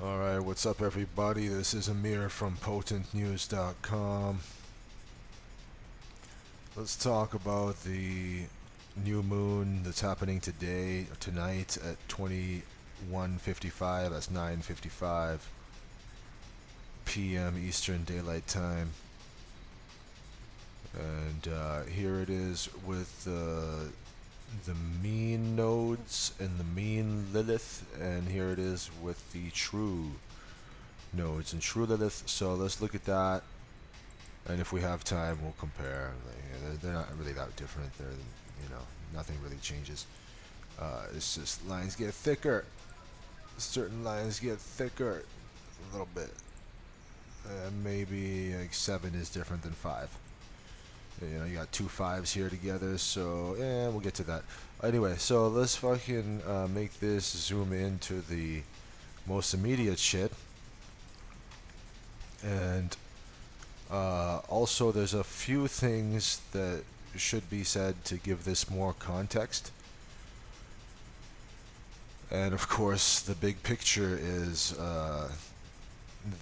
Alright, what's up everybody? This is Amir from PotentNews.com. Let's talk about the new moon that's happening tonight at 21:55. That's 9:55 p.m. Eastern Daylight Time. And here it is with the mean nodes and the mean Lilith, and here it is with the true nodes and true Lilith. So let's look at that, and if we have time, we'll compare. They're not really that different. Nothing really changes. It's just lines get thicker. Certain lines get thicker a little bit. Maybe like 7 is different than 5. You got two fives here together, so we'll get to that. Anyway, so let's fucking make this zoom into the most immediate shit. And also, there's a few things that should be said to give this more context. And of course, the big picture is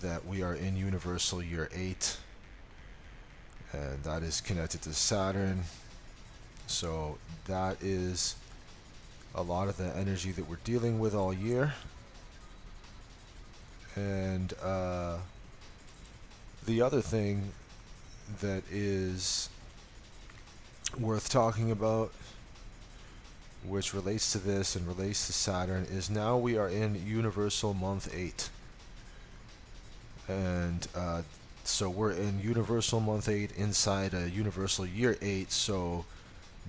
that we are in universal year 8, and that is connected to Saturn. So that is a lot of the energy that we're dealing with all year. And the other thing that is worth talking about, which relates to this and relates to Saturn, is now we are in universal month 8. And so we're in universal month 8 inside a universal year 8, so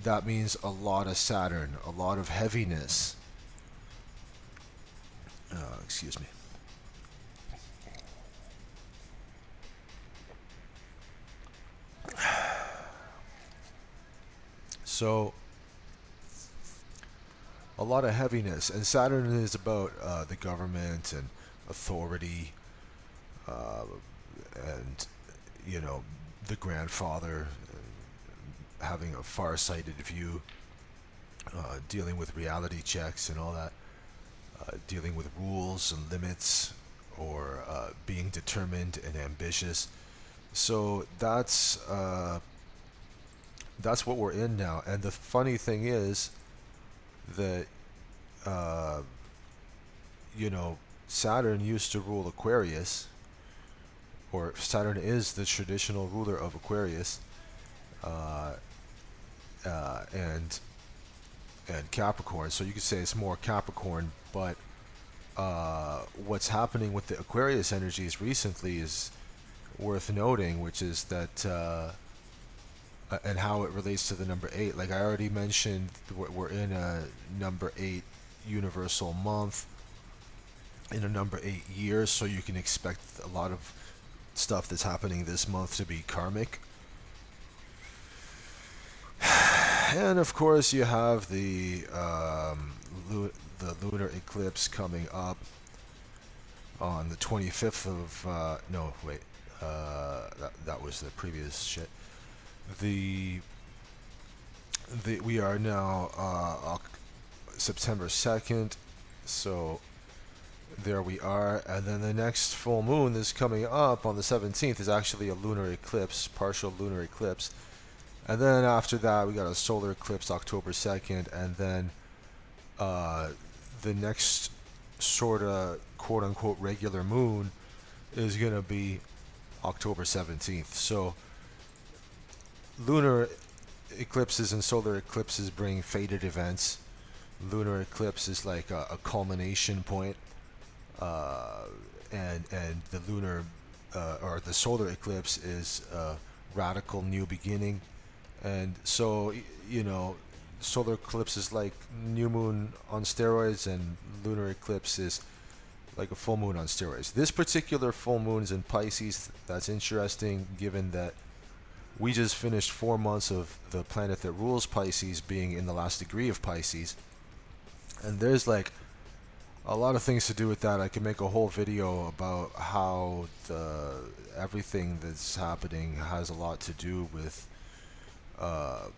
that means a lot of Saturn, a lot of heaviness. Excuse me. So a lot of heaviness, and Saturn is about the government and authority, and the grandfather, having a far-sighted view, dealing with reality checks and all that, dealing with rules and limits, or being determined and ambitious. So that's what we're in now. And the funny thing is that uh, Saturn used to rule Aquarius, or Saturn is the traditional ruler of Aquarius, uh, and Capricorn. So you could say it's more Capricorn, but what's happening with the Aquarius energies recently is worth noting, which is that and how it relates to the number 8. Like I already mentioned, we're in a number 8 universal month, in a number 8 year, so you can expect a lot of stuff that's happening this month to be karmic. And of course, you have the lunar eclipse coming up on the 25th of no wait, that was the previous shit. The we are now September 2nd, so there we are. And then the next full moon that's coming up on the 17th is actually a lunar eclipse, partial lunar eclipse. And then after that, we got a solar eclipse October 2nd, and then the next sort of quote unquote regular moon is going to be October 17th. So lunar eclipses and solar eclipses bring fated events. Lunar eclipse is like a culmination point, and the lunar or the solar eclipse is a radical new beginning. And so solar eclipse is like new moon on steroids, and lunar eclipse is like a full moon on steroids. This particular full moon is in Pisces. That's interesting, given that we just finished 4 months of the planet that rules Pisces being in the last degree of Pisces. And there's like a lot of things to do with that. I can make a whole video about how everything that's happening has a lot to do with the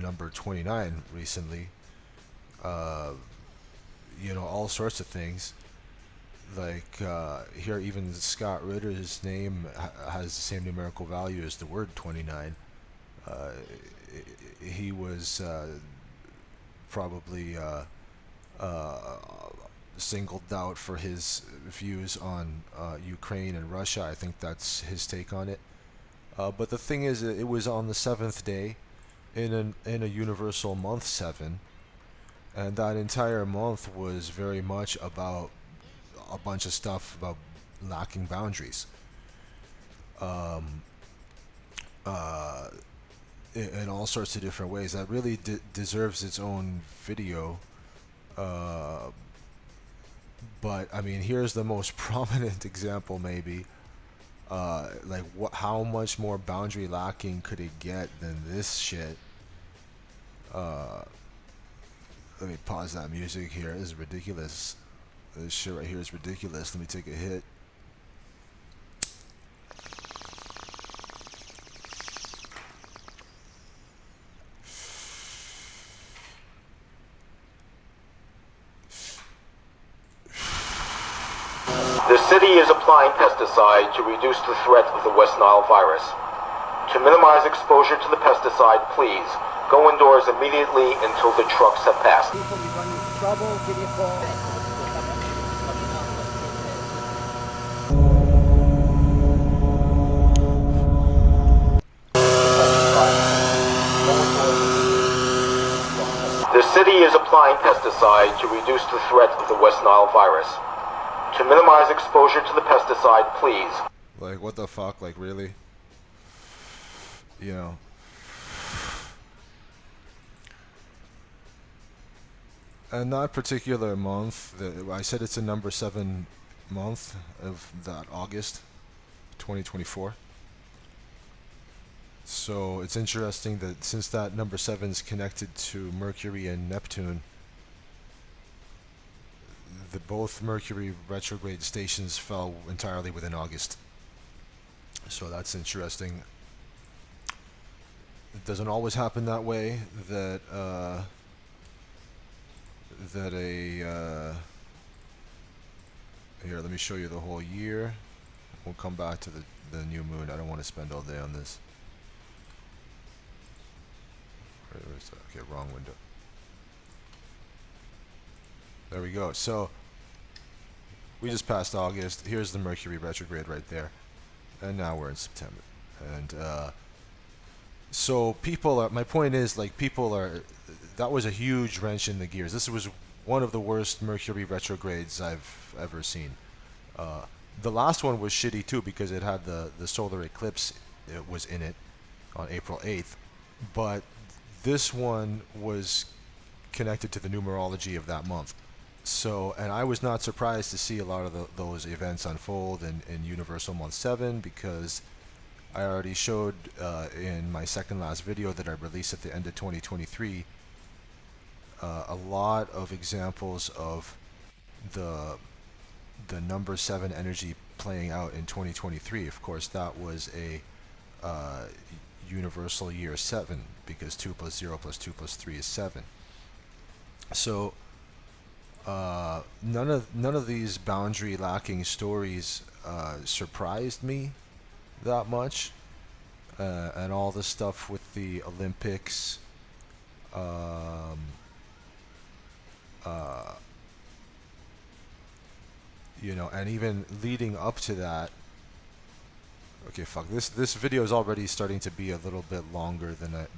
number 29 recently. All sorts of things. Like here, even Scott Ritter's name has the same numerical value as the word 29. Uh, he was probably uh, singled out for his views on Ukraine and Russia. I think that's his take on it. But the thing is, it was on the seventh day in a universal month seven, and that entire month was very much about a bunch of stuff about lacking boundaries. Um, uh, in all sorts of different ways. That really deserves its own video. Uh, but I mean, here's the most prominent example, maybe. Like, how much more boundary lacking could it get than this shit? Uh, Let me pause that music here. This is ridiculous. This shit right here is ridiculous. Let me take a hit. The city is applying pesticide to reduce the threat of the West Nile virus. To minimize exposure to the pesticide, please go indoors immediately until the trucks have passed. People, you run into trouble, give me a call. The city is applying pesticide to reduce the threat of the West Nile virus. To minimize exposure to the pesticide, please. Like, what the fuck? Like, really? You know. And that particular month, I said it's a number 7 month of that August 2024. So it's interesting that since that number 7 is connected to Mercury and Neptune, both Mercury retrograde stations fell entirely within August. So that's interesting. It doesn't always happen that way. Here, let me show you the whole year. We'll come back to the new moon. I don't want to spend all day on this. Okay, wrong window. There we go. So we just passed August. Here's the Mercury retrograde right there, and now we're in September. And so people are. My point is, like, people are. That was a huge wrench in the gears. This was one of the worst Mercury retrogrades I've ever seen. The last one was shitty too because it had the solar eclipse. It was in it on April 8th, but this one was connected to the numerology of that month. So, and I was not surprised to see a lot of those events unfold in Universal Month 7 because I already showed in my second last video that I released at the end of 2023 a lot of examples of the number 7 energy playing out in 2023. Of course, that was a universal year 7 because 2 plus 0 plus 2 plus 3 is 7. So none of these boundary lacking stories surprised me that much, and all the stuff with the Olympics, you know, and even leading up to that. Okay, fuck. This video is already starting to be a little bit longer than I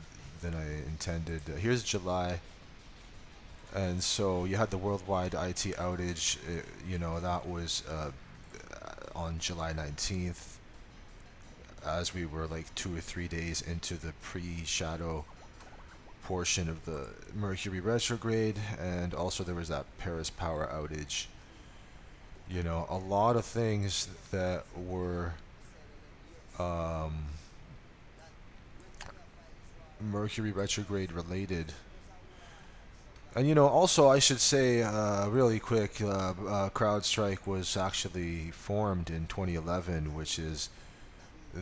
intended. Here's July, and so you had the worldwide IT outage. You know, that was on July 19th, as we were like 2 or 3 days into the pre-shadow portion of the Mercury retrograde, and also there was that Paris power outage. You know, a lot of things that were Mercury retrograde related. And you know, also I should say really quick, CrowdStrike was actually formed in 2011, which is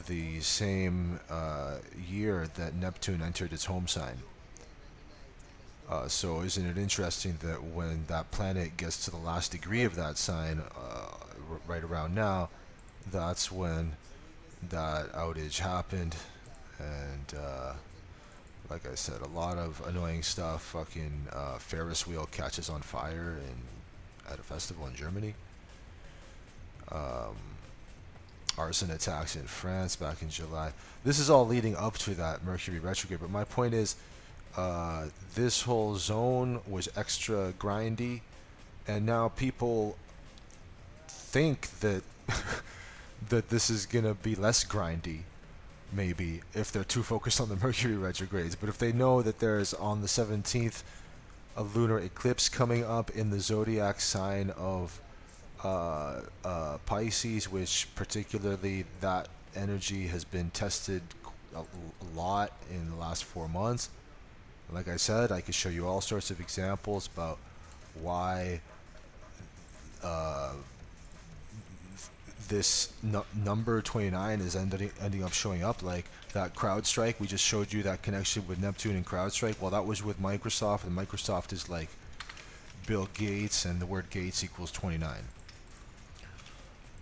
the same year that Neptune entered its home sign. So isn't it interesting that when that planet gets to the last degree of that sign, right around now, that's when that outage happened, and like I said, a lot of annoying stuff. Fucking Ferris wheel catches on fire at a festival in Germany. Um, Arson attacks in France back in July. This is all leading up to that Mercury retrograde. But my point is, this whole zone was extra grindy, and now people think that that this is gonna be less grindy, maybe if they're too focused on the Mercury retrogrades. But if they know that there's on the 17th a lunar eclipse coming up in the zodiac sign of Pisces, which particularly that energy has been tested a lot in the last 4 months. Like I said, I could show you all sorts of examples about why uh, this number 29 is ending up showing up. Like that CrowdStrike, we just showed you that connection with Neptune and CrowdStrike. Well, that was with Microsoft, and Microsoft is like Bill Gates, and the word Gates equals 29.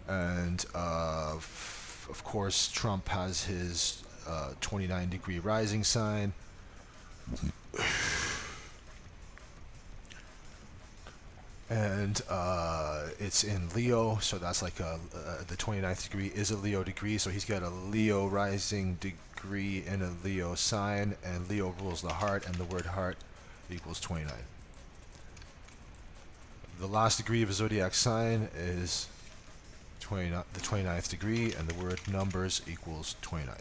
And of course, Trump has his 29-degree rising sign. And it's in Leo, so that's like the 29th degree is a Leo degree, so he's got a Leo rising degree in a Leo sign, and Leo rules the heart, and the word heart equals 29. The last degree of a zodiac sign is the 29th degree, and the word numbers equals 29.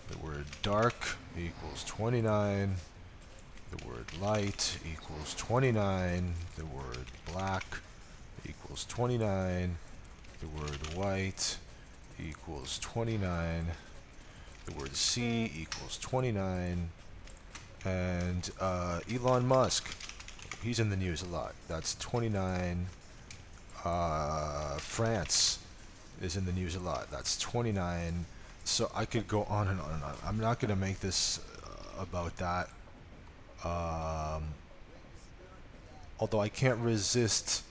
The word dark equals 29. The word light equals 29. The word black equals 29. The word white equals 29. The word C equals 29. And Elon Musk, he's in the news a lot. That's 29. France is in the news a lot. That's 29. So I could go on and on and on. I'm not going to make this about that. Although I can't resist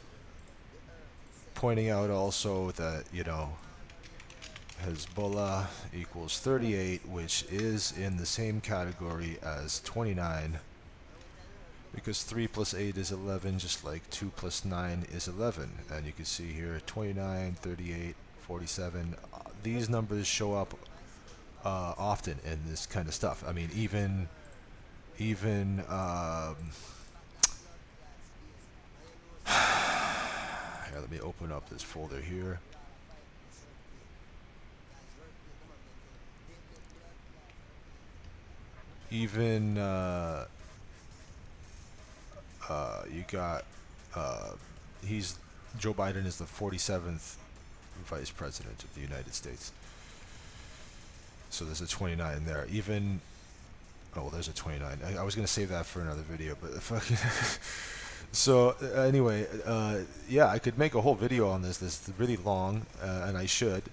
pointing out also that, Hezbollah equals 38, which is in the same category as 29, because 3 plus 8 is 11, just like 2 plus 9 is 11. And you can see here 29, 38, 47. These numbers show up often in this kind of stuff. I mean, even here, let me open up this folder here. Even you got Joe Biden is the 47th vice president of the United States. So there's a 29 there. Even there's a 29. I was gonna save that for another video, but fucking. So anyway, yeah, I could make a whole video on this. This is really long, and I should.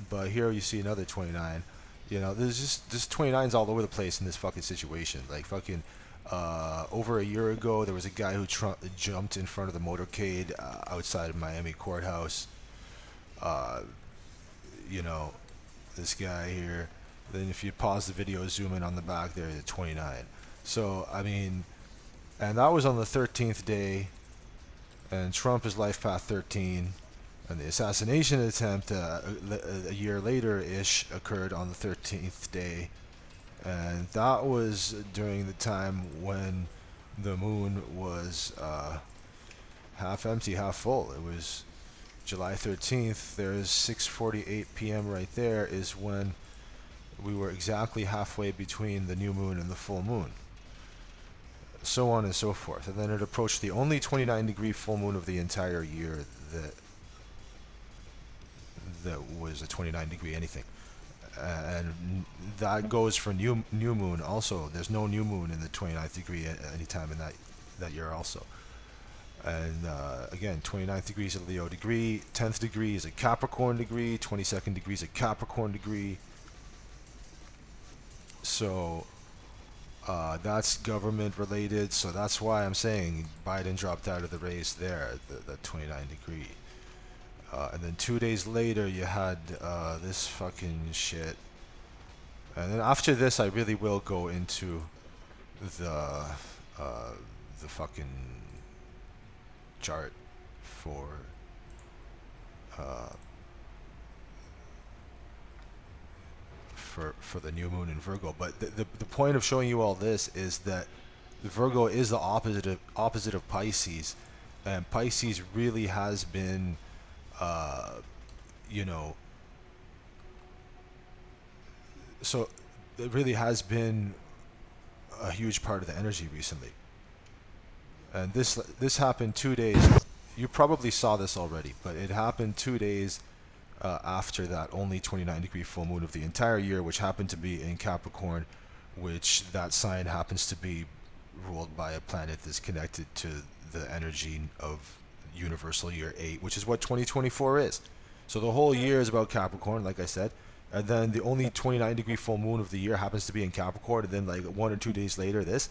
But here you see another 29. There's just 29s all over the place in this fucking situation. Like fucking, over a year ago, there was a guy who jumped in front of the motorcade outside of Miami courthouse. This guy here. Then if you pause the video, zoom in on the back there, the 29. So I mean. And that was on the 13th day, and Trump is life path 13, and the assassination attempt a year later-ish occurred on the 13th day, and that was during the time when the moon was half empty, half full. It was July 13th. There's 6:48 p.m. right there is when we were exactly halfway between the new moon and the full moon. So on and so forth. And then it approached the only 29-degree full moon of the entire year that was a 29-degree anything. And that goes for new moon also. There's no new moon in the 29th degree at any time in that year also. And again, 29th degree is a Leo degree, 10th degree is a Capricorn degree, 22nd degree is a Capricorn degree. So that's government related, so that's why I'm saying Biden dropped out of the race there at the 29 degree. And then 2 days later, you had this fucking shit. And then after this, I really will go into the uh, the fucking chart for uh, for the new moon in Virgo. But the point of showing you all this is that the Virgo is the opposite of Pisces, and Pisces really has been, uh, you know, so it really has been a huge part of the energy recently. And this happened 2 days. You probably saw this already, but it happened 2 days after that only 29-degree full moon of the entire year, which happened to be in Capricorn, which that sign happens to be ruled by a planet that's connected to the energy of universal year 8, which is what 2024 is. So the whole year is about Capricorn, like I said, and then the only 29-degree full moon of the year happens to be in Capricorn, and then like 1 or 2 days later, this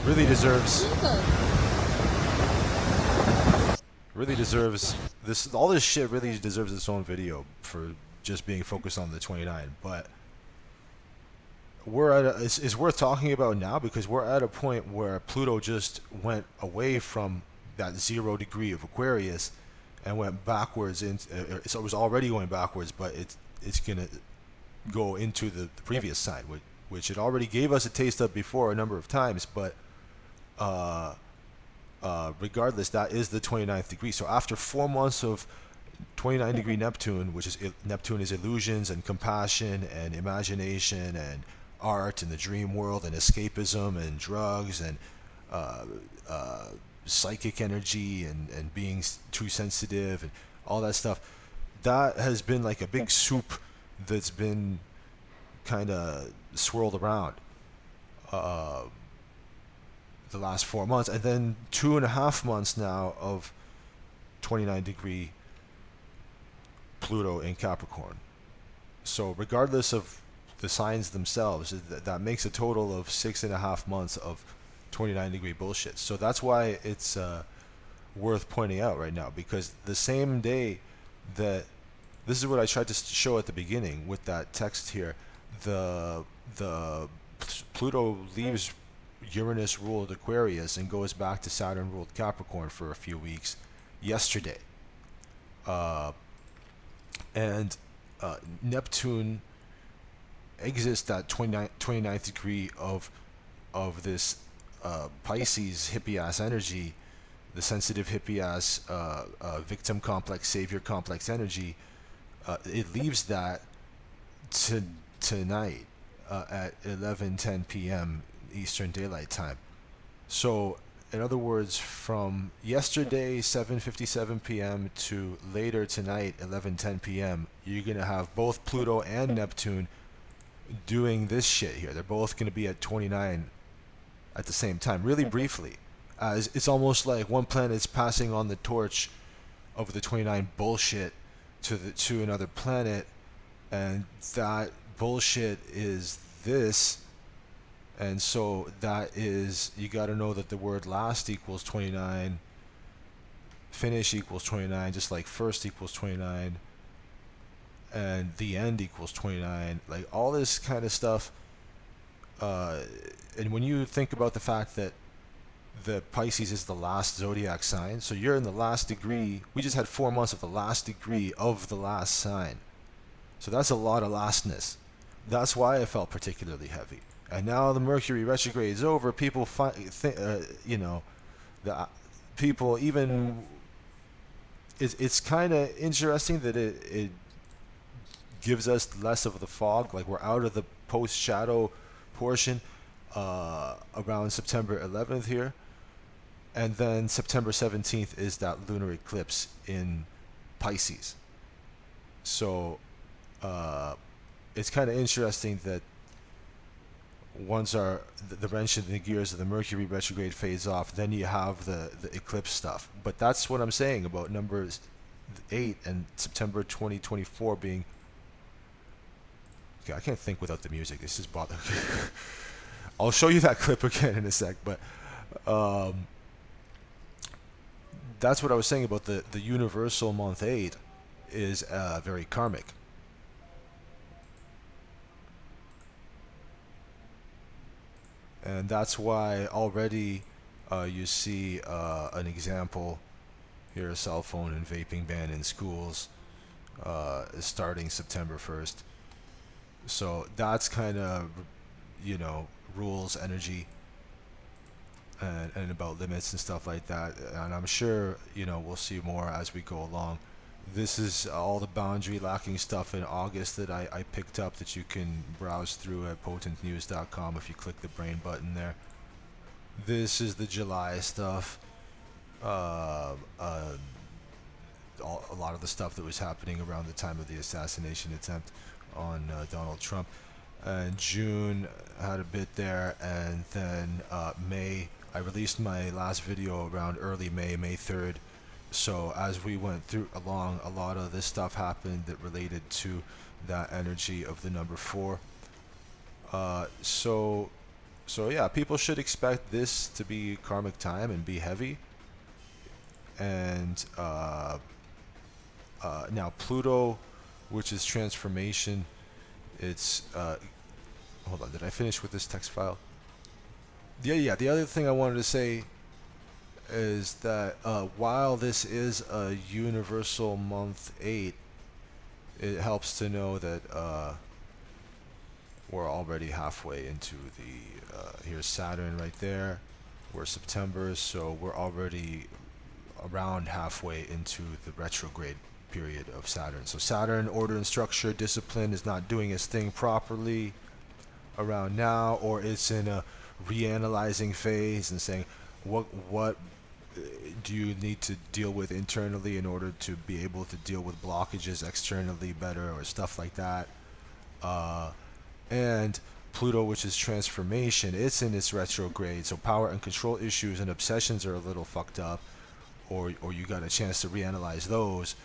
really deserves this. All this shit really deserves its own video for just being focused on the 29. But we're at it's worth talking about now because we're at a point where Pluto just went away from that 0 degree of Aquarius and went backwards. So it was already going backwards, but it's gonna go into the previous sign, which it already gave us a taste of before a number of times. But regardless, that is the 29th degree. So after 4 months of 29-degree Neptune, which is Neptune is illusions and compassion and imagination and art and the dream world and escapism and drugs and psychic energy and being too sensitive and all that stuff, that has been like a big soup that's been kind of swirled around the last 4 months, and then 2.5 months now of 29-degree Pluto in Capricorn. So regardless of the signs themselves, that makes a total of 6.5 months of 29-degree bullshit. So that's why it's worth pointing out right now, because the same day that this is what I tried to show at the beginning with that text here, the Pluto leaves Uranus ruled Aquarius and goes back to Saturn ruled Capricorn for a few weeks yesterday. And Neptune exits that 29th degree of this Pisces hippie ass energy, the sensitive hippie ass victim complex, savior complex energy. It leaves that tonight at 11:10 p.m. Eastern Daylight Time. So, in other words, from yesterday 7:57 p.m. to later tonight 11:10 p.m., you're gonna have both Pluto and Neptune doing this shit here. They're both gonna be at 29 at the same time, really briefly. It's almost like one planet is passing on the torch of the 29 bullshit to another planet, and that bullshit is this. And so that is, you got to know that the word last equals 29, finish equals 29, just like first equals 29, and the end equals 29. Like all this kind of stuff. And when you think about the fact that the Pisces is the last zodiac sign, so you're in the last degree. We just had 4 months of the last degree of the last sign. So that's a lot of lastness. That's why I felt particularly heavy. And now the Mercury retrograde is over. People the people even. It's kind of interesting that it gives us less of the fog. Like we're out of the post shadow portion around September 11th here, and then September 17th is that lunar eclipse in Pisces. So it's kind of interesting that once the wrench in the gears of the Mercury retrograde fades off, then you have the eclipse stuff. But that's what I'm saying about numbers 8 and September 2024 being. Okay, I can't think without the music. This is bothering. I'll show you that clip again in a sec. But um, that's what I was saying about the universal month 8 is very karmic. And that's why already you see an example here: a cell phone and vaping ban in schools starting September 1st. So that's kind of, rules, energy, and about limits and stuff like that. And I'm sure, we'll see more as we go along. This is all the boundary lacking stuff in August that I picked up that you can browse through at potentnews.com if you click the brain button there. This is the July stuff. Uh, uh, a lot of the stuff that was happening around the time of the assassination attempt on Donald Trump. And June had a bit there, and then May, I released my last video around early May, May 3rd. So as we went through along, a lot of this stuff happened that related to that energy of the number 4. So yeah, people should expect this to be karmic time and be heavy. And now Pluto, which is transformation, it's hold on, did I finish with this text file? Yeah, the other thing I wanted to say is that while this is a universal month 8, it helps to know that we're already halfway into the here's Saturn right there, we're September, so we're already around halfway into the retrograde period of Saturn. So Saturn, order and structure, discipline, is not doing its thing properly around now, or it's in a reanalyzing phase and saying what do you need to deal with internally in order to be able to deal with blockages externally better, or stuff like that. And Pluto, which is transformation, it's in its retrograde, so power and control issues and obsessions are a little fucked up, or you got a chance to reanalyze those.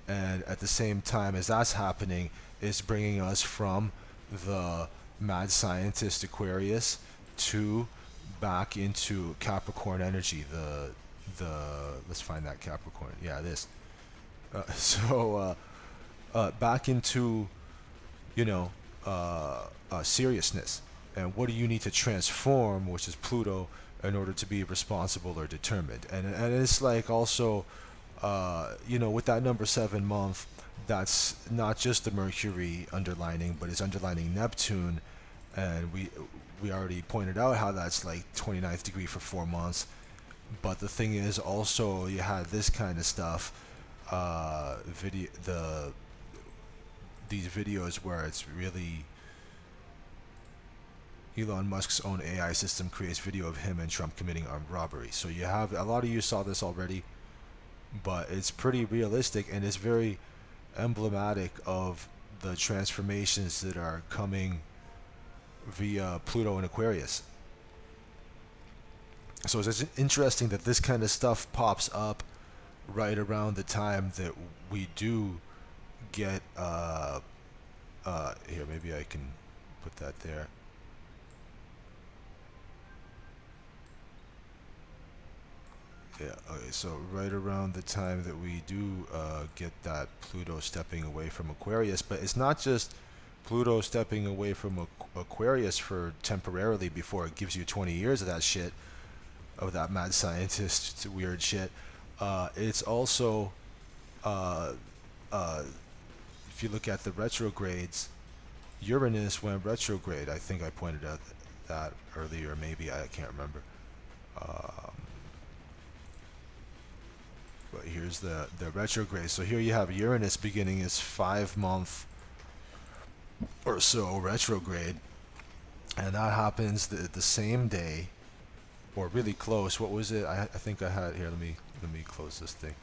And at the same time as that's happening, it's bringing us from the mad scientist Aquarius to back into Capricorn energy. The let's find that Capricorn. Yeah, this. Back into, seriousness. And what do you need to transform, which is Pluto, in order to be responsible or determined? And it's like also, with that number 7 month, that's not just the Mercury underlining, but it's underlining Neptune. And we already pointed out how that's like 29th degree for 4 months. But the thing is also, you had this kind of stuff, these videos where it's really Elon Musk's own AI system creates video of him and Trump committing armed robbery. So you have, a lot of you saw this already, but it's pretty realistic, and it's very emblematic of the transformations that are coming via Pluto and Aquarius. So it's interesting that this kind of stuff pops up right around the time that we do get here, maybe I can put that there. Yeah, okay, so right around the time that we do get that Pluto stepping away from Aquarius. But it's not just Pluto stepping away from Aquarius for temporarily before it gives you 20 years of that shit, of that mad scientist weird shit. It's also, if you look at the retrogrades, Uranus went retrograde. I think I pointed out that earlier, maybe, I can't remember. But here's the retrograde. So here you have Uranus beginning its 5 month or so retrograde, and that happens the same day, or really close. What was it? I think I had here. Let me close this thing.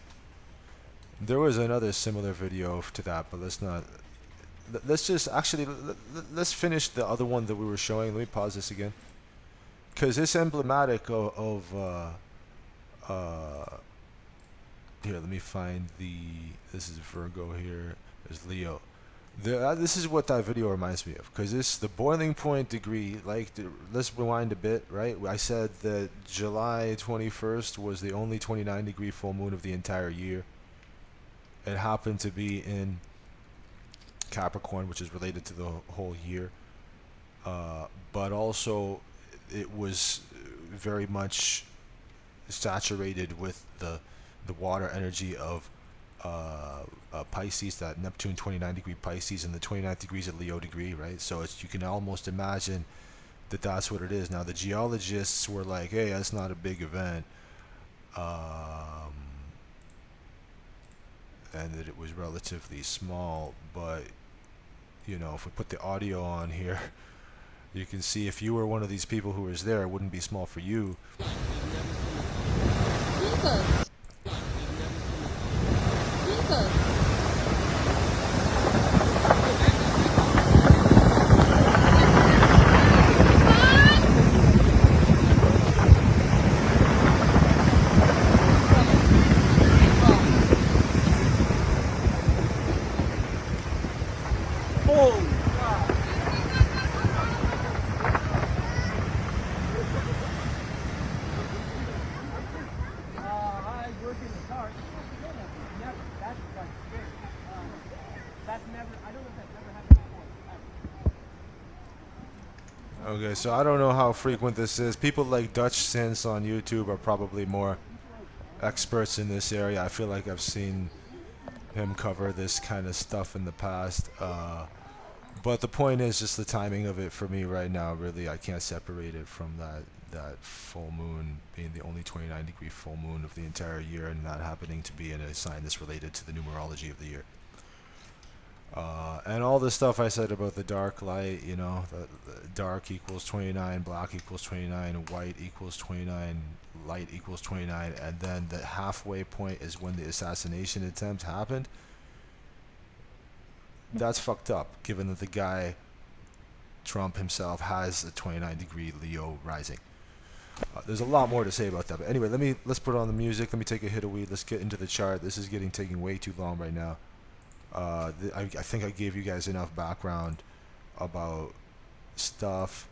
There was another similar video to that, but let's just actually let's finish the other one that we were showing. Let me pause this again, because it's emblematic of here, let me find this is Virgo here. There's Leo. This is what that video reminds me of, because the boiling point degree, like, let's rewind a bit, right? I said that July 21st was the only 29-degree full moon of the entire year. It happened to be in Capricorn, which is related to the whole year. But also, it was very much saturated with the water energy of Pisces, that Neptune 29-degree Pisces, and the 29th degrees of Leo degree, right? So you can almost imagine that that's what it is. Now, the geologists were like, hey, that's not a big event. And that it was relatively small, but if we put the audio on here, you can see if you were one of these people who was there, it wouldn't be small for you. Jesus. Jesus. I work in the dark. Never. That's like scary. That's never. I don't know if that's never happened before. Okay, so I don't know how frequent this is. People like Dutch Sense on YouTube are probably more experts in this area. I feel like I've seen him cover this kind of stuff in the past. But the point is just the timing of it for me right now. Really, I can't separate it from that full moon being the only 29-degree full moon of the entire year, and that happening to be in a sign that's related to the numerology of the year. And all the stuff I said about the dark light, the dark equals 29, black equals 29, white equals 29, light equals 29, and then the halfway point is when the assassination attempt happened. That's fucked up, given that the guy, Trump himself, has a 29-degree Leo rising. There's a lot more to say about that, but anyway, let's put on the music. Let me take a hit of weed. Let's get into the chart. This is taking way too long right now. I think I gave you guys enough background about stuff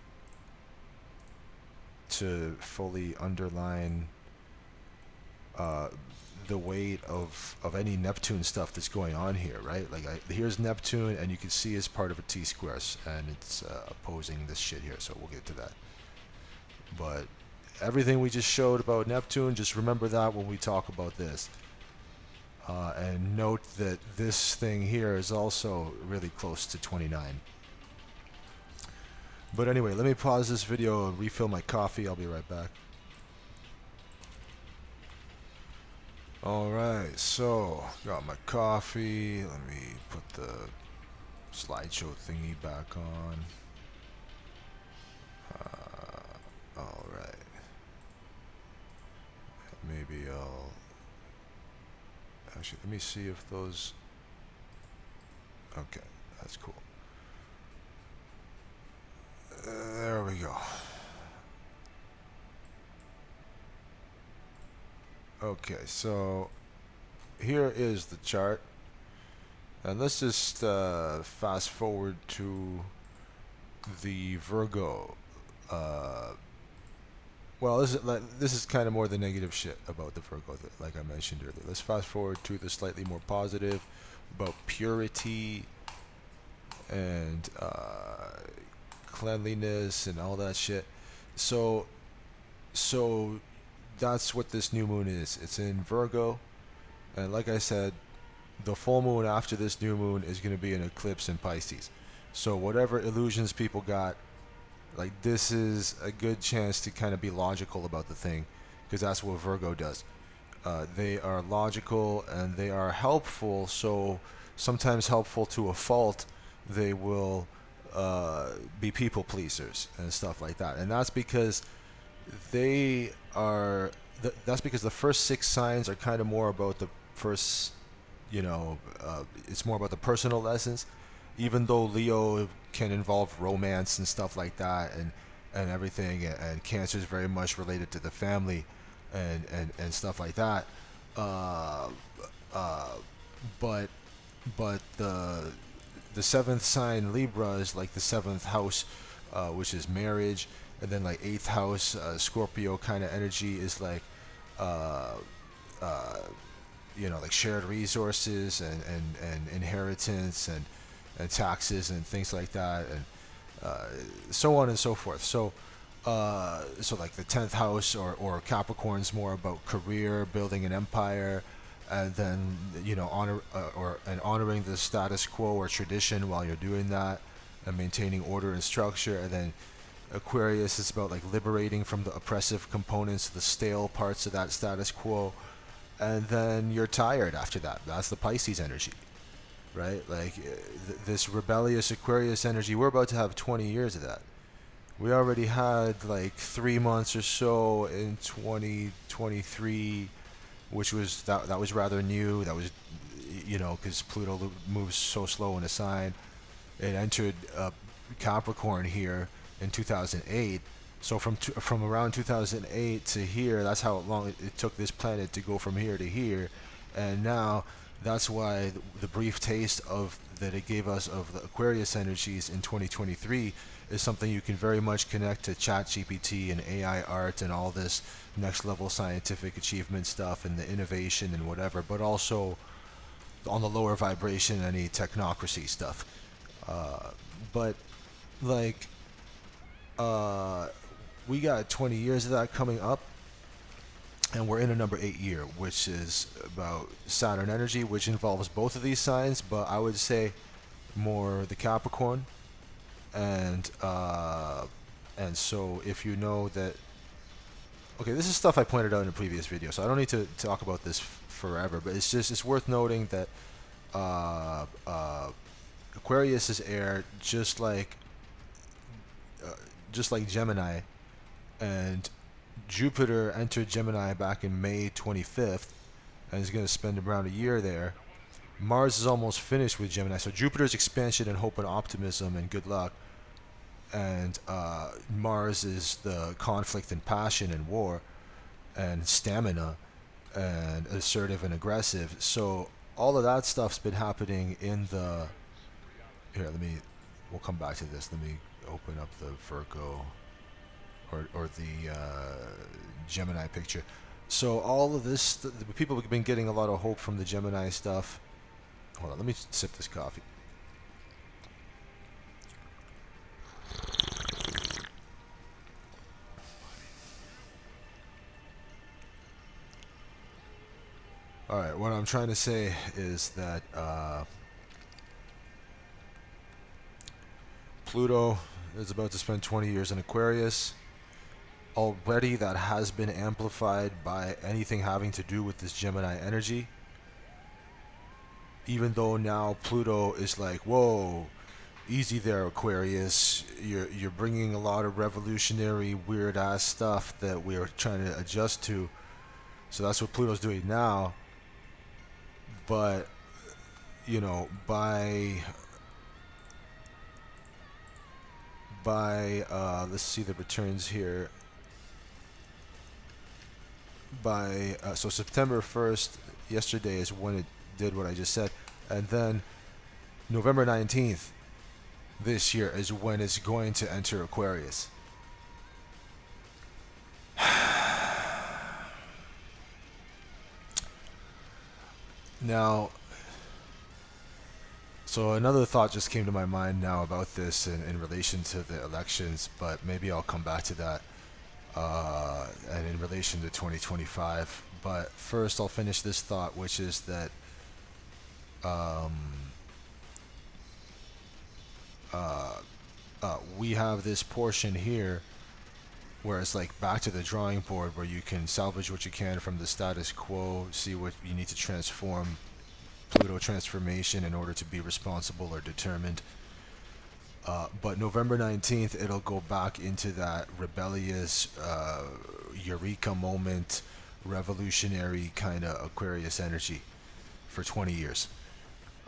to fully underline the weight of any Neptune stuff that's going on here, right? Like, here's Neptune, and you can see it's part of a T-square, and it's opposing this shit here, so we'll get to that. But everything we just showed about Neptune, just remember that when we talk about this. And note that this thing here is also really close to 29. But anyway, let me pause this video and refill my coffee. I'll be right back. Alright, so got my coffee. Let me put the slideshow thingy back on. Alright. Maybe I'll... Actually, let me see if those... Okay, that's cool. There we go. Okay, so here is the chart. And let's just fast forward to the Virgo. Well, this is kind of more the negative shit about the Virgo, like I mentioned earlier. Let's fast forward to the slightly more positive about purity and cleanliness and all that shit. So that's what this new moon is. It's in Virgo, and like I said, the full moon after this new moon is going to be an eclipse in Pisces. So whatever illusions people got, like, this is a good chance to kind of be logical about the thing, because that's what Virgo does. They are logical and they are helpful, so sometimes helpful to a fault. They will be people pleasers and stuff like that, and that's because they are that's because the first 6 signs are kind of more about the first, it's more about the personal lessons, even though Leo can involve romance and stuff like that, and everything, and Cancer is very much related to the family and stuff like that. But the seventh sign Libra is like the seventh house, which is marriage, and then like eighth house Scorpio kind of energy is like uh, uh, like shared resources and inheritance and taxes and things like that, and uh, so on and so forth. So like the 10th house or Capricorn's more about career, building an empire, and then honor and honoring the status quo or tradition while you're doing that, and maintaining order and structure. And then Aquarius is about like liberating from the oppressive components, the stale parts of that status quo, and then you're tired after that. That's the Pisces energy, right? Like this rebellious Aquarius energy. We're about to have 20 years of that. We already had like 3 months or so in 2023, which was that was rather new. That was, because Pluto moves so slow in a sign. It entered Capricorn here in 2008. So from around 2008 to here, that's how long it took this planet to go from here to here, and now that's why the brief taste of that it gave us of the Aquarius energies in 2023 is something you can very much connect to ChatGPT and AI art and all this next level scientific achievement stuff and the innovation and whatever, but also on the lower vibration, any technocracy stuff. But like, uh, we got 20 years of that coming up, and we're in a number 8 year, which is about Saturn energy, which involves both of these signs, but I would say more the Capricorn. And so if you know that, okay, this is stuff I pointed out in a previous video, so I don't need to talk about this forever, but it's worth noting that uh, uh, Aquarius is air, uh, just like Gemini, and Jupiter entered Gemini back in May 25th, and is going to spend around a year there. Mars is almost finished with Gemini, so Jupiter's expansion and hope and optimism and good luck, and Mars is the conflict and passion and war and stamina and assertive and aggressive. So all of that stuff's been happening in the. Here, we'll come back to this. Let me open up the Virgo or the Gemini picture. So all of this, the people have been getting a lot of hope from the Gemini stuff. Hold on, let me sip this coffee. All right, what I'm trying to say is that Pluto is about to spend 20 years in Aquarius. Already that has been amplified by anything having to do with this Gemini energy. Even though now Pluto is like, whoa, easy there, Aquarius. You're bringing a lot of revolutionary, weird ass stuff that we are trying to adjust to. So that's what Pluto's doing now. But by let's see the returns here. By so September 1st, yesterday is when it did what I just said, and then November 19th this year is when it's going to enter Aquarius. Now, so another thought just came to my mind now about this in relation to the elections, but maybe I'll come back to that and in relation to 2025. But first, I'll finish this thought, which is that um, we have this portion here where it's like back to the drawing board, where you can salvage what you can from the status quo, see what you need to transform, Pluto transformation, in order to be responsible or determined. But November 19th, it'll go back into that rebellious eureka moment, revolutionary kind of Aquarius energy for 20 years.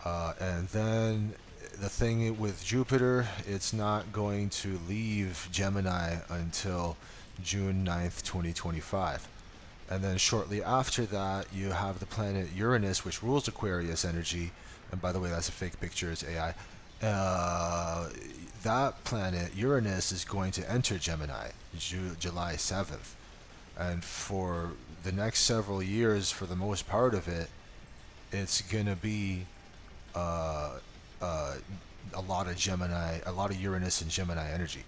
And then the thing with Jupiter, it's not going to leave Gemini until June 9th, 2025. And then shortly after that, you have the planet Uranus, which rules Aquarius energy. And by the way, that's a fake picture, it's AI. uh, that planet Uranus is going to enter Gemini July 7th, and for the next several years, for the most part of it, it's gonna be uh, uh, a lot of Gemini, a lot of Uranus and Gemini energy.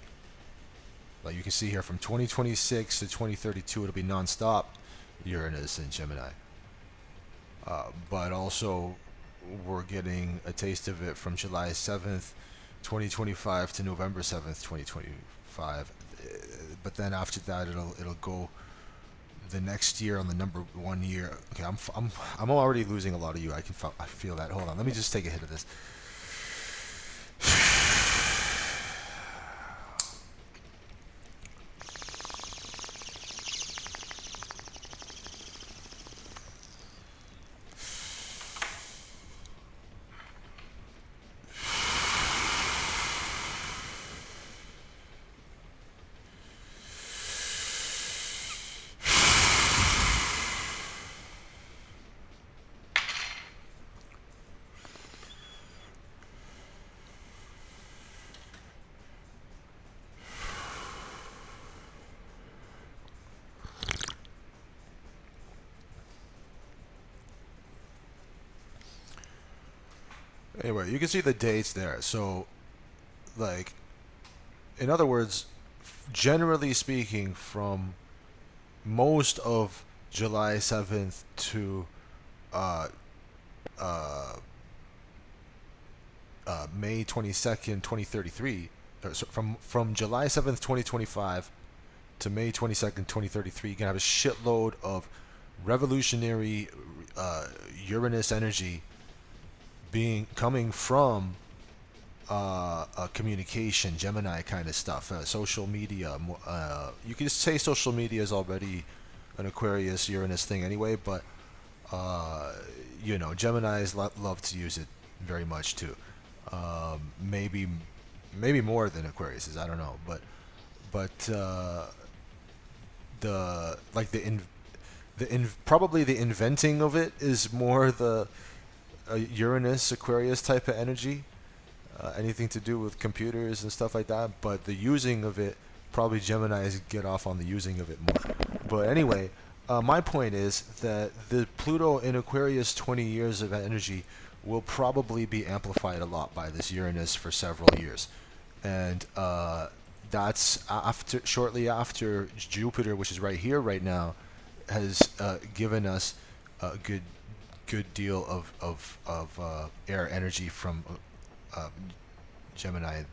Like you can see here, from 2026 to 2032, it'll be nonstop Uranus and Gemini. But also, we're getting a taste of it from July 7th, 2025 to November 7th, 2025. But then after that, it'll go the next year on the number 1 year. Okay, I'm already losing a lot of you. I feel that. Hold on, let me just take a hit of this. Anyway, you can see the dates there. So, like, in other words, generally speaking, from most of July 7th to uh, uh, May 22nd, 2033, so from July 7th, 2025 to May 22nd, 2033, you're going to have a shitload of revolutionary Uranus energy coming from communication, Gemini kind of stuff, social media. You can say social media is already an Aquarius Uranus thing anyway, but Geminis love to use it very much too. Maybe more than Aquarius is. I don't know, but the like probably the inventing of it is more the Uranus Aquarius type of energy, anything to do with computers and stuff like that. But the using of it, probably Geminis get off on the using of it more. But anyway, my point is that the Pluto in Aquarius 20 years of energy will probably be amplified a lot by this Uranus for several years, and that's shortly after Jupiter, which is right here right now, has given us a good deal of air energy from Gemini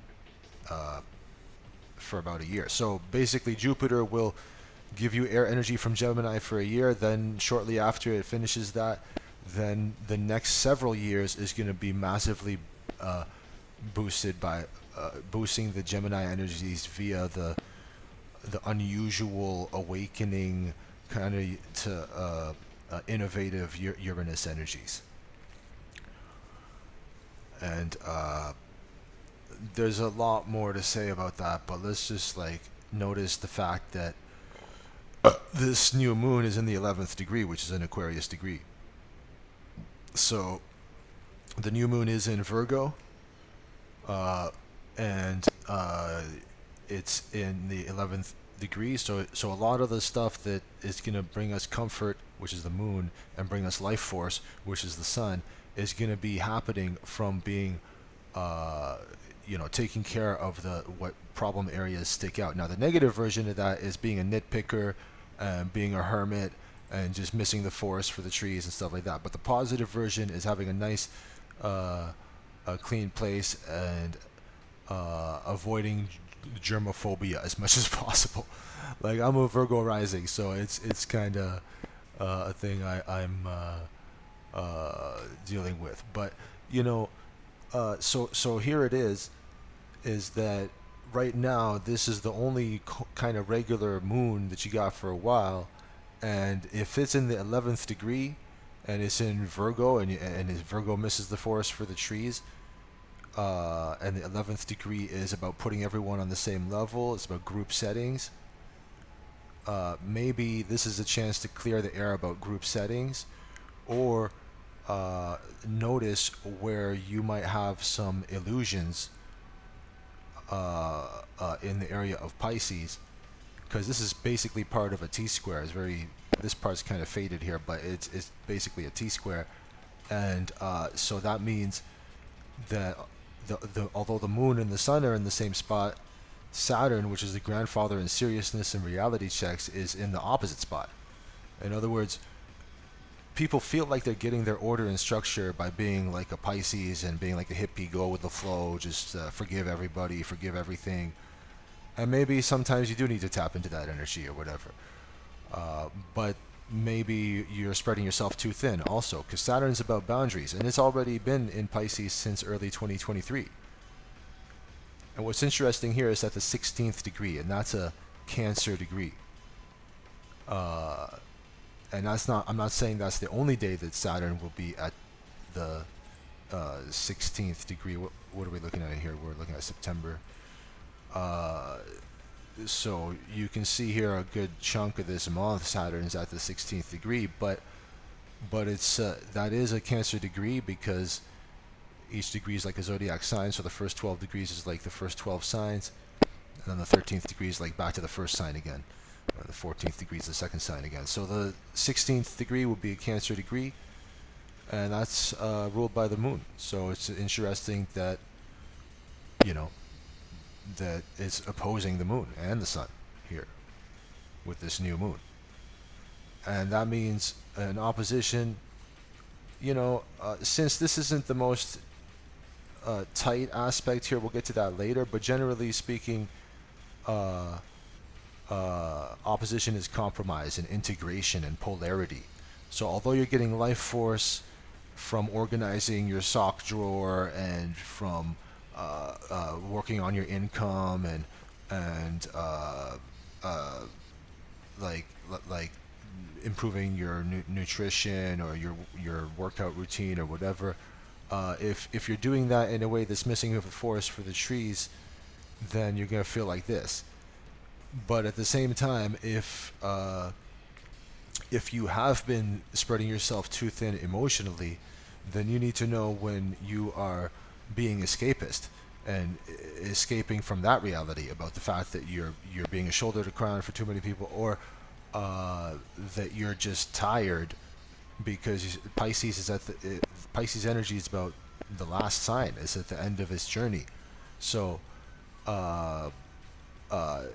for about a year. So basically, Jupiter will give you air energy from Gemini for a year. Then shortly after it finishes that, then the next several years is going to be massively boosted by boosting the Gemini energies via the unusual awakening kind of to innovative Uranus energies. And there's a lot more to say about that, but let's just like notice the fact that this new moon is in the 11th degree, which is an Aquarius degree. So the new moon is in Virgo, and it's in the 11th degree. So a lot of the stuff that is going to bring us comfort, which is the moon, and bring us life force, which is the sun, is going to be happening from being taking care of what problem areas stick out. Now the negative version of that is being a nitpicker and being a hermit and just missing the forest for the trees and stuff like that. But the positive version is having a nice a clean place and avoiding germophobia as much as possible. Like, I'm a Virgo rising, so it's kind of a thing I'm dealing with. But so here it is that right now this is the only kind of regular moon that you got for a while, and if it's in the 11th degree and it's in Virgo and Virgo misses the forest for the trees, and the 11th degree is about putting everyone on the same level, it's about group settings. Maybe this is a chance to clear the air about group settings, or notice where you might have some illusions in the area of Pisces, because this is basically part of a T-square. It's very, this part's kind of faded here, but it's basically a T-square, and so that means that although the moon and the sun are in the same spot, Saturn, which is the grandfather in seriousness and reality checks, is in the opposite spot. In other words, people feel like they're getting their order and structure by being like a Pisces and being like a hippie, go with the flow, just forgive everybody, forgive everything. And maybe sometimes you do need to tap into that energy or whatever. But maybe you're spreading yourself too thin also, because Saturn's about boundaries, and it's already been in Pisces since early 2023. And what's interesting here is at the 16th degree, and that's a Cancer degree. And that's not, I'm not saying that's the only day that Saturn will be at the 16th degree. What are we looking at here? We're looking at September. So you can see here a good chunk of this month Saturn's at the 16th degree, but it's that is a Cancer degree, because each degree is like a zodiac sign. So the first 12 degrees is like the first 12 signs, and then the 13th degree is like back to the first sign again. The 14th degree is the second sign again. So the 16th degree would be a Cancer degree, and that's ruled by the moon. So it's interesting that, you know, that it's opposing the moon and the sun here with this new moon. And that means an opposition, you know, since this isn't the most tight aspect here, we'll get to that later, but generally speaking, opposition is compromise and integration and polarity. So although you're getting life force from organizing your sock drawer and from working on your income and like improving your nutrition or your workout routine or whatever, if you're doing that in a way that's missing of the forest for the trees, then you're gonna feel like this. But at the same time, if you have been spreading yourself too thin emotionally, then you need to know when you are being escapist and escaping from that reality about the fact that you're being a shoulder to cry on for too many people, or that you're just tired because Pisces is at the Pisces energy is about the last sign. It's at the end of its journey. So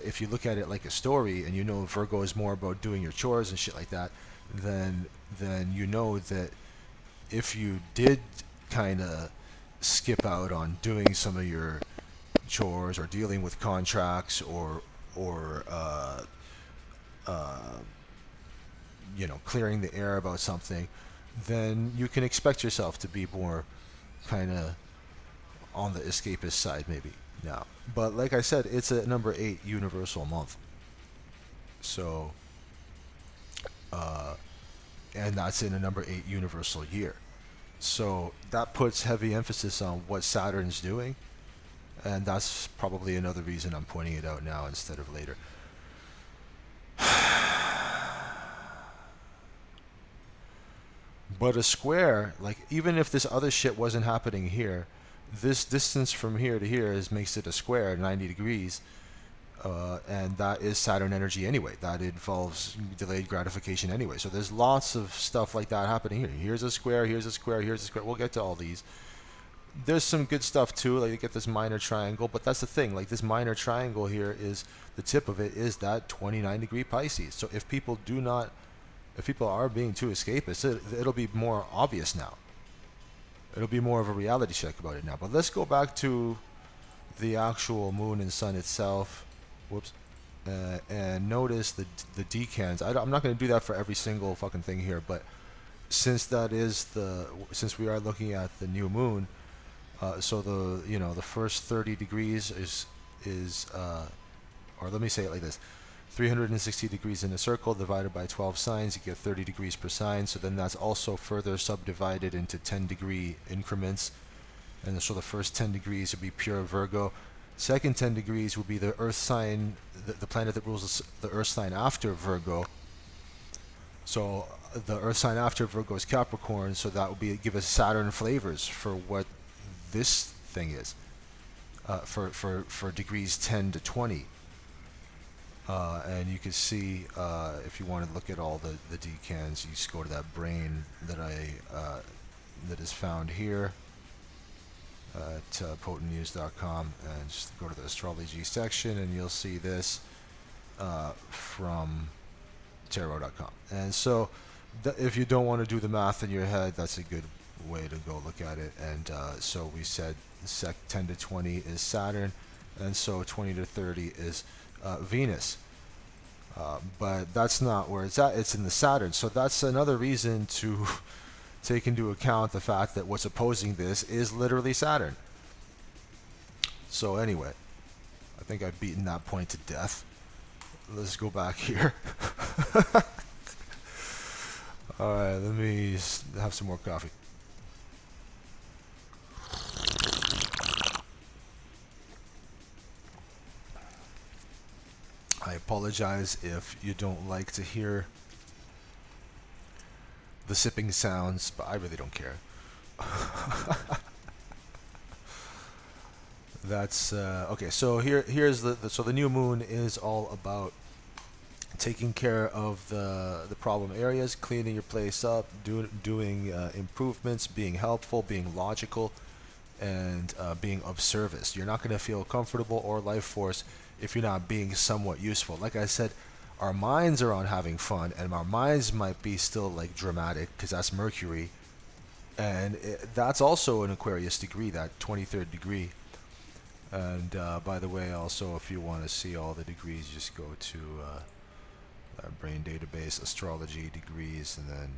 if you look at it like a story, and you know Virgo is more about doing your chores and shit like that, then you know that if you did kind of skip out on doing some of your chores or dealing with contracts or you know, clearing the air about something, then you can expect yourself to be more kind of on the escapist side maybe now. But like I said, it's a number 8 universal month. So and that's in a number 8 universal year. So that puts heavy emphasis on what Saturn's doing, and that's probably another reason I'm pointing it out now instead of later. But a square, like, even if this other shit wasn't happening here, this distance from here to here makes it a square, 90 degrees, and that is Saturn energy anyway. That involves delayed gratification anyway. So there's lots of stuff like that happening here. Here's a square, here's a square, here's a square. We'll get to all these. There's some good stuff too, like you get this minor triangle, but that's the thing, like this minor triangle here is, the tip of it is that 29 degree Pisces. So if people are being too escapist, it'll be more obvious now. It'll be more of a reality check about it now. But let's go back to the actual moon and sun itself. Whoops. And notice the decans. I'm not going to do that for every single fucking thing here, but since we are looking at the new moon, so the first 30 degrees is or let me say it like this: 360 degrees in a circle divided by 12 signs, you get 30 degrees per sign. So then that's also further subdivided into 10 degree increments. And so the first 10 degrees would be pure Virgo. Second 10 degrees would be the Earth sign, the planet that rules the Earth sign after Virgo. So the Earth sign after Virgo is Capricorn, so that would be give us Saturn flavors for what this thing is, for degrees 10 to 20. And you can see, if you want to look at all the decans, you just go to that brain that is found here at potentnews.com, and just go to the astrology section, and you'll see this from tarot.com. And so if you don't want to do the math in your head, that's a good way to go look at it. And so we said 10 to 20 is Saturn, and so 20 to 30 is Venus. But that's not where it's at. It's in the Saturn. So that's another reason to take into account the fact that what's opposing this is literally Saturn. So anyway, I think I've beaten that point to death. Let's go back here. Alright, let me have some more coffee. I apologize if you don't like to hear the sipping sounds, but I really don't care. That's okay. So here's so the new moon is all about taking care of the problem areas, cleaning your place up, doing improvements, being helpful, being logical, and being of service. You're not going to feel comfortable or life force if you're not being somewhat useful. Like I said, our minds are on having fun, and our minds might be still like dramatic because that's Mercury, and that's also an Aquarius degree, that 23rd degree. And by the way, also, if you want to see all the degrees, just go to that brain database, astrology degrees, and then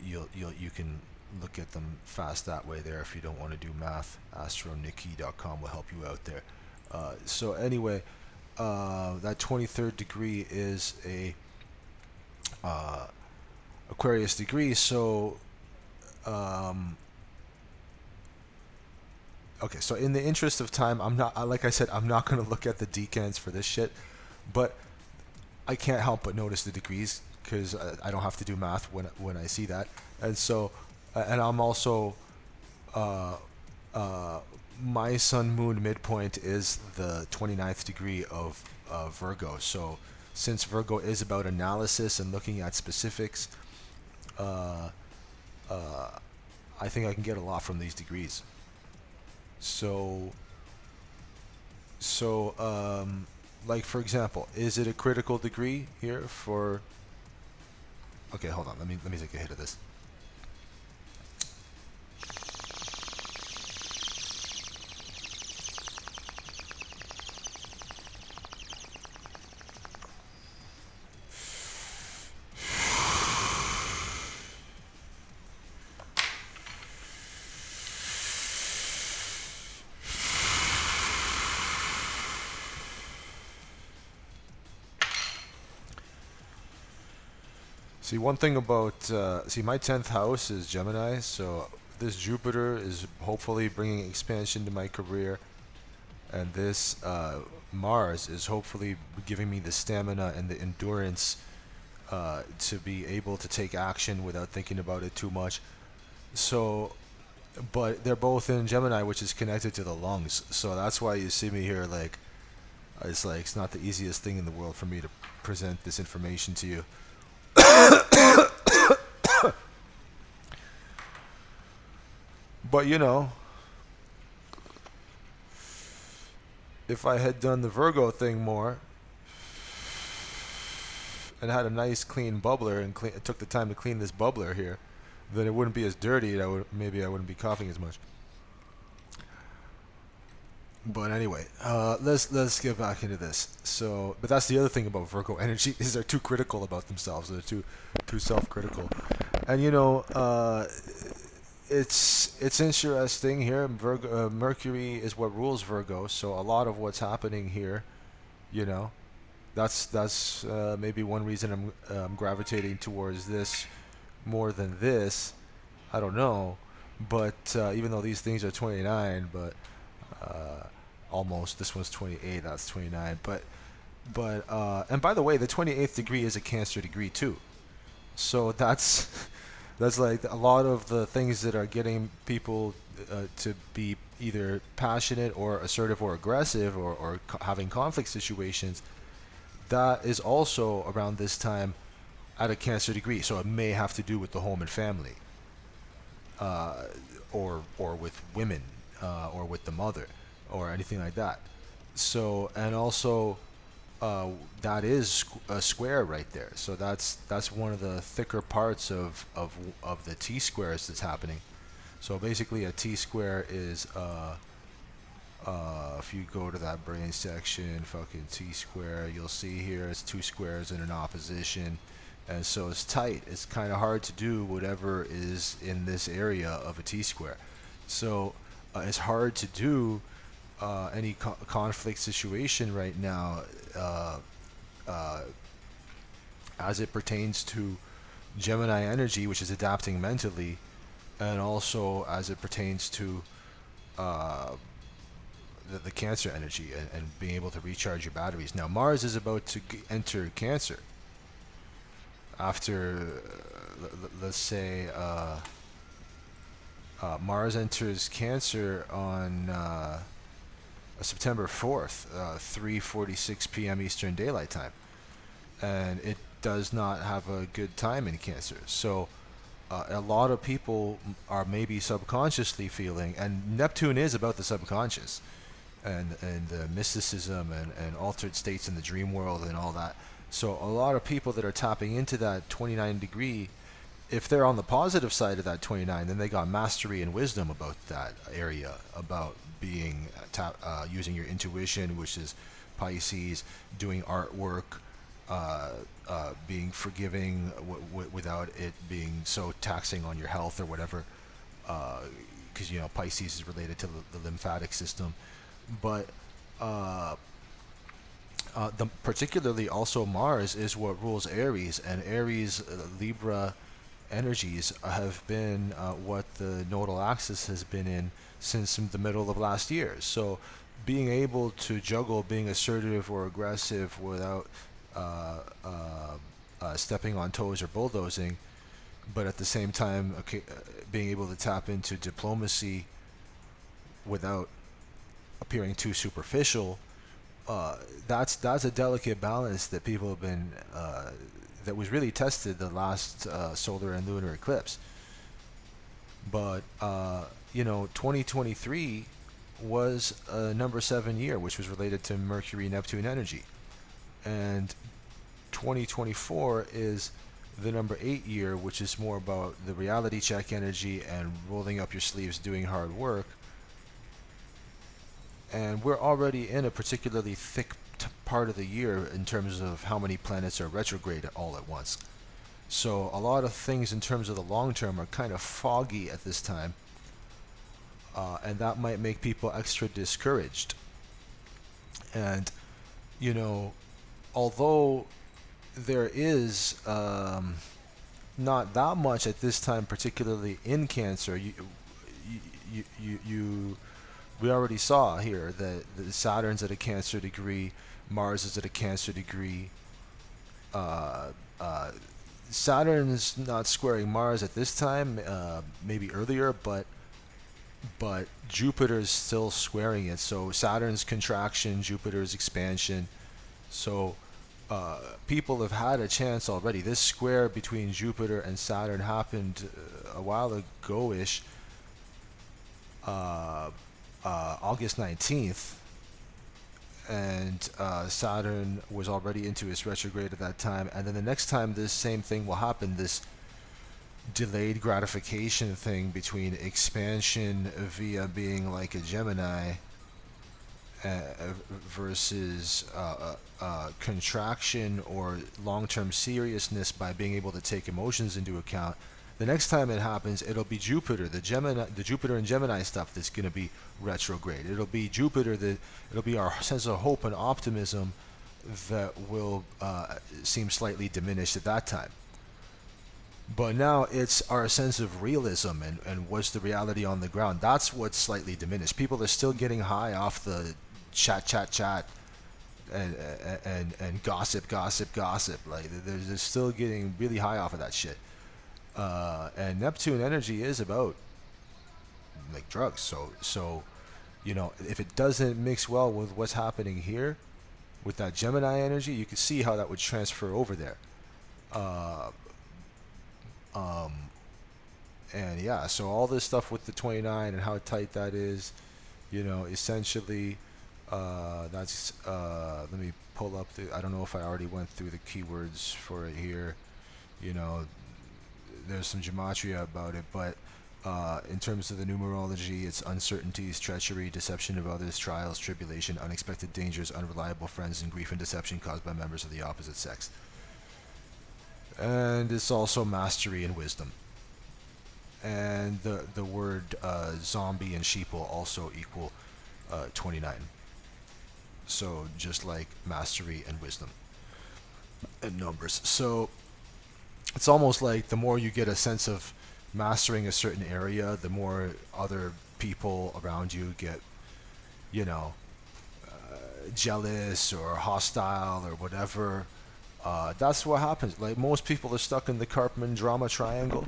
you can look at them fast that way there. If you don't want to do math, astronumerology.com will help you out there. So anyway, that 23rd degree is a Aquarius degree. So okay, so in the interest of time, I'm not, like I said, I'm not going to look at the decans for this shit, but I can't help but notice the degrees because I don't have to do math when I see that. And so, and I'm also, my sun moon midpoint is the 29th degree of Virgo. So since Virgo is about analysis and looking at specifics, I think I can get a lot from these degrees. So like for example, is it a critical degree here for? Okay, hold on. Let me take a hit of this. See, one thing about my 10th house is Gemini, so this Jupiter is hopefully bringing expansion to my career, and this Mars is hopefully giving me the stamina and the endurance to be able to take action without thinking about it too much. So, but they're both in Gemini, which is connected to the lungs, so that's why you see me here like it's not the easiest thing in the world for me to present this information to you. But you know, if I had done the Virgo thing more and had a nice clean bubbler and took the time to clean this bubbler here, then it wouldn't be as dirty, and maybe I wouldn't be coughing as much. But anyway, let's get back into this. So, but that's the other thing about Virgo energy is they're too critical about themselves. They're too self-critical, and you know, it's interesting here. Virgo, Mercury is what rules Virgo, so a lot of what's happening here, you know, that's maybe one reason I'm gravitating towards this more than this. I don't know, but even though these things are 29, but almost this one's 28, that's 29, but But and by the way, the 28th degree is a Cancer degree too. So that's like a lot of the things that are getting people to be either passionate or assertive or aggressive or having conflict situations. That is also around this time at a Cancer degree. So it may have to do with the home and family, uh, or with women, or with the mother, or anything like that. So and also uh, that is a square right there. So that's one of the thicker parts of the T squares that's happening. So basically, a T square is if you go to that brain section, fucking T square, you'll see here it's two squares in an opposition, and so it's tight. It's kind of hard to do whatever is in this area of a T square. So it's hard to do any conflict situation right now, uh, uh, as it pertains to Gemini energy, which is adapting mentally, and also as it pertains to uh, the Cancer energy, and being able to recharge your batteries. Now, Mars is about to enter Cancer after, let's say, Mars enters Cancer on September 4th, 3:46 p.m. Eastern Daylight Time, and it does not have a good time in Cancer. So a lot of people are maybe subconsciously feeling, and Neptune is about the subconscious, and mysticism, and altered states in the dream world and all that. So a lot of people that are tapping into that 29 degree, if they're on the positive side of that 29, then they got mastery and wisdom about that area, about being using your intuition, which is Pisces, doing artwork, being forgiving without it being so taxing on your health or whatever, because Pisces is related to the lymphatic system. But the particularly also Mars is what rules Aries, and Aries, Libra energies have been what the nodal axis has been in since the middle of last year. So being able to juggle being assertive or aggressive without stepping on toes or bulldozing, but at the same time, being able to tap into diplomacy without appearing too superficial, that's a delicate balance that people have been that was really tested the last solar and lunar eclipse. But 2023 was a number 7 year, which was related to Mercury Neptune energy, and 2024 is the number 8 year, which is more about the reality check energy and rolling up your sleeves, doing hard work. And we're already in a particularly thick part of the year in terms of how many planets are retrograde all at once. So a lot of things in terms of the long term are kind of foggy at this time, and that might make people extra discouraged. And although there is not that much at this time, particularly in Cancer, we already saw here that Saturn's at a Cancer degree, Mars is at a Cancer degree. Uh, uh, Saturn's not squaring Mars at this time, maybe earlier, but Jupiter's still squaring it. So Saturn's contraction, Jupiter's expansion. So people have had a chance already. This square between Jupiter and Saturn happened a while ago-ish, August 19th, and Saturn was already into its retrograde at that time. And then the next time this same thing will happen, this delayed gratification thing between expansion via being like a Gemini uh, versus contraction or long-term seriousness by being able to take emotions into account. The next time it happens, it'll be Jupiter, the Jupiter and Gemini stuff that's going to be retrograde. It'll be Jupiter it'll be our sense of hope and optimism that will seem slightly diminished at that time. But now it's our sense of realism and what's the reality on the ground. That's what's slightly diminished. People are still getting high off the chat, and gossip. Like they're still getting really high off of that shit. And Neptune energy is about like drugs. So you know, if it doesn't mix well with what's happening here with that Gemini energy, you can see how that would transfer over there. Uh, um, and yeah, so all this stuff with the 29 and how tight that is, you know, essentially, that's, let me pull up the, I don't know if I already went through the keywords for it here, you know, there's some gematria about it, but in terms of the numerology, it's uncertainties, treachery, deception of others, trials, tribulation, unexpected dangers, unreliable friends, and grief and deception caused by members of the opposite sex. And it's also mastery and wisdom. And the word zombie and sheeple also equal 29. So just like mastery and wisdom and numbers. So it's almost like the more you get a sense of mastering a certain area, the more other people around you get, you know, jealous or hostile or whatever. That's what happens. Like most people are stuck in the Karpman drama triangle,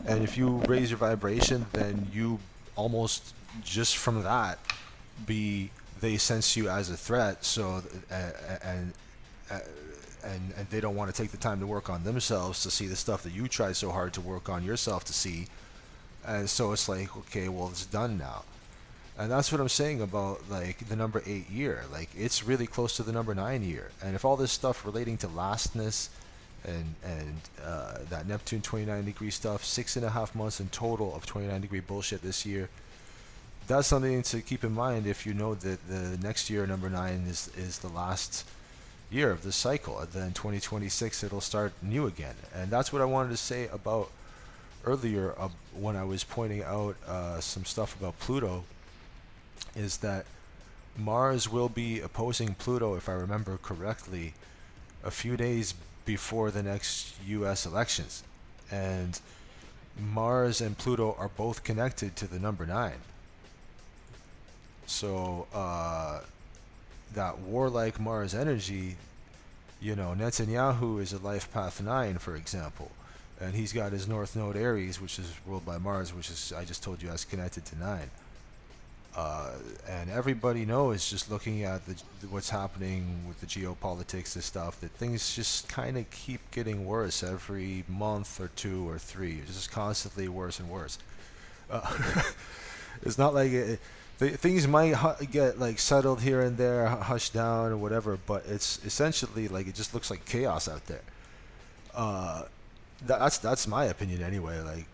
and if you raise your vibration, then you almost just from that they sense you as a threat. So and and they don't want to take the time to work on themselves to see the stuff that you tried so hard to work on yourself to see. And so it's like, okay, well, it's done now. And that's what I'm saying about like the number 8 year. Like it's really close to the number 9 year. And if all this stuff relating to lastness and that Neptune 29 degree stuff, 6.5 months in total of 29 degree bullshit this year, that's something to keep in mind if you know that the next year, number 9, is the last year of this cycle. And then 2026 it'll start new again. And that's what I wanted to say about earlier when I was pointing out some stuff about Pluto, is that Mars will be opposing Pluto, if I remember correctly, a few days before the next US elections. And Mars and Pluto are both connected to the number 9. So that warlike Mars energy, you know, Netanyahu is a life path 9, for example. And he's got his North Node Aries, which is ruled by Mars, which is, I just told you, that's connected to 9. And everybody knows, just looking at what's happening with the geopolitics and stuff, that things just kind of keep getting worse every month or 2 or 3. It's just constantly worse and worse. It's not like things might get like settled here and there, hushed down or whatever, but it's essentially like it just looks like chaos out there. That's my opinion anyway. Like,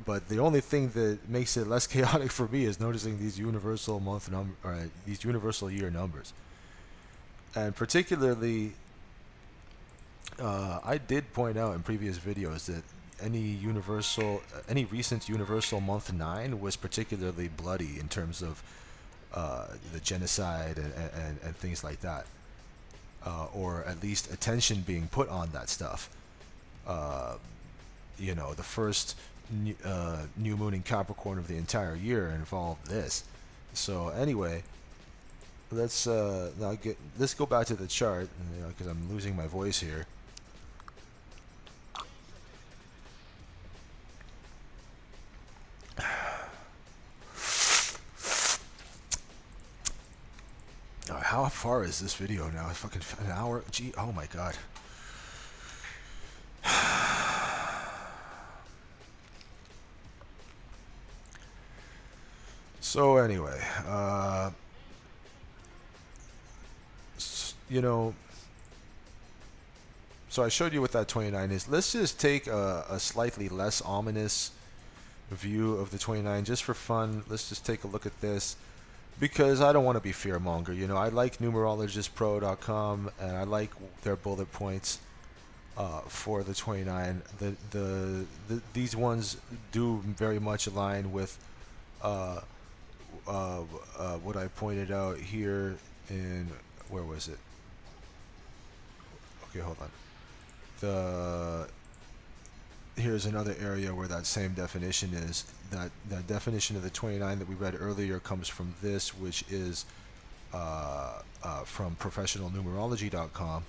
but the only thing that makes it less chaotic for me is noticing these universal these universal year numbers, and particularly, I did point out in previous videos that any recent universal month 9 was particularly bloody in terms of the genocide and things like that, or at least attention being put on that stuff. You know, the first new moon in Capricorn of the entire year involved this. So anyway, let's go back to the chart, because I'm losing my voice here. How far is this video now? It's fucking an hour. Gee, oh my god. So anyway, you know, so I showed you what that 29 is. Let's just take a slightly less ominous view of the 29 just for fun. Let's just take a look at this, because I don't want to be fearmonger. You know, I like numerologistpro.com, and I like their bullet points for the 29. These ones do very much align with what I pointed out here in, where was it? Okay, hold on. Here's another area where that same definition is. That definition of the 29 that we read earlier comes from this, which is from professionalnumerology.com.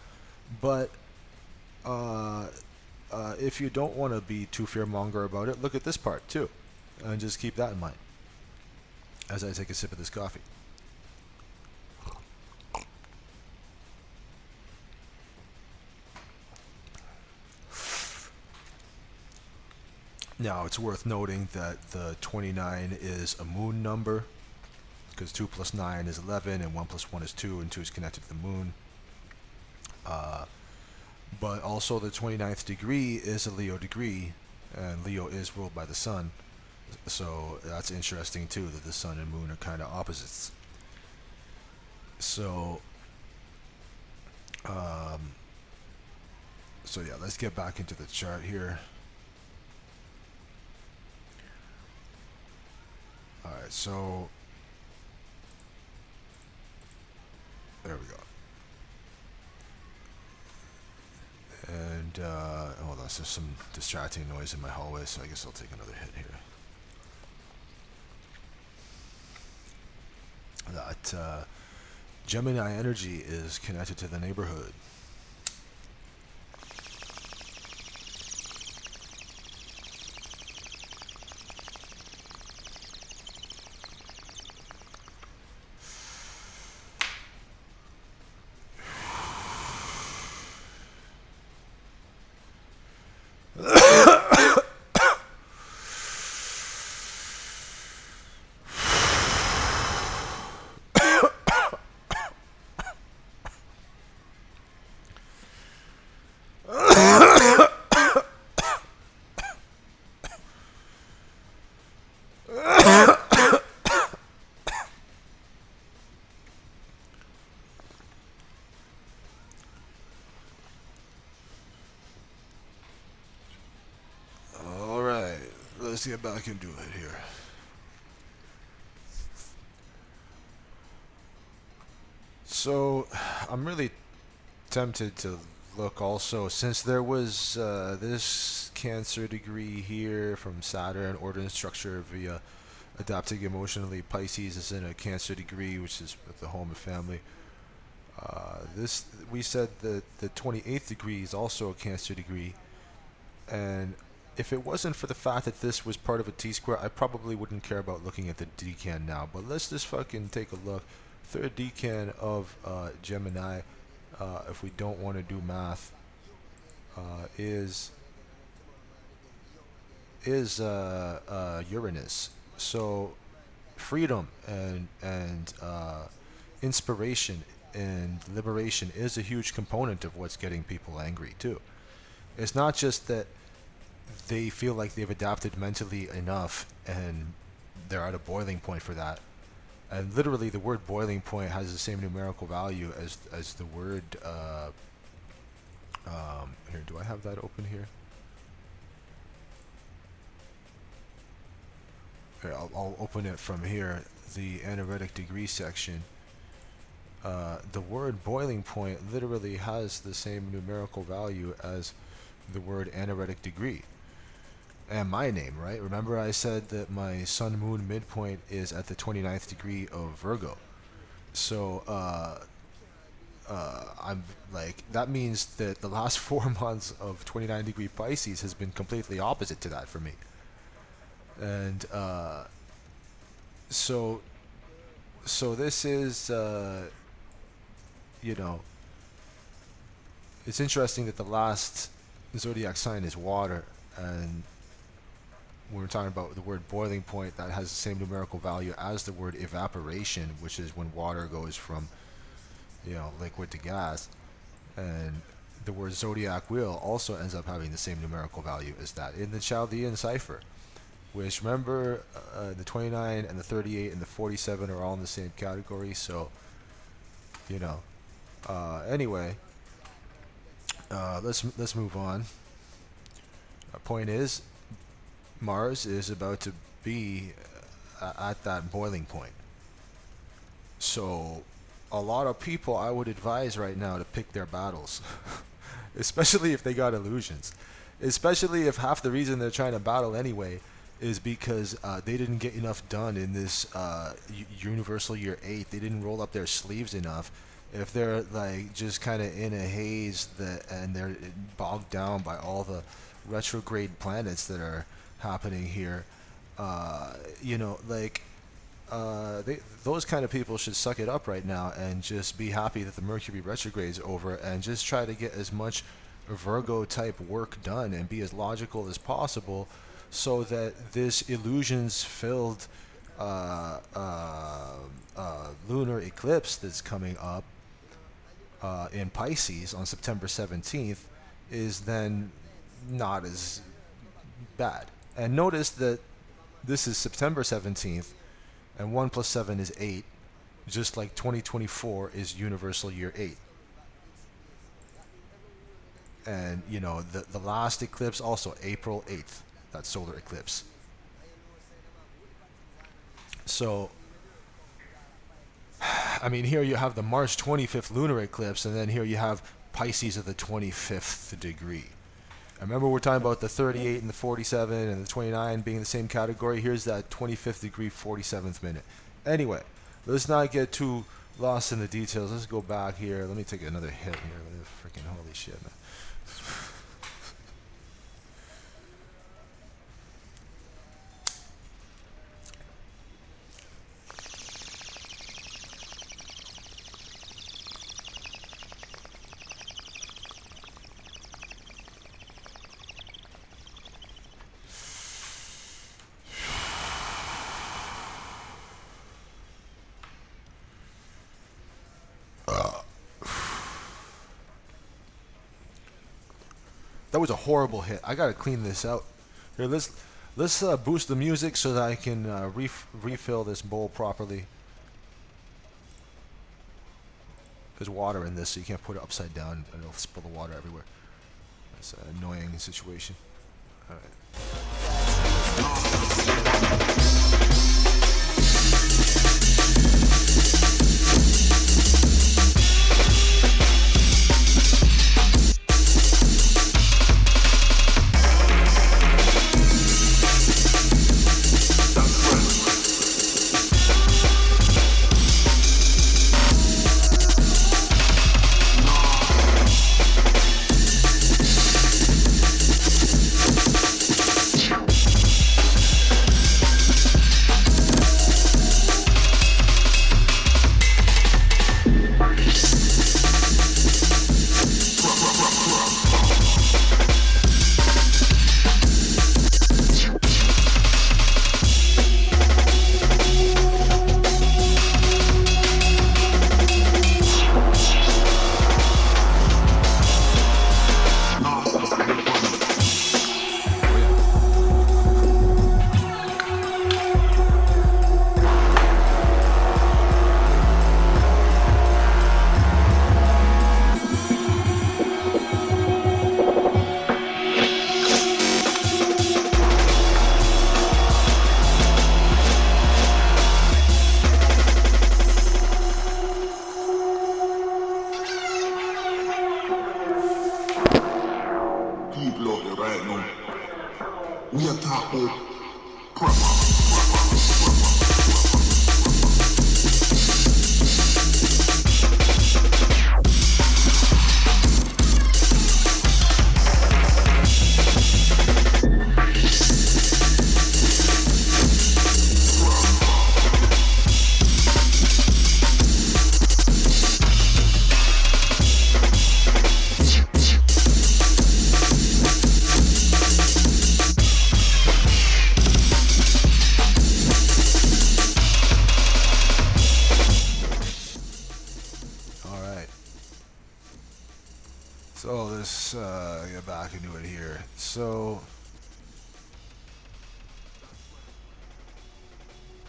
But if you don't want to be too fearmonger about it, look at this part too, and just keep that in mind as I take a sip of this coffee. Now, it's worth noting that the 29 is a moon number, because 2 plus 9 is 11, and 1 plus 1 is 2, and 2 is connected to the moon. But also the 29th degree is a Leo degree, and Leo is ruled by the sun. So that's interesting too, that the sun and moon are kind of opposites. So, yeah, let's get back into the chart here. Alright, so there we go. And hold on, there's some distracting noise in my hallway, so I guess I'll take another hit here. That Gemini energy is connected to the neighborhood. Let's get back into it here. So, I'm really tempted to look also, since there was this Cancer degree here from Saturn, ordinance structure via adapting emotionally. Pisces is in a Cancer degree, which is with the home and family. This, we said that the 28th degree is also a Cancer degree, and if it wasn't for the fact that this was part of a T-square, I probably wouldn't care about looking at the decan now. But let's just fucking take a look. Third decan of Gemini, if we don't want to do math, is Uranus. So freedom and inspiration and liberation is a huge component of what's getting people angry too. It's not just that they feel like they've adapted mentally enough and they're at a boiling point for that. And literally the word boiling point has the same numerical value as the word here, do I have that open here? Here, I'll open it from here, the anaretic degree section. The word boiling point literally has the same numerical value as the word anaretic degree. And my name, right? Remember I said that my sun moon midpoint is at the 29th degree of Virgo. So I'm like, that means that the last 4 months of 29 degree Pisces has been completely opposite to that for me. And so this is you know, it's interesting that the last zodiac sign is water, and when we're talking about the word boiling point, that has the same numerical value as the word evaporation, which is when water goes from, you know, liquid to gas. And the word zodiac wheel also ends up having the same numerical value as that in the Chaldean cipher, which, remember, the 29 and the 38 and the 47 are all in the same category. So, you know, anyway, let's move on. Point is, Mars is about to be at that boiling point. So a lot of people, I would advise right now to pick their battles, especially if they got illusions, especially if half the reason they're trying to battle anyway is because they didn't get enough done in this universal year 8. They didn't roll up their sleeves enough. If they're like just kind of in a haze and they're bogged down by all the retrograde planets that are happening here, you know, like those kind of people should suck it up right now and just be happy that the Mercury retrograde is over and just try to get as much Virgo type work done and be as logical as possible, so that this illusions filled lunar eclipse that's coming up in Pisces on September 17th is then not as bad. And notice that this is September 17th, and 1 plus 7 is 8, just like 2024 is universal year 8. And, you know, the last eclipse also April 8th, that solar eclipse. So, I mean, here you have the March 25th lunar eclipse, and then here you have Pisces of the 25th degree. And remember, we're talking about the 38 and the 47 and the 29 being the same category. Here's that 25th degree, 47th minute. Anyway, let's not get too lost in the details. Let's go back here. Let me take another hit here. Freaking holy shit, man. That was a horrible hit. I gotta clean this out. Here, let's boost the music so that I can refill this bowl properly. There's water in this, so you can't put it upside down and it'll spill the water everywhere. That's an annoying situation. All right. So let's get back into it here. So,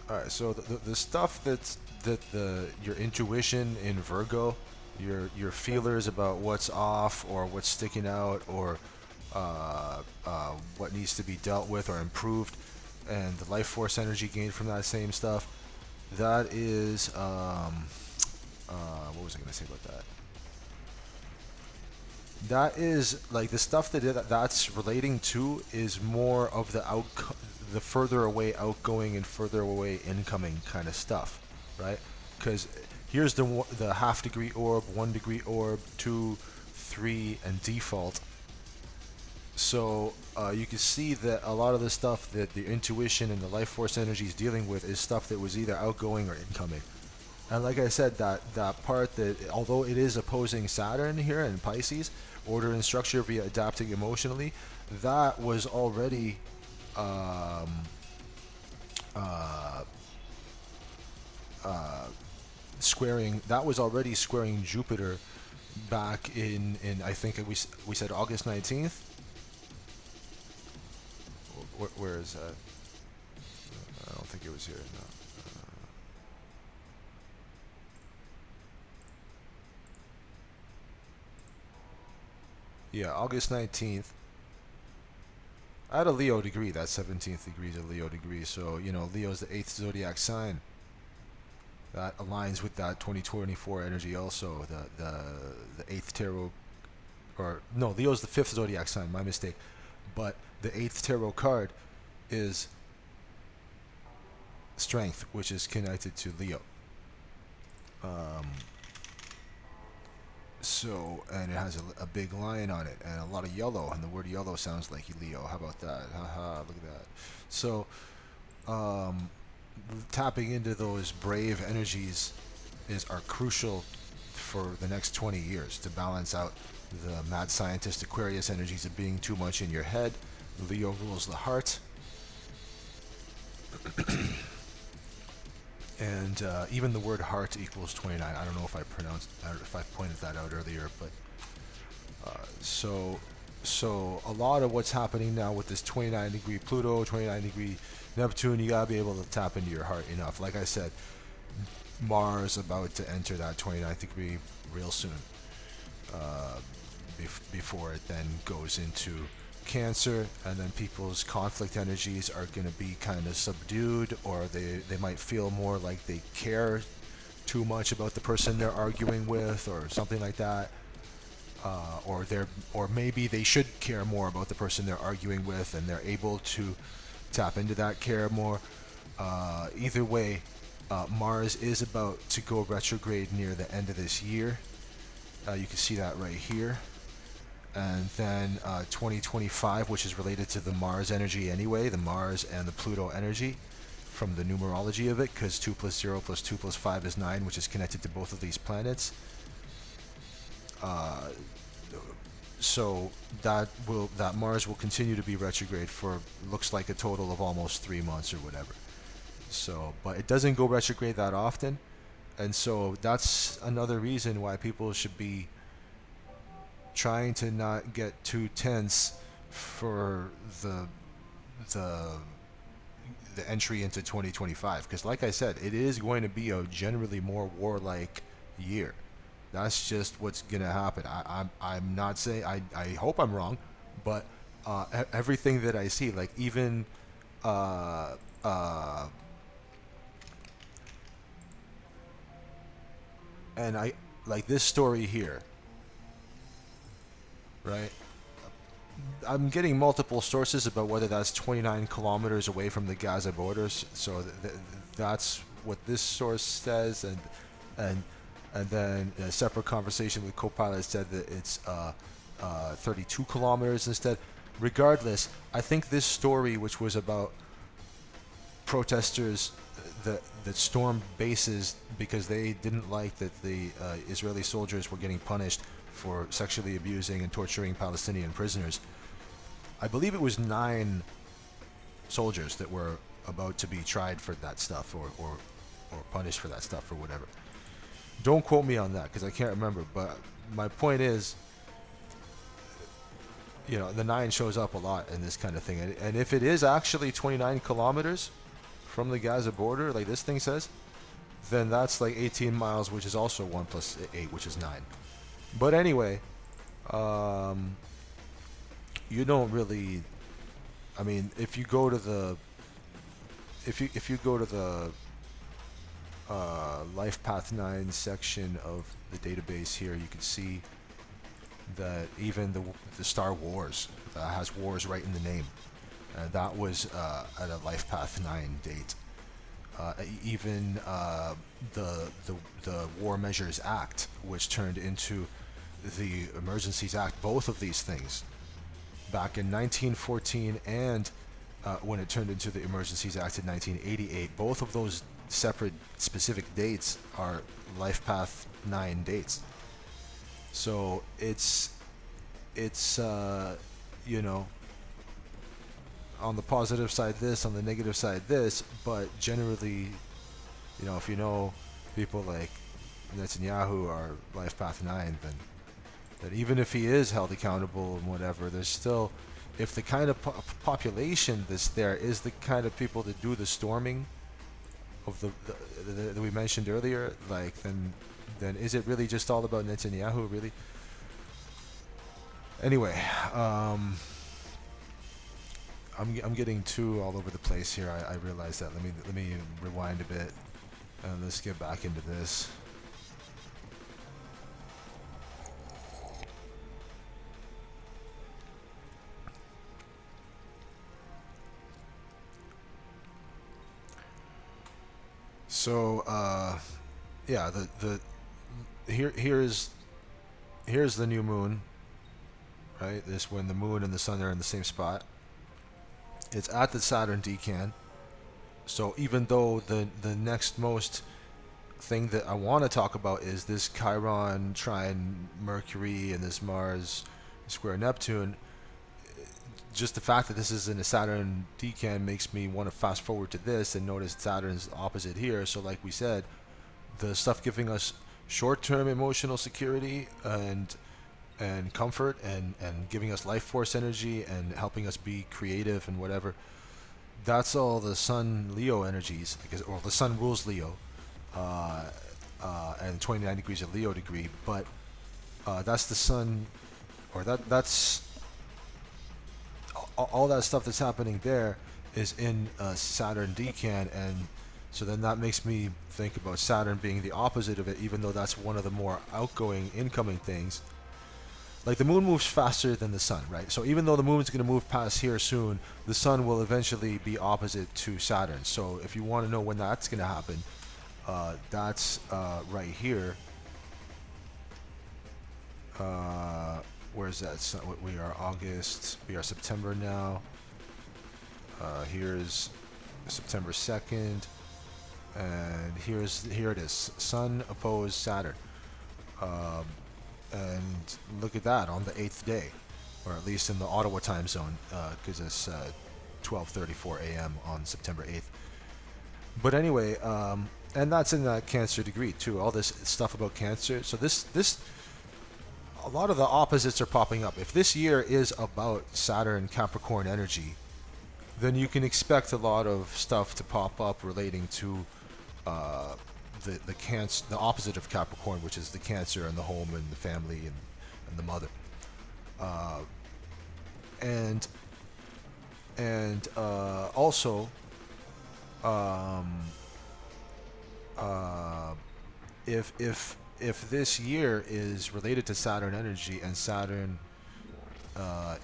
all right. So the stuff that your intuition in Virgo, your feelers about what's off or what's sticking out or what needs to be dealt with or improved, and the life force energy gained from that same stuff. That is what was I gonna say about that? That is like the stuff that's relating to is more of the the further away outgoing and further away incoming kind of stuff, right? Because here's the half degree orb, 1 degree orb, 2, 3, and default. So you can see that a lot of the stuff that the intuition and the life force energy is dealing with is stuff that was either outgoing or incoming. And like I said, that part that, although it is opposing Saturn here in Pisces, order and structure via adapting emotionally, that was already squaring Jupiter back in I think we said August 19th. Where is that? I don't think it was here. No. Yeah, August 19th. I had a Leo degree. That's 17th degree to Leo degree. So, Leo's the 8th zodiac sign. That aligns with that 2024 energy also. The 8th tarot, or no, Leo's the 5th zodiac sign, my mistake. But the 8th tarot card is Strength, which is connected to Leo. And it has a big lion on it and a lot of yellow, and the word yellow sounds like Leo. How about that? Haha, look at that. So, tapping into those brave energies are crucial for the next 20 years to balance out the mad scientist Aquarius energies of being too much in your head. Leo rules the heart. And even the word heart equals 29. I don't know if I pointed that out earlier, but so a lot of what's happening now with this 29 degree Pluto, 29 degree Neptune, you gotta be able to tap into your heart enough. Like I said, Mars about to enter that 29th degree real soon, before it then goes into Cancer, and then people's conflict energies are going to be kind of subdued, or they might feel more like they care too much about the person they're arguing with, or something like that, or maybe they should care more about the person they're arguing with, and they're able to tap into that care more. Either way, Mars is about to go retrograde near the end of this year. You can see that right here. And then 2025, which is related to the Mars energy anyway, the Mars and the Pluto energy from the numerology of it, because 2 plus 0 plus 2 plus 5 is 9, which is connected to both of these planets. So that Mars will continue to be retrograde for, looks like, a total of almost 3 months or whatever. So, but it doesn't go retrograde that often, and so that's another reason why people should be trying to not get too tense for the entry into 2025, because like I said, it is going to be a generally more warlike year. That's just what's gonna happen. I'm not saying, I hope I'm wrong, but everything that I see, like even and I like this story here, right? I'm getting multiple sources about whether that's 29 kilometers away from the Gaza borders. So that's what this source says, and then a separate conversation with Copilot said that it's 32 kilometers instead. Regardless, I think this story, which was about protesters that stormed bases because they didn't like that the Israeli soldiers were getting punished for sexually abusing and torturing Palestinian prisoners. I believe it was 9 soldiers that were about to be tried for that stuff, or punished for that stuff, or whatever. Don't quote me on that because I can't remember, but my point is, the 9 shows up a lot in this kind of thing. And if it is actually 29 kilometers from the Gaza border, like this thing says, then that's like 18 miles, which is also 1 plus 8, which is 9. But anyway, you don't really, I mean, if you go to the Life Path 9 section of the database here, you can see that even the Star Wars has wars right in the name. That was at a life path 9 date. Even the War Measures Act, which turned into the Emergencies Act, both of these things, back in 1914 and when it turned into the Emergencies Act in 1988, both of those separate specific dates are life path 9 dates. So it's you know, on the positive side this, on the negative side this, but generally, you know, if you know people like Netanyahu are life path 9, then that even if he is held accountable and whatever, there's still, if the kind of population that's there is the kind of people that do the storming of the that we mentioned earlier, like then is it really just all about Netanyahu, really? Anyway, I'm getting too all over the place here. I realize that. Let me rewind a bit and let's get back into this. So yeah, the here's the new moon, right? This when the moon and the sun are in the same spot. It's at the Saturn decan. So even though the next most thing that I want to talk about is this Chiron trine Mercury and this Mars square Neptune, just the fact that this is in a Saturn decan makes me want to fast forward to this and notice Saturn's opposite here. So like we said, the stuff giving us short-term emotional security and comfort and giving us life force energy and helping us be creative and whatever, that's all the Sun Leo energies, because or the Sun rules Leo, and 29 degrees of Leo degree, but that's the Sun, or that's all that stuff that's happening there is in Saturn decan, and so then that makes me think about Saturn being the opposite of it, even though that's one of the more outgoing, incoming things. Like the moon moves faster than the sun, right? So even though the moon's going to move past here soon, the sun will eventually be opposite to Saturn. So if you want to know when that's going to happen, that's right here. Where's that? So we are August. We are September now. Here's September 2nd, and here it is. Sun opposed Saturn. And look at that on the 8th day, or at least in the Ottawa time zone, because it's 12:34 a.m. on September 8th. But anyway, and that's in that Cancer degree too. All this stuff about Cancer. So this a lot of the opposites are popping up. If this year is about Saturn Capricorn energy, then you can expect a lot of stuff to pop up relating to the Cancer, the opposite of Capricorn, which is the Cancer and the home and the family and the mother, and also if this year is related to Saturn energy, and Saturn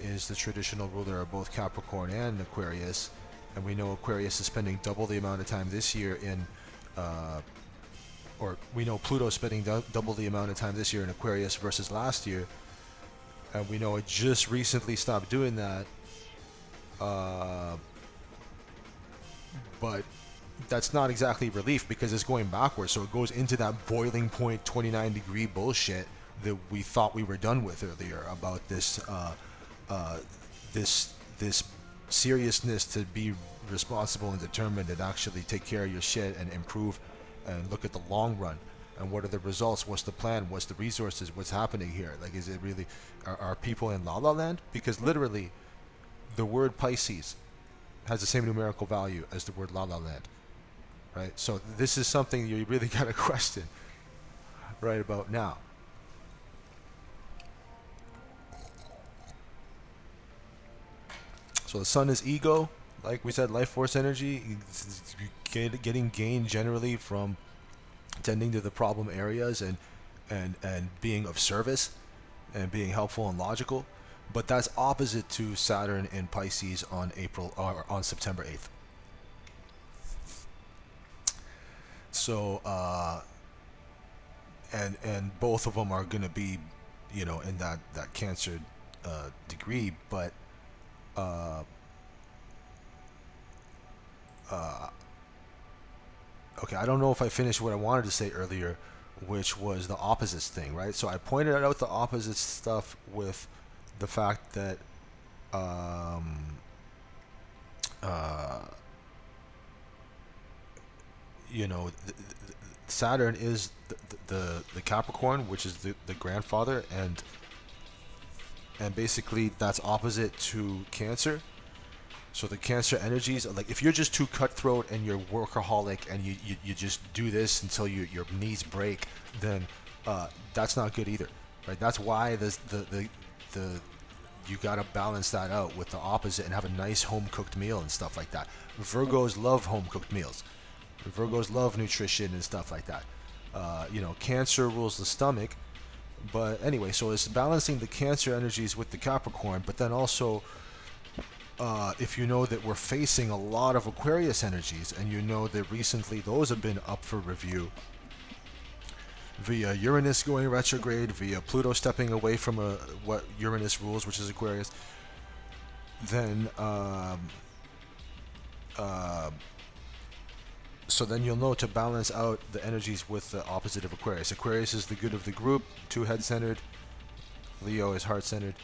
is the traditional ruler of both Capricorn and Aquarius, and we know Aquarius is spending double the amount of time this year in or we know Pluto's spending double the amount of time this year in Aquarius versus last year, and we know it just recently stopped doing that, but that's not exactly relief because it's going backwards, so it goes into that boiling point 29 degree bullshit that we thought we were done with earlier about this this seriousness to be responsible and determined and actually take care of your shit and improve and look at the long run and what are the results, what's the plan, what's the resources, what's happening here. Like, is it really, are people in La La Land? Because literally the word Pisces has the same numerical value as the word La La Land, right? So this is something you really got to question right about now. So the sun is ego, like we said, life force energy, getting gain generally from tending to the problem areas and being of service and being helpful and logical. but that's opposite to Saturn in Pisces on April or on September 8th. So and both of them are going to be, you know, in that Cancer degree, but uh, okay, I don't know if I finished what I wanted to say earlier, which was the opposites thing, right? So I pointed out the opposite stuff with the fact that um, uh, you know, Saturn is the Capricorn, which is the grandfather, and basically that's opposite to Cancer. So the Cancer energies, like if you're just too cutthroat and you're workaholic and you just do this until your knees break, then that's not good either, right? That's why the you gotta balance that out with the opposite and have a nice home cooked meal and stuff like that. Virgos love home cooked meals. Virgos love nutrition and stuff like that. You know, Cancer rules the stomach, but anyway, so it's balancing the Cancer energies with the Capricorn, but then also if you know that we're facing a lot of Aquarius energies, and you know that recently those have been up for review via Uranus going retrograde, via Pluto stepping away from what Uranus rules, which is Aquarius, then so then you'll know to balance out the energies with the opposite of Aquarius. Aquarius is the good of the group, too head-centered. Leo is heart-centered.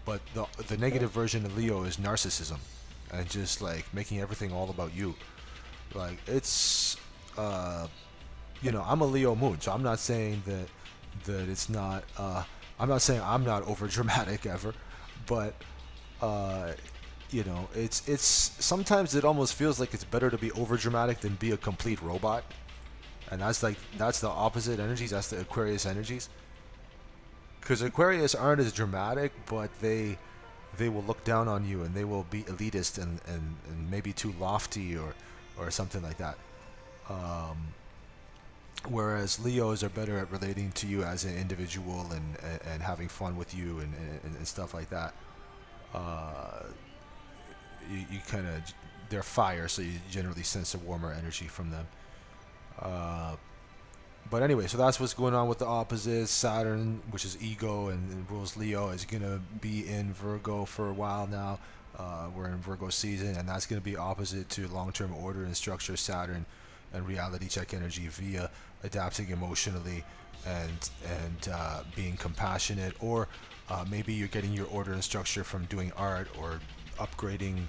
But the negative version of Leo is narcissism, and just like making everything all about you. Like it's, you know, I'm a Leo moon, so I'm not saying that it's not. I'm not saying I'm not over dramatic ever, but you know, it's sometimes it almost feels like it's better to be over dramatic than be a complete robot, and that's the opposite energies. That's the Aquarius energies. Because Aquarius aren't as dramatic, but they will look down on you and they will be elitist and maybe too lofty or something like that. Whereas Leos are better at relating to you as an individual and having fun with you and stuff like that. You kind of, they're fire, so you generally sense a warmer energy from them. But anyway, so that's what's going on with the opposites. Saturn, which is ego and rules Leo, is going to be in Virgo for a while now. We're in Virgo season, and that's going to be opposite to long-term order and structure, Saturn, and reality check energy via adapting emotionally and being compassionate, or maybe you're getting your order and structure from doing art or upgrading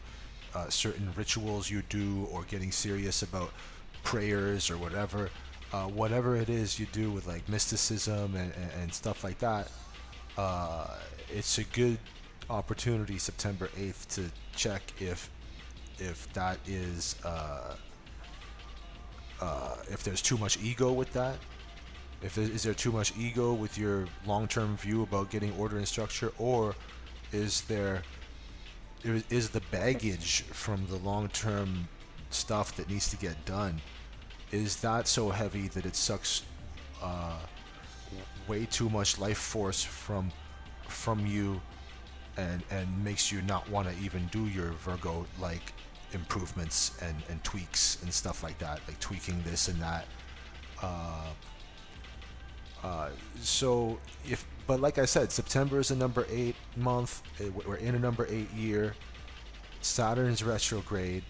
certain rituals you do, or getting serious about prayers or whatever. Whatever it is you do with like mysticism and stuff like that, it's a good opportunity September 8th to check if that is if there's too much ego with that. Is there too much ego with your long-term view about getting order and structure, or is the baggage from the long-term stuff that needs to get done, is that so heavy that it sucks way too much life force from you and makes you not want to even do your Virgo like improvements and tweaks and stuff like that, like tweaking this and that. But like I said, September is a number 8 month. We're in a number 8 year. Saturn's retrograde.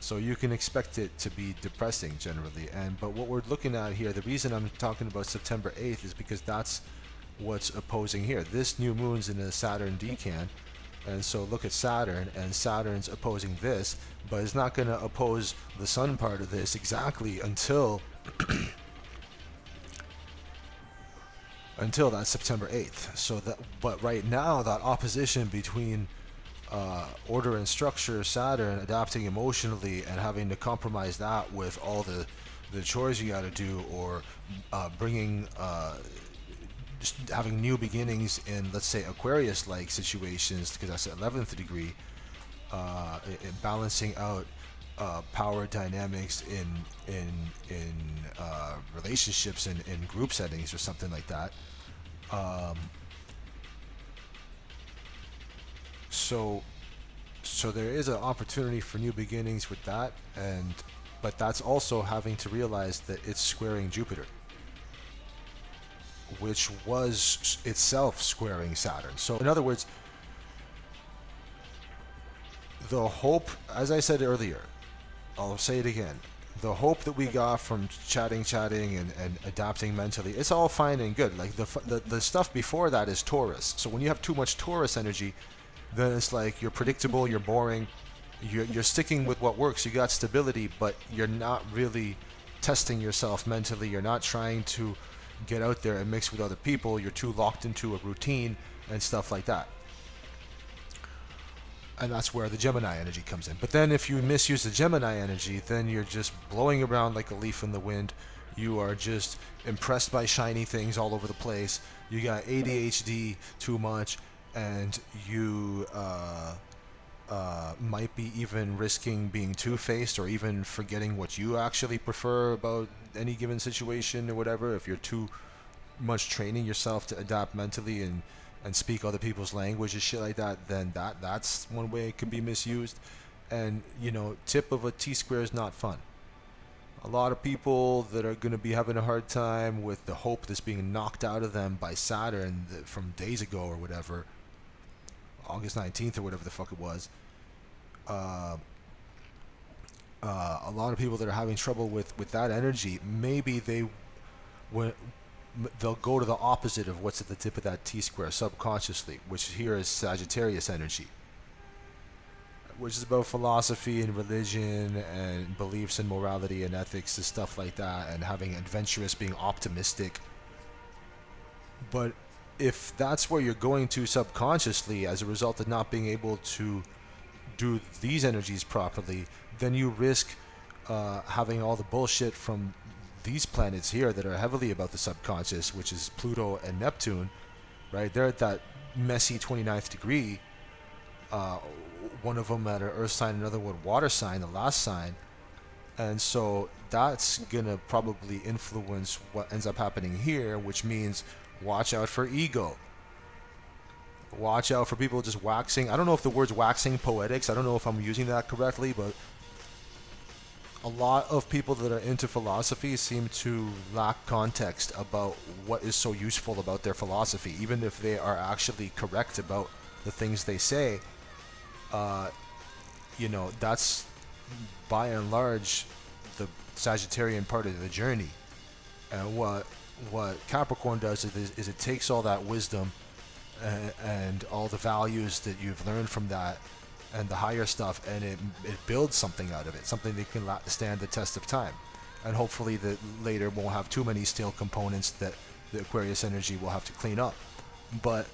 So you can expect it to be depressing generally. But what we're looking at here, the reason I'm talking about September 8th is because that's what's opposing here. This new moon's in a Saturn decan, and so look at Saturn, and Saturn's opposing this, but it's not going to oppose the sun part of this exactly until until that September 8th. But right now, that opposition between order and structure, Saturn adapting emotionally and having to compromise that with all the chores you got to do, or bringing just having new beginnings in, let's say, Aquarius like situations, because that's the 11th degree, balancing out power dynamics in relationships and in group settings or something like that. so there is an opportunity for new beginnings with that, and but that's also having to realize that it's squaring Jupiter, which was itself squaring Saturn. So in other words, the hope, as I said earlier, I'll say it again, the hope that we got from chatting and adapting mentally, it's all fine and good. Like the stuff before that is Taurus. So when you have too much Taurus energy, then it's like you're predictable, you're boring, you're sticking with what works, you got stability, but you're not really testing yourself mentally, you're not trying to get out there and mix with other people, you're too locked into a routine and stuff like that. And that's where the Gemini energy comes in. But then if you misuse the Gemini energy, then you're just blowing around like a leaf in the wind. You are just impressed by shiny things all over the place. You got ADHD too much, and you might be even risking being two-faced or even forgetting what you actually prefer about any given situation or whatever. If you're too much training yourself to adapt mentally and speak other people's language and shit like that, then that's one way it could be misused. And tip of a T-square is not fun. A lot of people that are going to be having a hard time with the hope that's being knocked out of them by Saturn from days ago or whatever, August 19th or whatever the fuck it was. A lot of people that are having trouble with that energy, maybe they'll go to the opposite of what's at the tip of that T-square subconsciously, which here is Sagittarius energy, which is about philosophy and religion and beliefs and morality and ethics and stuff like that, and having adventurous, being optimistic. But if that's where you're going to subconsciously as a result of not being able to do these energies properly, then you risk having all the bullshit from these planets here that are heavily about the subconscious, which is Pluto and Neptune, right? They're at that messy 29th degree. One of them at an earth sign, another one water sign, the last sign. And so that's going to probably influence what ends up happening here, which means watch out for ego. Watch out for people just waxing. I don't know if the word's waxing poetics. I don't know if I'm using that correctly, but a lot of people that are into philosophy seem to lack context about what is so useful about their philosophy. Even if they are actually correct about the things they say, that's by and large the Sagittarian part of the journey. And what Capricorn does is it takes all that wisdom and all the values that you've learned from that and the higher stuff, and it builds something out of it, something that can stand the test of time, and hopefully that later won't have too many stale components that the Aquarius energy will have to clean up. But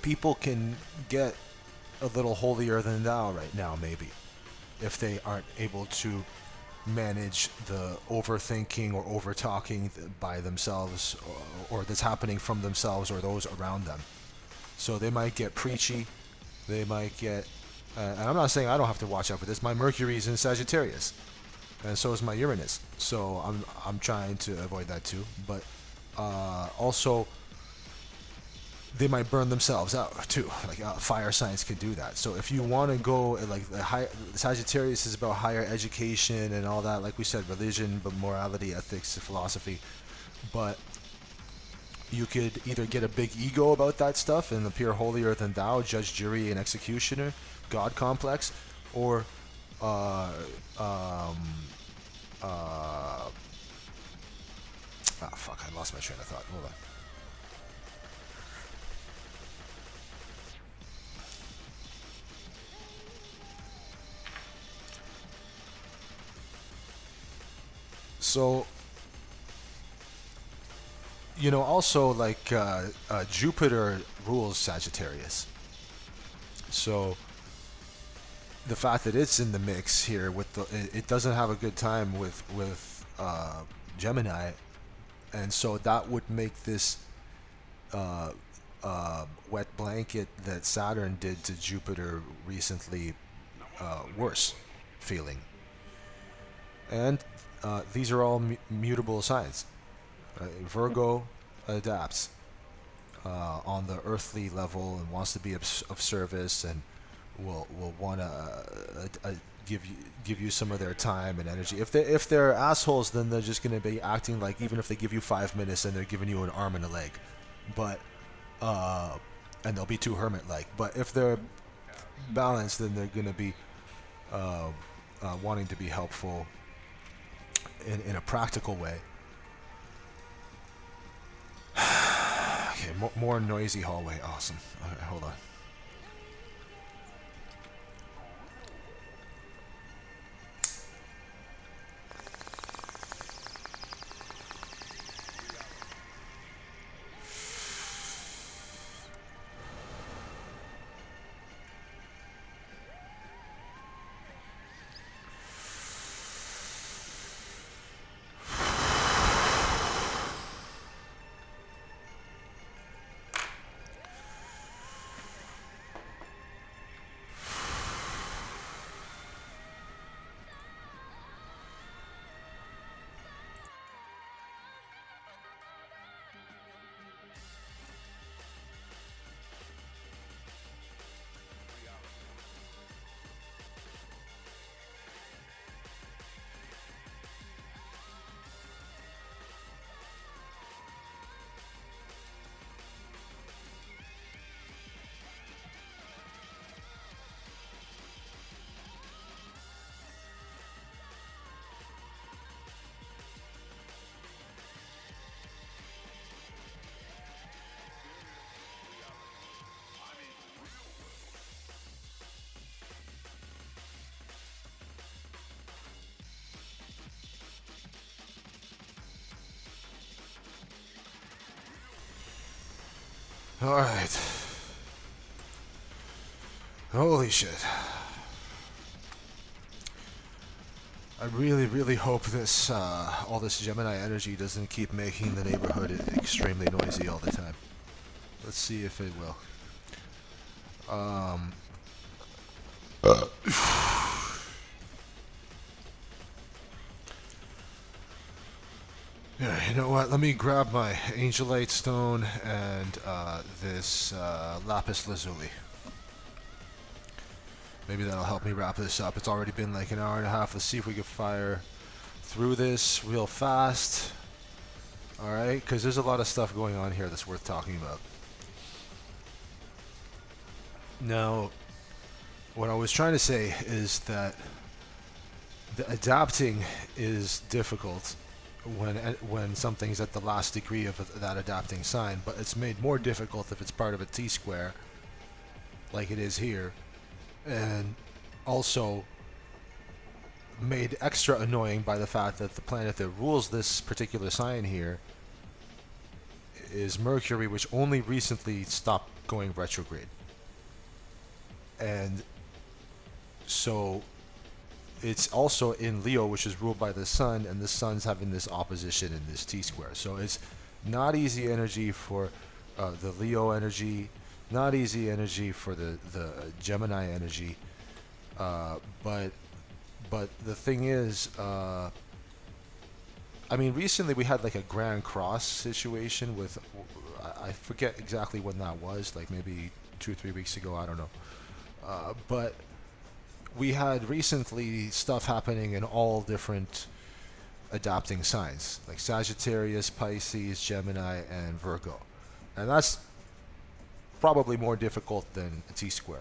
people can get a little holier than thou right now, maybe, if they aren't able to manage the overthinking or over talking by themselves, or that's happening from themselves or those around them. So they might get preachy, they might get and I'm not saying I don't have to watch out for this. My Mercury's in Sagittarius, and so is my Uranus, so I'm trying to avoid that too. But also they might burn themselves out too. Like fire signs can do that. So if you want to go like Sagittarius is about higher education and all that, like we said, religion, but morality, ethics, philosophy. But you could either get a big ego about that stuff and appear holier than thou, judge, jury, and executioner, God complex, or fuck, I lost my train of thought. Hold on. So, also like Jupiter rules Sagittarius. So the fact that it's in the mix here with it doesn't have a good time with Gemini, and so that would make this wet blanket that Saturn did to Jupiter recently worse feeling. And these are all mutable signs. Virgo adapts. on the earthly level and wants to be of service and will want to give you some of their time and energy. If they're assholes, then they're just gonna be acting like, even if they give you 5 minutes, and they're giving you an arm and a leg, but and they'll be too hermit-like. But if they're balanced, then they're gonna be wanting to be helpful in a practical way. Okay, more noisy hallway. Awesome. Okay, hold on. Alright. Holy shit. I really hope this, all this Gemini energy doesn't keep making the neighborhood extremely noisy all the time. Let's see if it will. Yeah, you know what? Let me grab my Angelite Stone and this Lapis Lazuli. Maybe that'll help me wrap this up. It's already been like an hour and a half. Let's see if we can fire through this real fast. Alright, because there's a lot of stuff going on here that's worth talking about. Now, what I was trying to say is that the adapting is difficult when something's at the last degree of that adapting sign, but it's made more difficult if it's part of a T-square, like it is here, and also made extra annoying by the fact that the planet that rules this particular sign here is Mercury, which only recently stopped going retrograde. And so it's also in Leo, which is ruled by the sun, and the sun's having this opposition in this T-square. So it's not easy energy for the Leo energy, not easy energy for the Gemini energy, but the thing is, I mean, recently we had like a Grand Cross situation with, I forget exactly when that was, like maybe 2 or 3 weeks ago, I don't know. But we had recently stuff happening in all different adapting signs, like Sagittarius, Pisces, Gemini, and Virgo. And that's probably more difficult than a T-square.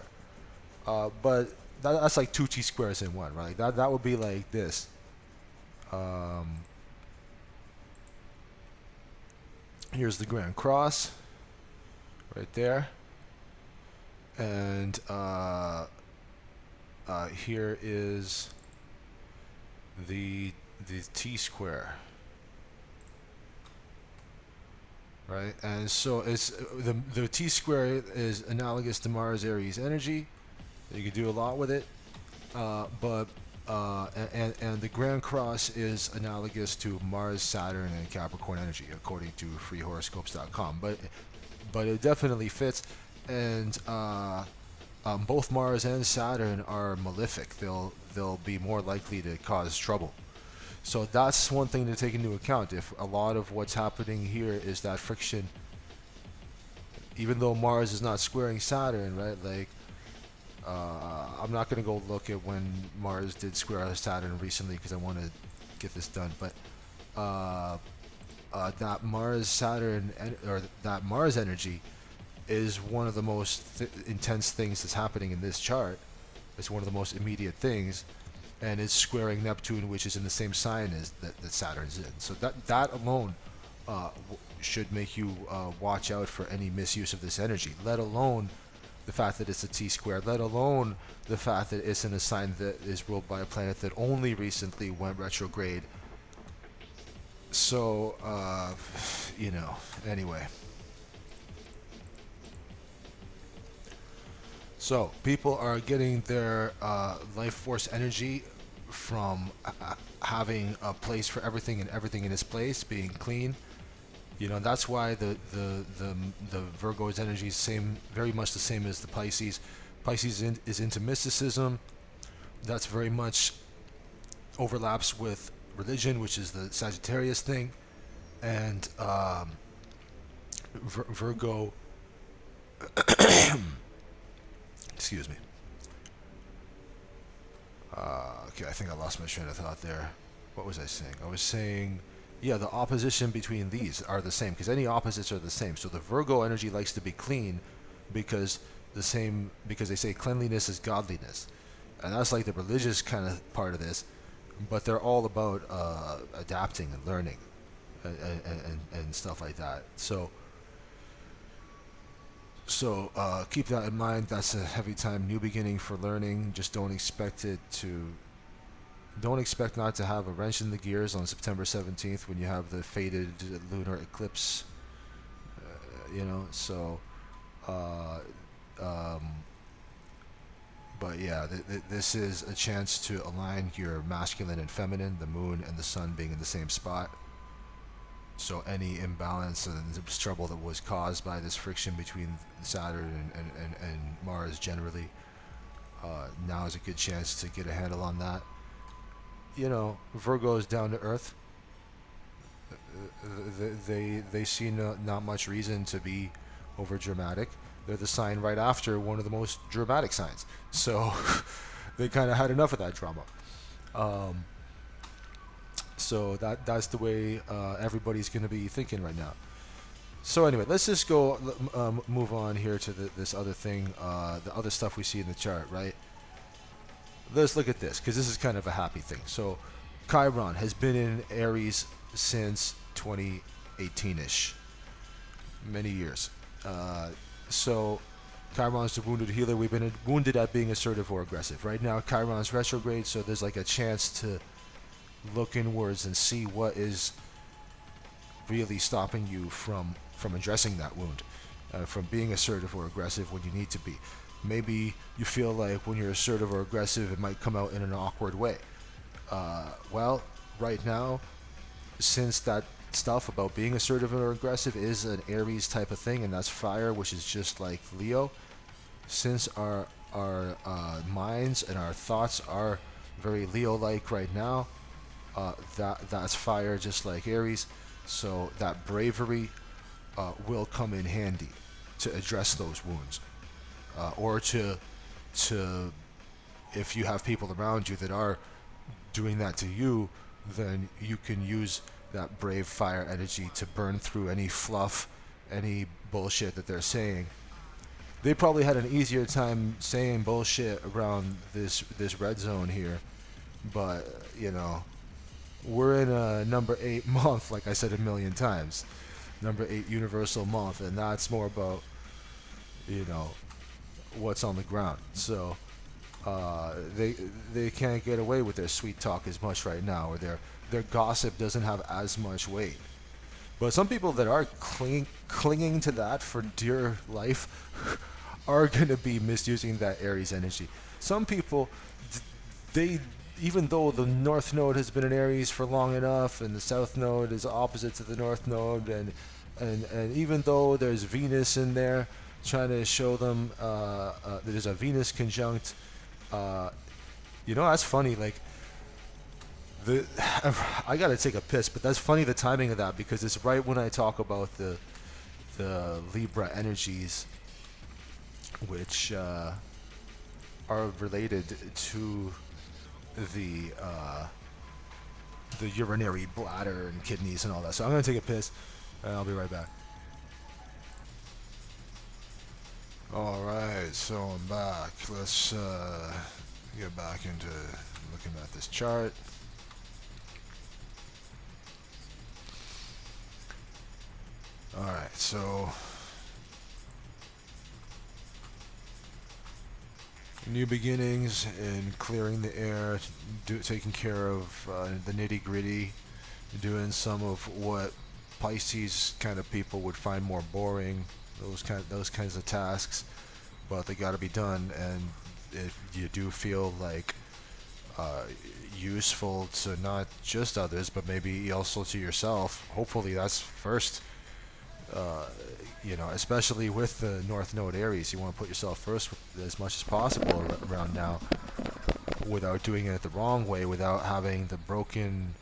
But that's like 2 T-squares in one, right? That would be like this. Here's the Grand Cross, right there. And here is the T-square, right? And so it's the T-square is analogous to Mars Aries energy. You can do a lot with it, but the Grand Cross is analogous to Mars, Saturn, and Capricorn energy, according to freehoroscopes.com. But it definitely fits, and both Mars and Saturn are malefic. They'll be more likely to cause trouble. So that's one thing to take into account. If a lot of what's happening here is that friction even though Mars is not squaring Saturn, right? Like, I'm not gonna go look at when Mars did square Saturn recently because I want to get this done. But that Mars Saturn or that Mars energy is one of the most intense things that's happening in this chart. It's one of the most immediate things, and it's squaring Neptune, which is in the same sign as that Saturn's in. So that alone should make you watch out for any misuse of this energy. Let alone the fact that it's a T square. Let alone the fact that it's in a sign that is ruled by a planet that only recently went retrograde. So anyway. So people are getting their life force energy from having a place for everything and everything in its place, being clean. That's why the Virgo's energy is very much the same as the Pisces. Pisces is into mysticism. That's very much overlaps with religion, which is the Sagittarius thing, and Virgo. Excuse me. Okay, I think I lost my train of thought there. What was I saying? I was saying, yeah, the opposition between these are the same, because any opposites are the same. So the Virgo energy likes to be clean because they say cleanliness is godliness. And that's like the religious kind of part of this, but they're all about adapting and learning and stuff like that. So keep that in mind. That's a heavy time, new beginning for learning. Just don't expect not to have a wrench in the gears on September 17th when you have the faded lunar eclipse. But yeah, this is a chance to align your masculine and feminine, the moon and the sun being in the same spot. So any imbalance and the trouble that was caused by this friction between Saturn and Mars generally, now is a good chance to get a handle on that. Virgo is down to earth. They see not much reason to be over dramatic. They're the sign right after one of the most dramatic signs. So they kind of had enough of that drama. So that's the way everybody's going to be thinking right now. So anyway, let's just go move on here to this other thing, the other stuff we see in the chart, right? Let's look at this, because this is kind of a happy thing. So Chiron has been in Aries since 2018-ish, many years. So Chiron's the wounded healer. We've been wounded at being assertive or aggressive. Right now, Chiron's retrograde, so there's like a chance to look inwards and see what is really stopping you from addressing that wound, from being assertive or aggressive when you need to be. Maybe you feel like when you're assertive or aggressive, it might come out in an awkward way. Well, right now, since that stuff about being assertive or aggressive is an Aries type of thing, and that's fire, which is just like Leo, since our minds and our thoughts are very Leo-like right now, that's fire just like Aries, so that bravery will come in handy to address those wounds, or to if you have people around you that are doing that to you, then you can use that brave fire energy to burn through any fluff, any bullshit that they're saying. They probably had an easier time saying bullshit around this red zone here, but we're in a number 8 month, like I said a million times, number 8 universal month, and that's more about what's on the ground. So they can't get away with their sweet talk as much right now, or their gossip doesn't have as much weight. But some people that are clinging to that for dear life are going to be misusing that Aries energy. Some people, even though the North Node has been in Aries for long enough, and the South Node is opposite to the North Node, and even though there's Venus in there trying to show them there's a Venus conjunct, that's funny. Like I gotta take a piss, but that's funny, the timing of that, because it's right when I talk about the the Libra energies, which are related to the the urinary bladder and kidneys and all that. So I'm gonna take a piss, and I'll be right back. All right, so I'm back. Let's get back into looking at this chart. All right, so new beginnings and clearing the air, taking care of the nitty gritty, doing some of what Pisces kind of people would find more boring, those kinds of tasks, but they got to be done. And if you do feel like useful to not just others, but maybe also to yourself, hopefully that's first. Especially with the North Node Aries, you want to put yourself first as much as possible around now, without doing it the wrong way, without having the broken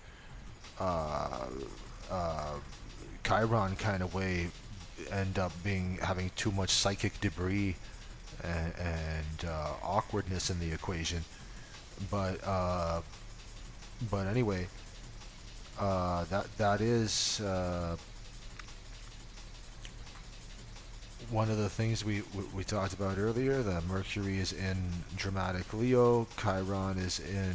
Chiron kind of way end up having too much psychic debris and awkwardness in the equation. But anyway, that is one of the things we talked about earlier. The Mercury is in dramatic Leo, Chiron is in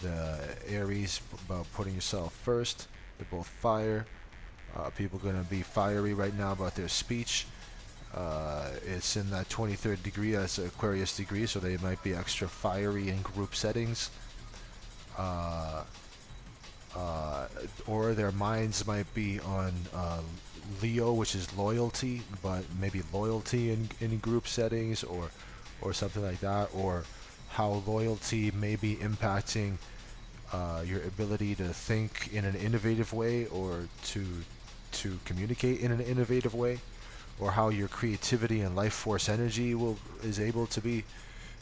the Aries, about putting yourself first. They're both fire. People are going to be fiery right now about their speech. It's in that 23rd degree, that's an Aquarius degree, so they might be extra fiery in group settings. Or their minds might be on Leo, which is loyalty, but maybe loyalty in group settings, or something like that, or how loyalty may be impacting your ability to think in an innovative way, or to communicate in an innovative way, or how your creativity and life force energy is able to be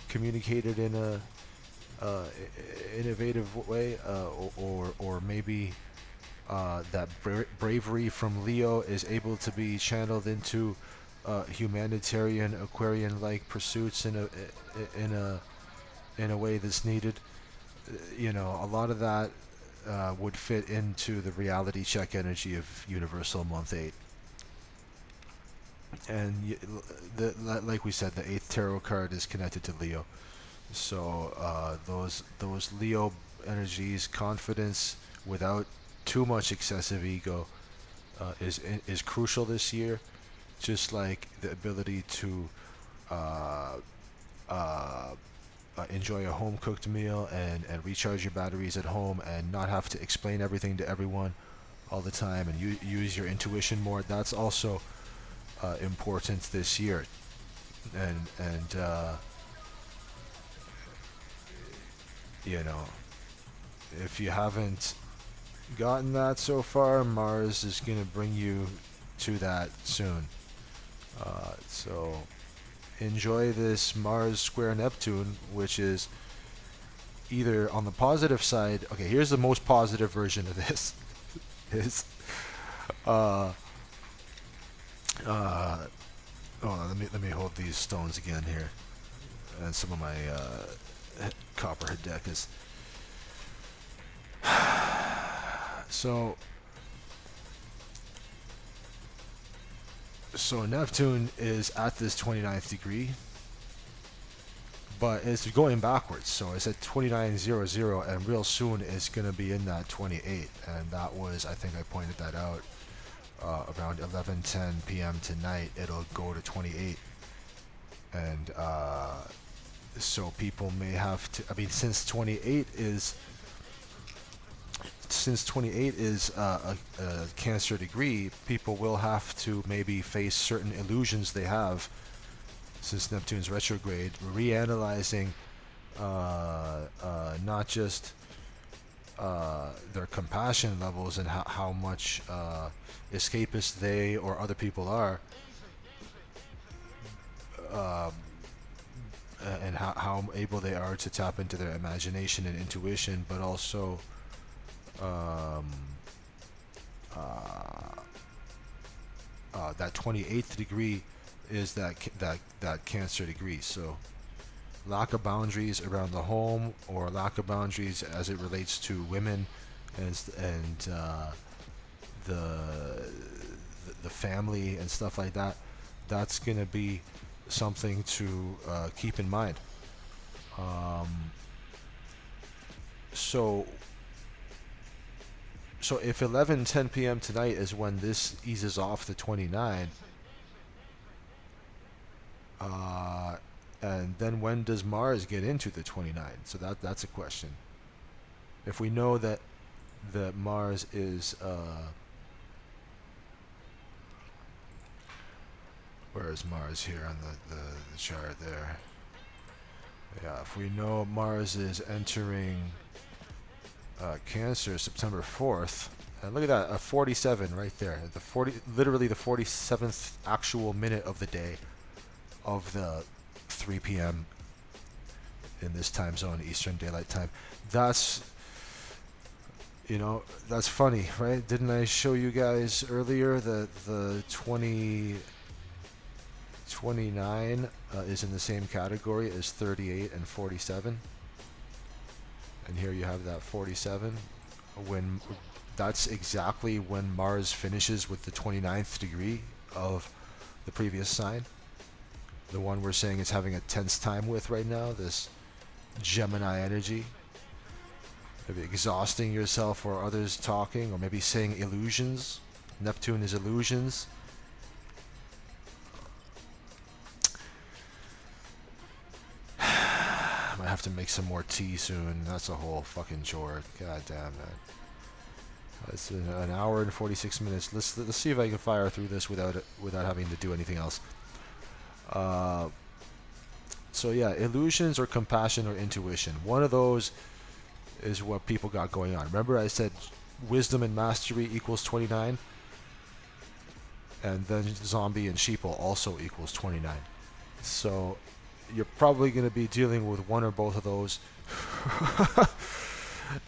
communicated in a innovative way, or maybe that bravery from Leo is able to be channeled into humanitarian Aquarian-like pursuits in a way that's needed. A lot of that would fit into the reality check energy of Universal Month 8. And like we said, the 8th tarot card is connected to Leo. So those Leo energies, confidence without too much excessive ego, is crucial this year. Just like the ability to enjoy a home cooked meal and recharge your batteries at home, and not have to explain everything to everyone all the time, and use your intuition more. That's also important this year. And if you haven't gotten that so far, Mars is going to bring you to that soon. So enjoy this Mars square Neptune, which is either on the positive side. Okay, here's the most positive version of this. is let me hold these stones again here, and some of my copper hiddekas. So Neptune is at this 29th degree, but it's going backwards. So it's at 2900, and real soon it's going to be in that 28. And that was, I think I pointed that out, around 11:10 p.m. tonight. It'll go to 28, and so people may have to. I mean, since 28 is a Cancer degree, people will have to maybe face certain illusions they have since Neptune's retrograde, reanalyzing not just their compassion levels and how much escapist they or other people are, and how able they are to tap into their imagination and intuition, but also that 28th degree is that Cancer degree. So lack of boundaries around the home, or lack of boundaries as it relates to women and the the family and stuff like that. That's gonna be something to keep in mind. Um, so so if 11:10 p.m. tonight is when this eases off the 29, and then when does Mars get into the 29? So that's a question. If we know that Mars is where is Mars here on the chart there? Yeah, if we know Mars is entering Cancer September 4th, and look at that, a 47 right there. Literally the 47th actual minute of the day of the 3 p.m. in this time zone, Eastern Daylight Time. That's, that's funny, right? Didn't I show you guys earlier that the 29 is in the same category as 38 and 47? And here you have that 47. When that's exactly when Mars finishes with the 29th degree of the previous sign. The one we're saying is having a tense time with right now, this Gemini energy. Maybe exhausting yourself or others talking, or maybe saying illusions. Neptune is illusions. I have to make some more tea soon. That's a whole fucking chore. God damn, man. It's an hour and 46 minutes. Let's see if I can fire through this without having to do anything else. So yeah, illusions or compassion or intuition. One of those is what people got going on. Remember I said wisdom and mastery equals 29? And then zombie and sheeple also equals 29. So you're probably going to be dealing with one or both of those.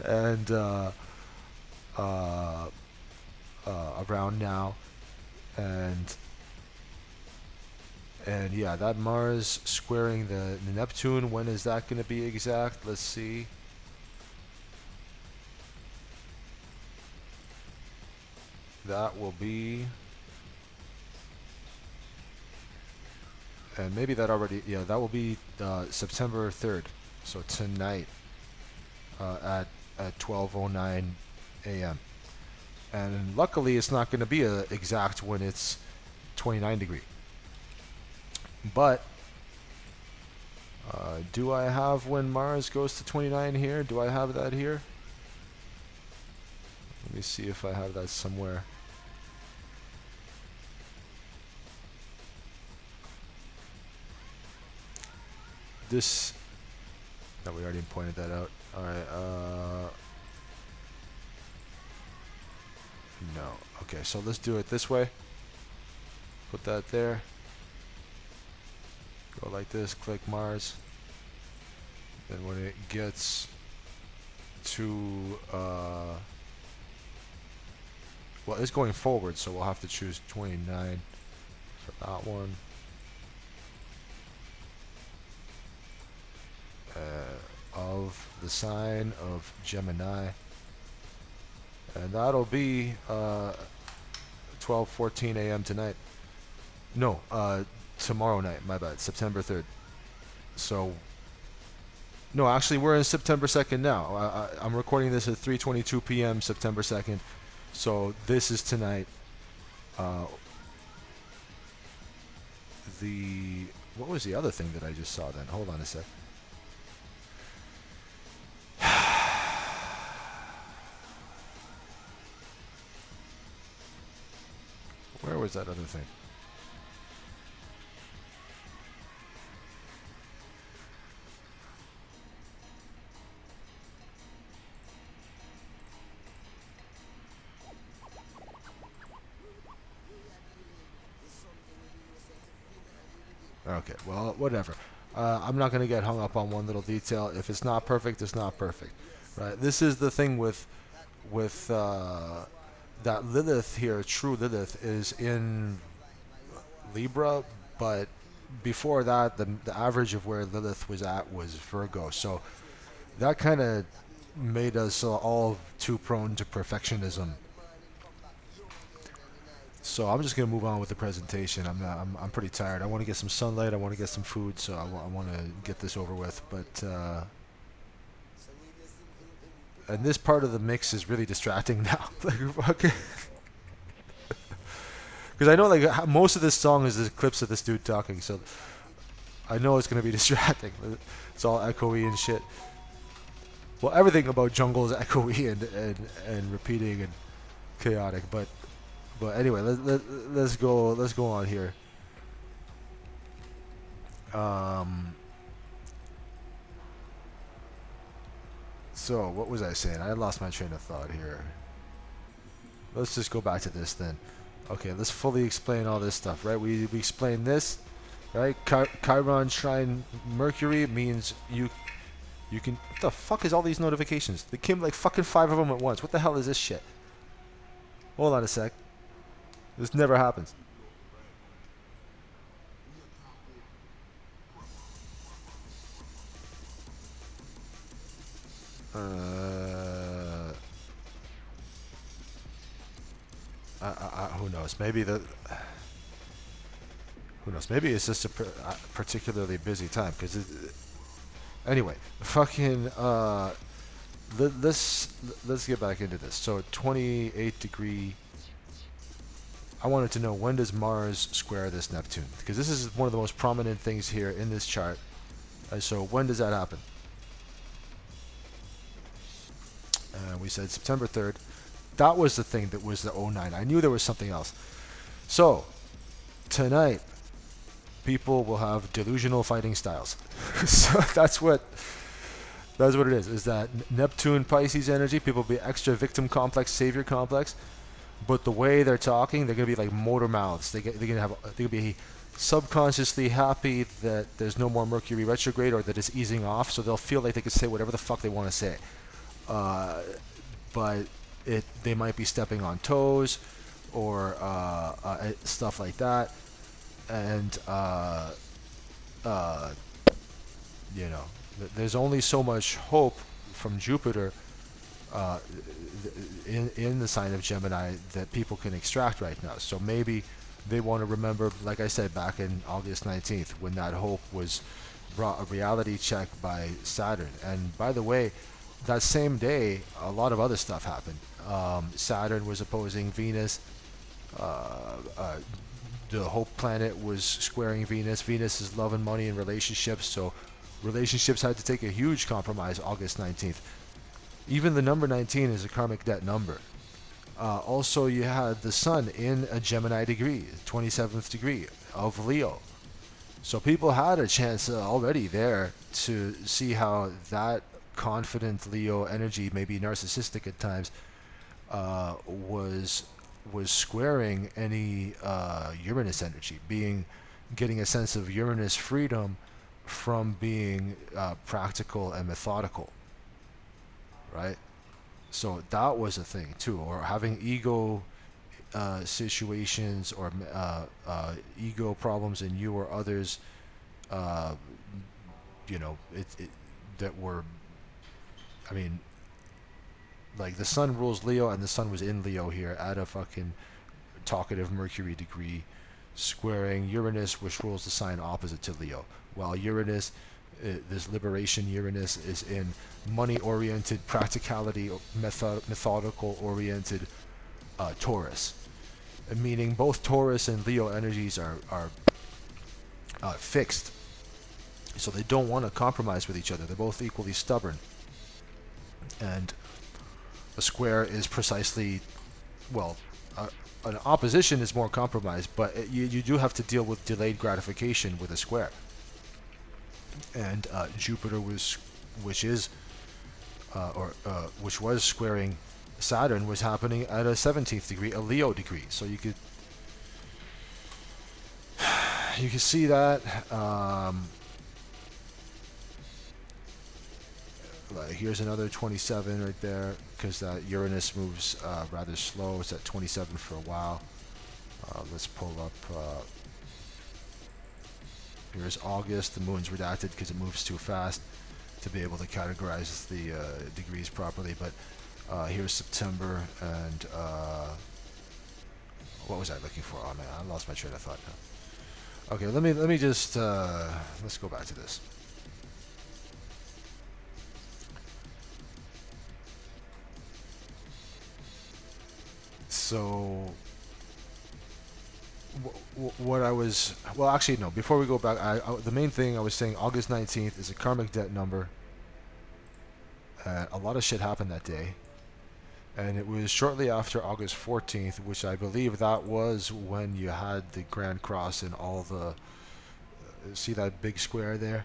And around now. And yeah, that Mars squaring the Neptune, when is that going to be exact? Let's see. That will be, and maybe that already, yeah, that will be September 3rd. So tonight at 12:09 a.m. And luckily it's not going to be exact when it's 29 degree. But do I have when Mars goes to 29 here? Do I have that here? Let me see if I have that somewhere. This, no, we already pointed that out. Alright, no. Okay, so let's do it this way. Put that there. Go like this, click Mars. Then when it gets to, well, it's going forward, so we'll have to choose 29 for that one. Of the sign of Gemini, and that'll be 12:14 a.m. tonight. No, tomorrow night. My bad. September 3rd. So, no, actually, we're in September 2nd now. I'm recording this at 3:22 p.m. September 2nd. So this is tonight. What was the other thing that I just saw then? Hold on a sec. Where was that other thing? Okay, well, whatever. I'm not going to get hung up on one little detail. If it's not perfect, it's not perfect, right? This is the thing with that Lilith here. True Lilith is in Libra, but before that, the average of where Lilith was at was Virgo. So that kind of made us all too prone to perfectionism. So I'm just gonna move on with the presentation. I'm pretty tired. I want to get some sunlight. I want to get some food. So I want to get this over with. But and this part of the mix is really distracting now. Like fucking. Because I know like most of this song is the clips of this dude talking, so I know it's gonna be distracting. It's all echoey and shit. Well, everything about jungle is echoey and repeating and chaotic. But anyway, let's go on here. So what was I saying? I lost my train of thought here. Let's just go back to this then. Okay, let's fully explain all this stuff, right? We explained this, right? Chiron trine Mercury means you can. What the fuck is all these notifications? They came like fucking 5 of them at once. What the hell is this shit? Hold on a sec. This never happens. Who knows? Maybe who knows? Maybe it's just a particularly busy time. Because anyway, fucking let's get back into this. So 28 degree. I wanted to know, when does Mars square this Neptune? Because this is one of the most prominent things here in this chart. So when does that happen? We said September 3rd. That was the thing that was the 09. I knew there was something else. So, tonight, people will have delusional fighting styles. So that's what it is that Neptune Pisces energy. People will be extra victim complex, savior complex. But the way they're talking, they're going to be like motor mouths. They're going to be subconsciously happy that there's no more Mercury retrograde or that it's easing off. So they'll feel like they can say whatever the fuck they want to say. But they might be stepping on toes or stuff like that, and there's only so much hope from Jupiter in the sign of Gemini that people can extract right now. So maybe they want to remember, like I said, back in August 19th, when that hope was brought a reality check by Saturn. And by the way, that same day, a lot of other stuff happened. Saturn was opposing Venus. The Hope planet was squaring Venus. Venus is love and money and relationships, so relationships had to take a huge compromise August 19th. Even the number 19 is a karmic debt number. Also, you had the Sun in a Gemini degree, 27th degree of Leo. So people had a chance already there to see how that confident Leo energy, maybe narcissistic at times, was squaring any Uranus energy, getting a sense of Uranus freedom from being practical and methodical, right? So that was a thing too, or having ego situations or ego problems in you or others, that were, I mean, like the Sun rules Leo, and the Sun was in Leo here at a fucking talkative Mercury degree, squaring Uranus, which rules the sign opposite to Leo. While Uranus, this liberation Uranus, is in money-oriented, practicality, methodical-oriented Taurus. Meaning both Taurus and Leo energies are fixed. So they don't want to compromise with each other. They're both equally stubborn. And a square is precisely, an opposition is more compromise, but you do have to deal with delayed gratification with a square. And Jupiter which was squaring Saturn, was happening at a 17th degree, a Leo degree. So you could see that. Here's another 27 right there, because that Uranus moves rather slow. It's at 27 for a while. Let's pull up Here's August. The moon's redacted because it moves too fast to be able to categorize the degrees properly. But here's September, and what was I looking for? Oh man, I lost my train of thought now. Okay, let me just let's go back to this. So what I was, well, actually no, before we go back, the main thing I was saying, August 19th is a karmic debt number. A lot of shit happened that day, and it was shortly after August 14th, which I believe that was when you had the Grand Cross and all the, see that big square there?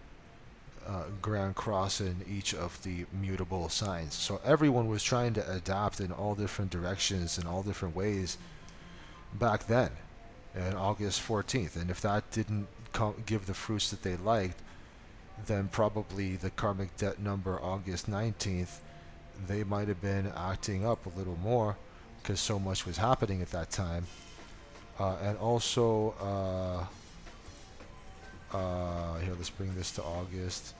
Grand Cross in each of the mutable signs. So everyone was trying to adapt in all different directions and all different ways back then, on August 14th. And if that didn't give the fruits that they liked, then probably the karmic debt number August 19th, they might have been acting up a little more because so much was happening at that time. And also, here, let's bring this to August.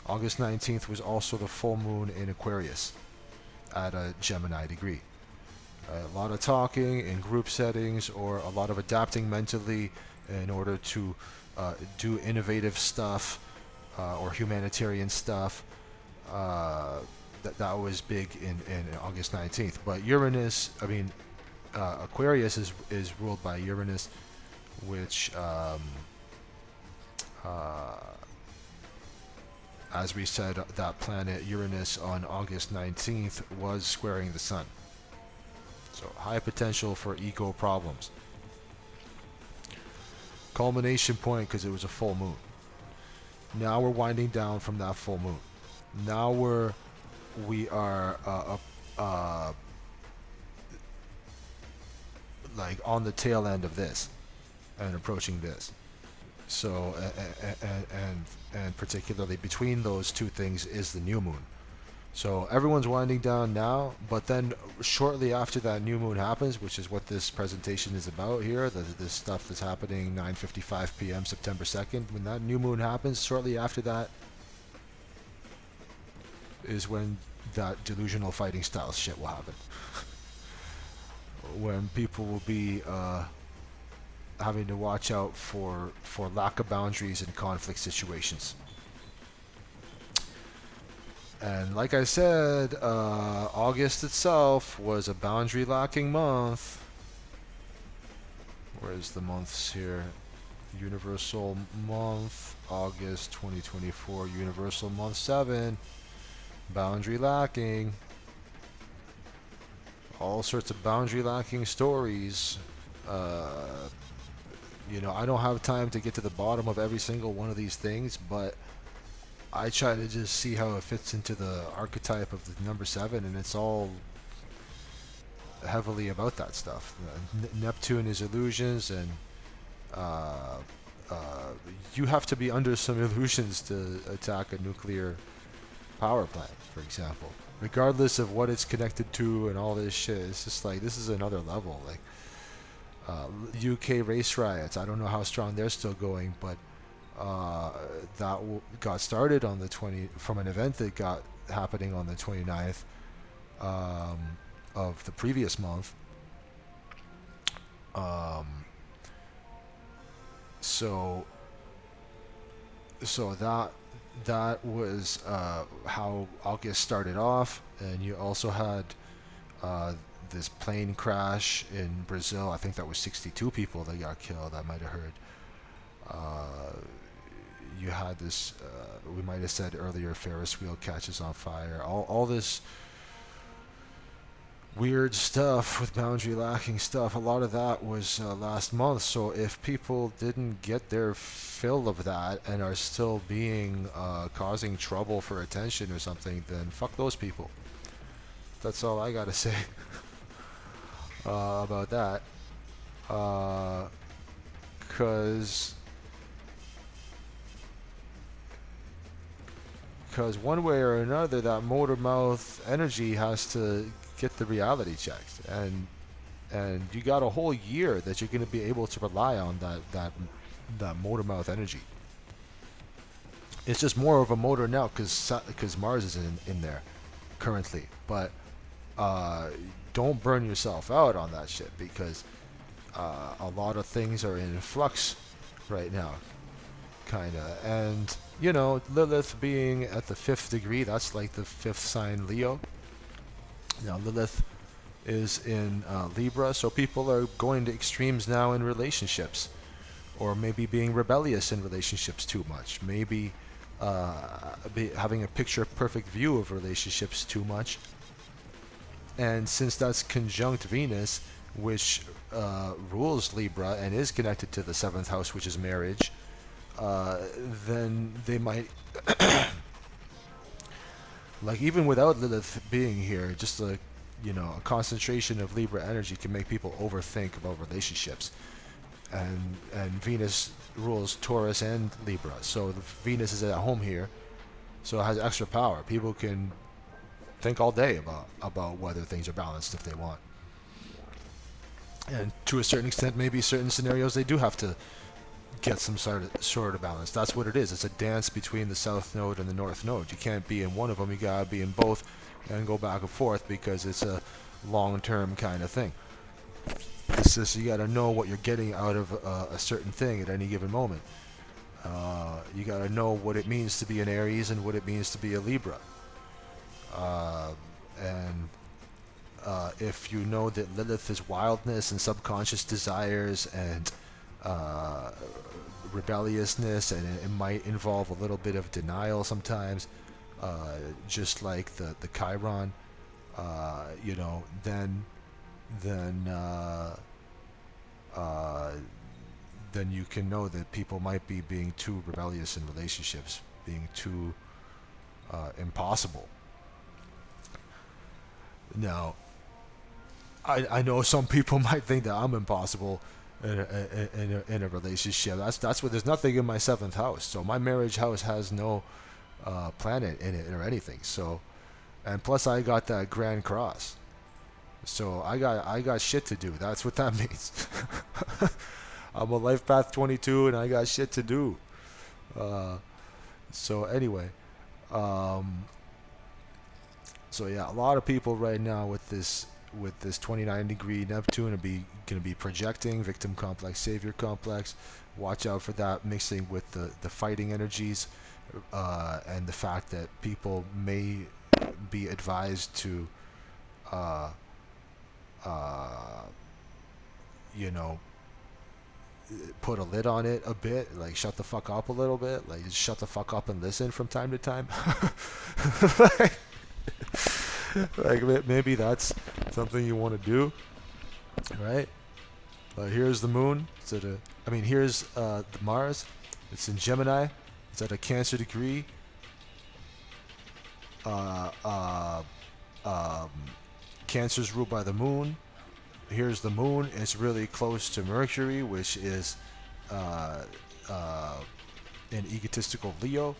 August 19th was also the full moon in Aquarius at a Gemini degree. A lot of talking in group settings, or a lot of adapting mentally in order to do innovative stuff or humanitarian stuff. That was big in August 19th. But Uranus, I mean, Aquarius is ruled by Uranus, which, as we said, that planet Uranus on August 19th was squaring the sun. So high potential for ego problems. Culmination point because it was a full moon. Now we're winding down from that full moon. Now we are like on the tail end of this and approaching this. So and particularly between those two things is the new moon. So everyone's winding down now, but then shortly after that new moon happens, which is what this presentation is about here, this stuff that's happening 9:55 p.m. September 2nd, when that new moon happens, shortly after that is when that delusional fighting style shit will happen. When people will be having to watch out for lack of boundaries in conflict situations. And like I said, August itself was a boundary lacking month. Where's the months here? Universal month, August 2024, Universal month 7, boundary lacking. All sorts of boundary lacking stories. You know, I don't have time to get to the bottom of every single one of these things, but I try to just see how it fits into the archetype of the number 7, and it's all heavily about that stuff. Neptune is illusions, and you have to be under some illusions to attack a nuclear power plant, for example. Regardless of what it's connected to and all this shit, it's just like, this is another level. Like UK race riots, I don't know how strong they're still going, but that got started on the from an event that got happening on the 29th of the previous month. So that was how August started off, and you also had this plane crash in Brazil. I think that was 62 people that got killed. I might have heard. You had this, we might have said earlier, Ferris wheel catches on fire. All this weird stuff with boundary lacking stuff. A lot of that was last month. So if people didn't get their fill of that and are still being causing trouble for attention or something, then fuck those people. That's all I gotta say about that. Because one way or another, that motor mouth energy has to get the reality checked, and you got a whole year that you're going to be able to rely on that that motor mouth energy. It's just more of a motor now because Mars is in there currently. But don't burn yourself out on that shit, because a lot of things are in flux right now, kinda. And you know, Lilith being at the 5th degree, that's like the 5th sign, Leo. Now Lilith is in Libra, so people are going to extremes now in relationships, or maybe being rebellious in relationships too much, maybe having a picture perfect view of relationships too much. And since that's conjunct Venus, which rules Libra and is connected to the 7th house, which is marriage, then they might like, even without Lilith being here, just a concentration of Libra energy can make people overthink about relationships. And Venus rules Taurus and Libra, so Venus is at home here, so it has extra power. People can think all day about whether things are balanced if they want. And to a certain extent, maybe certain scenarios they do have to get some sort of balance. That's what it is. It's a dance between the south node and the north node. You can't be in one of them. You gotta be in both and go back and forth, because it's a long-term kind of thing. It's just, you gotta know what you're getting out of a certain thing at any given moment. You gotta know what it means to be an Aries and what it means to be a Libra. And if you know that Lilith is wildness and subconscious desires and rebelliousness, and it might involve a little bit of denial sometimes, just like the Chiron, then you can know that people might be being too rebellious in relationships, being too impossible. Now, I know some people might think that I'm impossible in a relationship. That's what, there's nothing in my 7th house, so my marriage house has no planet in it or anything. So, and plus I got that Grand Cross, so I got shit to do. That's what that means. I'm a life path 22 and I got shit to do. So anyway, so yeah, a lot of people right now with this 29-degree Neptune are going to be projecting victim complex, savior complex. Watch out for that mixing with the fighting energies, and the fact that people may be advised to put a lid on it a bit, like shut the fuck up a little bit, like just shut the fuck up and listen from time to time. like maybe that's something you want to do, right? Here's the moon. Here's the Mars. It's in Gemini. It's at a Cancer degree. Cancer's ruled by the moon. Here's the moon. It's really close to Mercury, which is an egotistical Leo.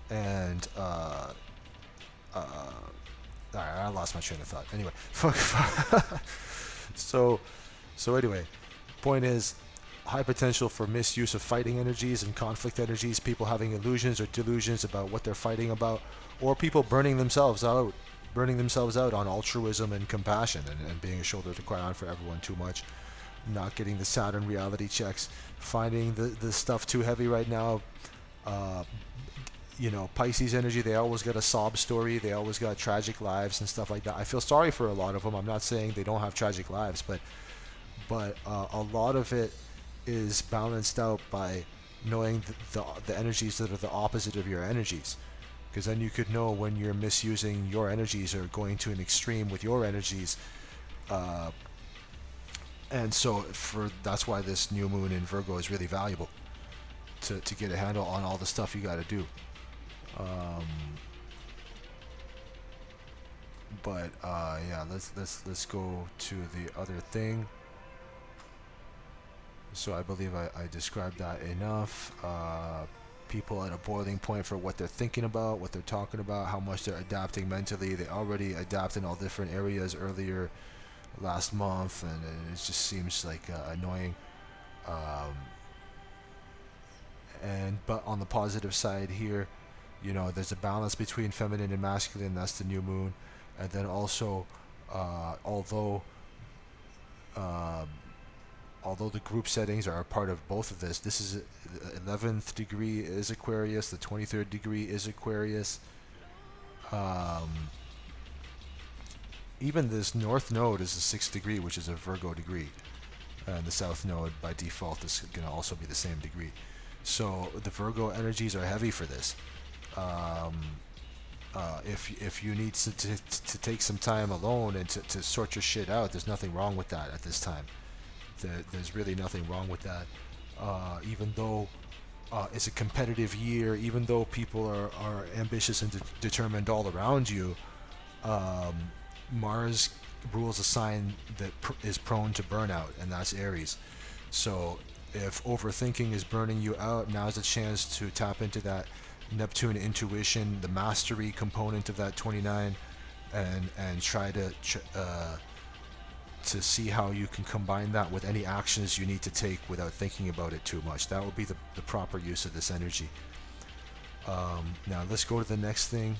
And I lost my train of thought. Anyway, so anyway, point is, high potential for misuse of fighting energies and conflict energies, people having illusions or delusions about what they're fighting about, or people burning themselves out on altruism and compassion, and being a shoulder to cry on for everyone too much, not getting the Saturn reality checks, finding the stuff too heavy right now. Pisces energy, they always got a sob story, they always got tragic lives and stuff like that. I feel sorry for a lot of them. I'm not saying they don't have tragic lives, but a lot of it is balanced out by knowing the energies that are the opposite of your energies, because then you could know when you're misusing your energies or going to an extreme with your energies, and so that's why this new moon in Virgo is really valuable to get a handle on all the stuff you got to do. Yeah, let's go to the other thing. So I believe I described that enough. People at a boiling point for what they're thinking about, what they're talking about, how much they're adapting mentally. They already adapt in all different areas earlier last month, and it just seems like annoying. but on the positive side here, there's a balance between feminine and masculine. That's the new moon. And then also, although um, although the group settings are a part of both of this, this is the 11th degree is Aquarius, the 23rd degree is Aquarius. Um, Even this north node is the 6th degree, which is a Virgo degree. And the south node by default is going to also be the same degree. So the Virgo energies are heavy for this. Um, if you need to take some time alone and to sort your shit out, there's nothing wrong with that at this time. There's really nothing wrong with that. Even though it's a competitive year, even though people are ambitious and determined all around you, Mars rules a sign that is prone to burnout, and that's Aries. So if overthinking is burning you out, now's a chance to tap into that Neptune intuition, the mastery component of that 29, and try to see how you can combine that with any actions you need to take without thinking about it too much. That would be the proper use of this energy. Now let's go to the next thing.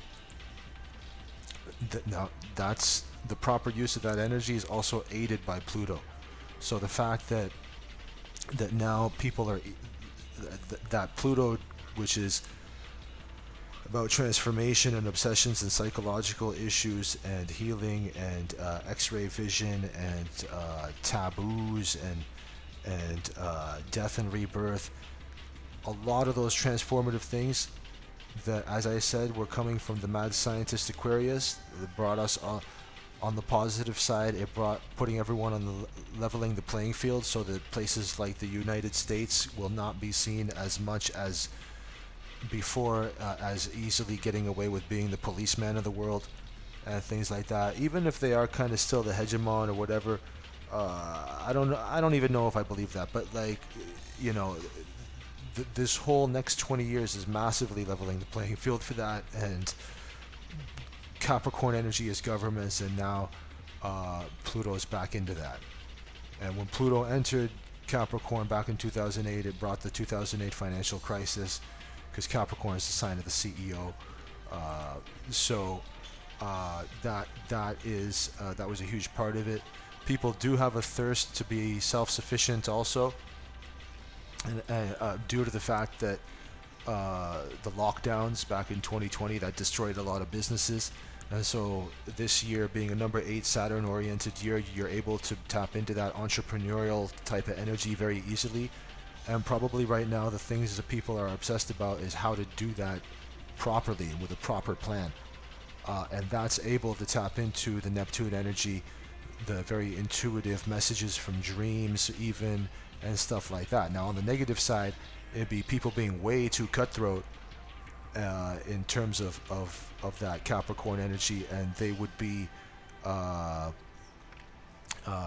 Now that's the proper use of that energy is also aided by Pluto. So the fact that now people are that Pluto, which is about transformation and obsessions and psychological issues and healing and X-ray vision and taboos and death and rebirth. A lot of those transformative things that, as I said, were coming from the mad scientist Aquarius. It brought us on the positive side. It brought putting everyone on the leveling the playing field, so that places like the United States will not be seen as much as before, as easily getting away with being the policeman of the world and things like that. Even if they are kind of still the hegemon or whatever, I don't even know if I believe that. But like, this whole next 20 years is massively leveling the playing field for that. And Capricorn energy is governments, and now Pluto's back into that. And when Pluto entered Capricorn back in 2008, it brought the 2008 financial crisis, because Capricorn is the sign of the CEO. That was a huge part of it. People do have a thirst to be self-sufficient also, and due to the fact that the lockdowns back in 2020 that destroyed a lot of businesses. And so this year, being a number 8 Saturn oriented year, you're able to tap into that entrepreneurial type of energy very easily. And probably right now, the things that people are obsessed about is how to do that properly and with a proper plan. And that's able to tap into the Neptune energy, the very intuitive messages from dreams even, and stuff like that. Now on the negative side, it'd be people being way too cutthroat in terms of that Capricorn energy, and they would be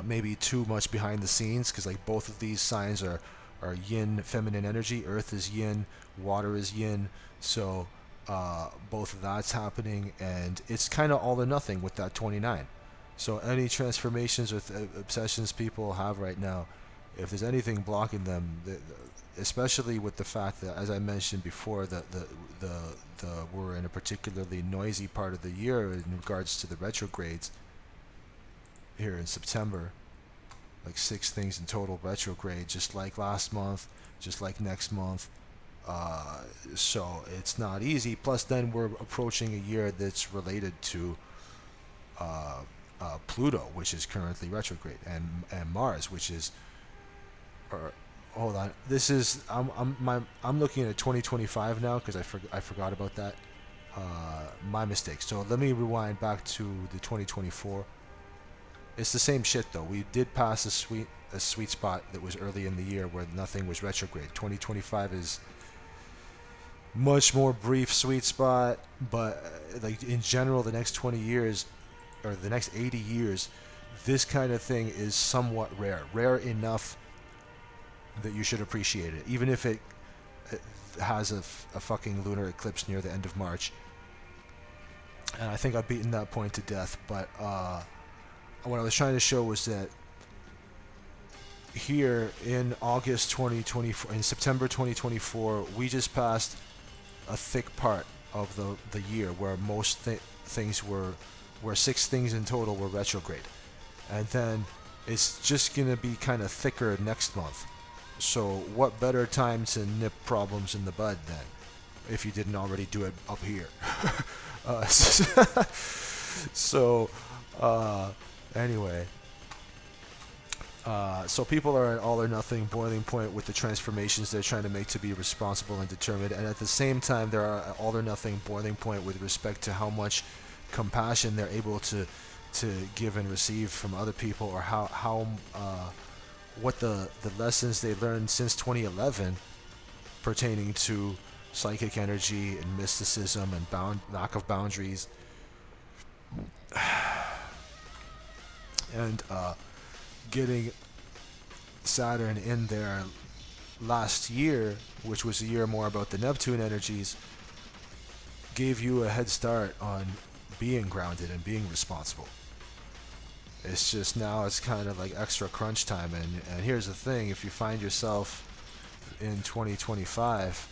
maybe too much behind the scenes, because like both of these signs are yin, feminine energy. Earth is yin, water is yin, so both of that's happening, and it's kind of all or nothing with that 29. So any transformations or obsessions people have right now, if there's anything blocking them, especially with the fact that, as I mentioned before, that we're in a particularly noisy part of the year in regards to the retrogrades here in September. Like 6 things in total retrograde, just like last month, just like next month. So it's not easy. Plus, then we're approaching a year that's related to Pluto, which is currently retrograde, and Mars, which is. Hold on. This is I'm looking at 2025 now, because I forgot about that. My mistake. So let me rewind back to the 2024. It's the same shit though. We did pass a sweet spot that was early in the year where nothing was retrograde. 2025 is much more brief sweet spot, but like in general, the next 20 years or the next 80 years, this kind of thing is somewhat rare enough that you should appreciate it, even if it has a fucking lunar eclipse near the end of March. And I think I've beaten that point to death, but what I was trying to show was that here in August 2024, in September 2024, we just passed a thick part of the year where most things were, where 6 things in total were retrograde. And then it's just going to be kind of thicker next month. So what better time to nip problems in the bud then, if you didn't already do it up here? So anyway, so people are at all or nothing boiling point with the transformations they're trying to make to be responsible and determined, and at the same time they're at all or nothing boiling point with respect to how much compassion they're able to give and receive from other people, or how what the lessons they learned since 2011 pertaining to psychic energy and mysticism and lack of boundaries, and getting Saturn in there last year, which was a year more about the Neptune energies, gave you a head start on being grounded and being responsible. It's just now it's kind of like extra crunch time, and here's the thing: if you find yourself in 2025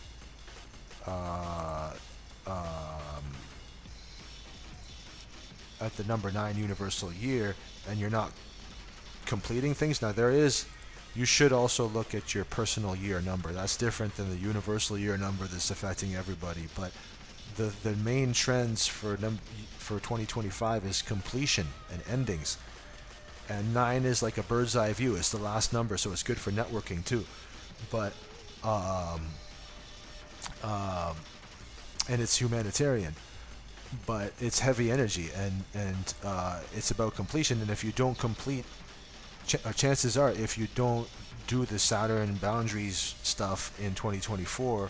at the number 9 universal year, and you're not completing things, now you should also look at your personal year number. That's different than the universal year number that's affecting everybody. But the main trends for 2025 is completion and endings. And 9 is like a bird's eye view. It's the last number, so it's good for networking too. But and it's humanitarian, but it's heavy energy, and it's about completion. And if you don't complete, chances are, if you don't do the Saturn boundaries stuff in 2024,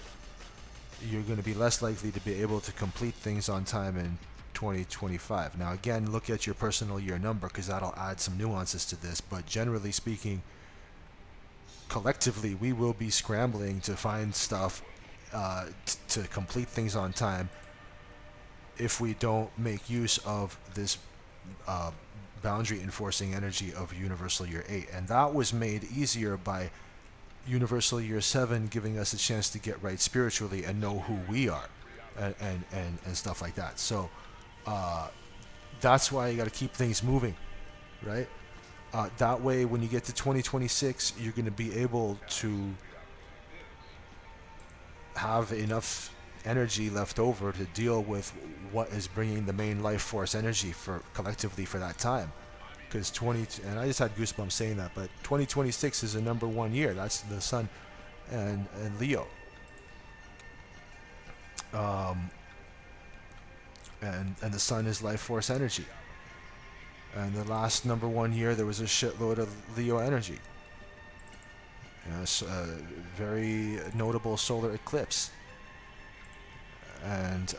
you're going to be less likely to be able to complete things on time in 2025. Now again, look at your personal year number, because that'll add some nuances to this, but generally speaking, collectively we will be scrambling to find stuff to complete things on time if we don't make use of this boundary enforcing energy of universal year 8. And that was made easier by universal year 7 giving us a chance to get right spiritually and know who we are, and stuff like that. So that's why you got to keep things moving, right? That way when you get to 2026, you're going to be able to have enough energy left over to deal with what is bringing the main life force energy for collectively for that time. Because and I just had goosebumps saying that, but 2026 is a number 1 year. That's the Sun and Leo. And the Sun is life force energy. And the last number 1 year, there was a shitload of Leo energy. It's a very notable solar eclipse. And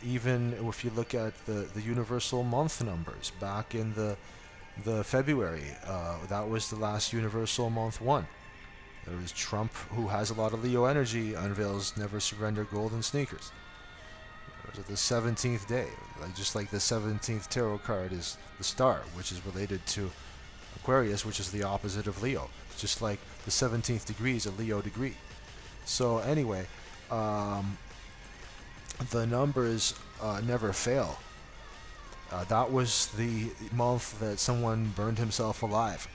even if you look at the universal month numbers back in the February, that was the last universal month 1. There was Trump, who has a lot of Leo energy, unveils Never Surrender golden sneakers. It was the 17th day, just like the 17th tarot card is the star, which is related to Aquarius, which is the opposite of Leo. Just like the 17th degree is a Leo degree. So anyway, the numbers never fail. That was the month that someone burned himself alive.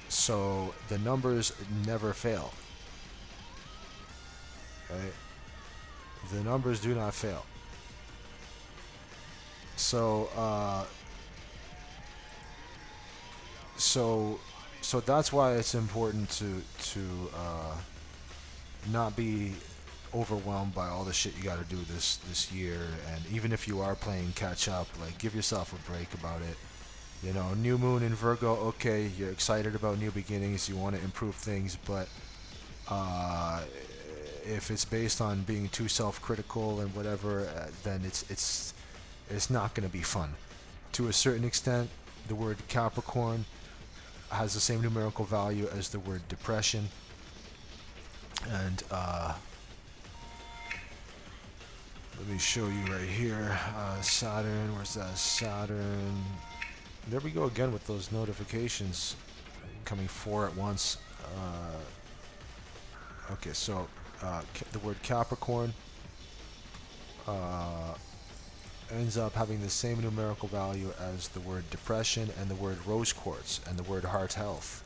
So the numbers never fail. Okay? The numbers do not fail. So so that's why it's important to not be overwhelmed by all the shit you got to do this year. And even if you are playing catch up, like, give yourself a break about it. You know, new moon in Virgo, okay, you're excited about new beginnings, you want to improve things, but if it's based on being too self-critical and whatever, then it's not going to be fun. To a certain extent, the word Capricorn has the same numerical value as the word depression. And let me show you right here. Saturn, where's that? Saturn. There we go again with those notifications. coming four at once. Okay, so the word Capricorn uh, ends up having the same numerical value as the word depression and the word rose quartz and the word heart health.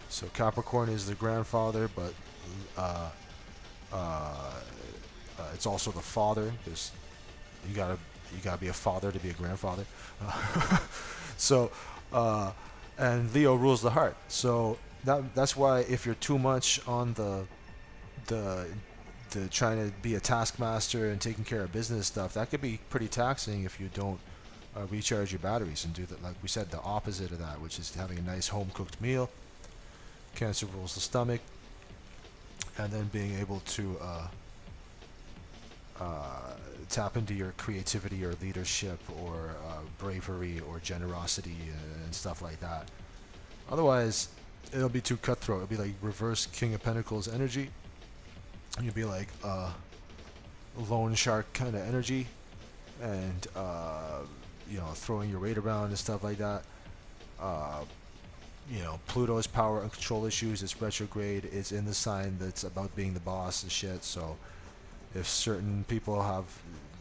So Capricorn is the grandfather, but uh, uh, it's also the father. Because you gotta be a father to be a grandfather. So, uh, and Leo rules the heart. So that's why if you're too much on the trying to be a taskmaster and taking care of business stuff, that could be pretty taxing if you don't recharge your batteries and do that. Like we said, the opposite of that, which is having a nice home cooked meal. Cancer rules the stomach, and then being able to tap into your creativity or leadership or bravery or generosity and stuff like that. Otherwise, it'll be too cutthroat. It'll be like reverse King of Pentacles energy. You'll be like loan shark kind of energy, and throwing your weight around and stuff like that. Pluto's power and control issues. It's retrograde. It's in the sign that's about being the boss and shit. So if certain people have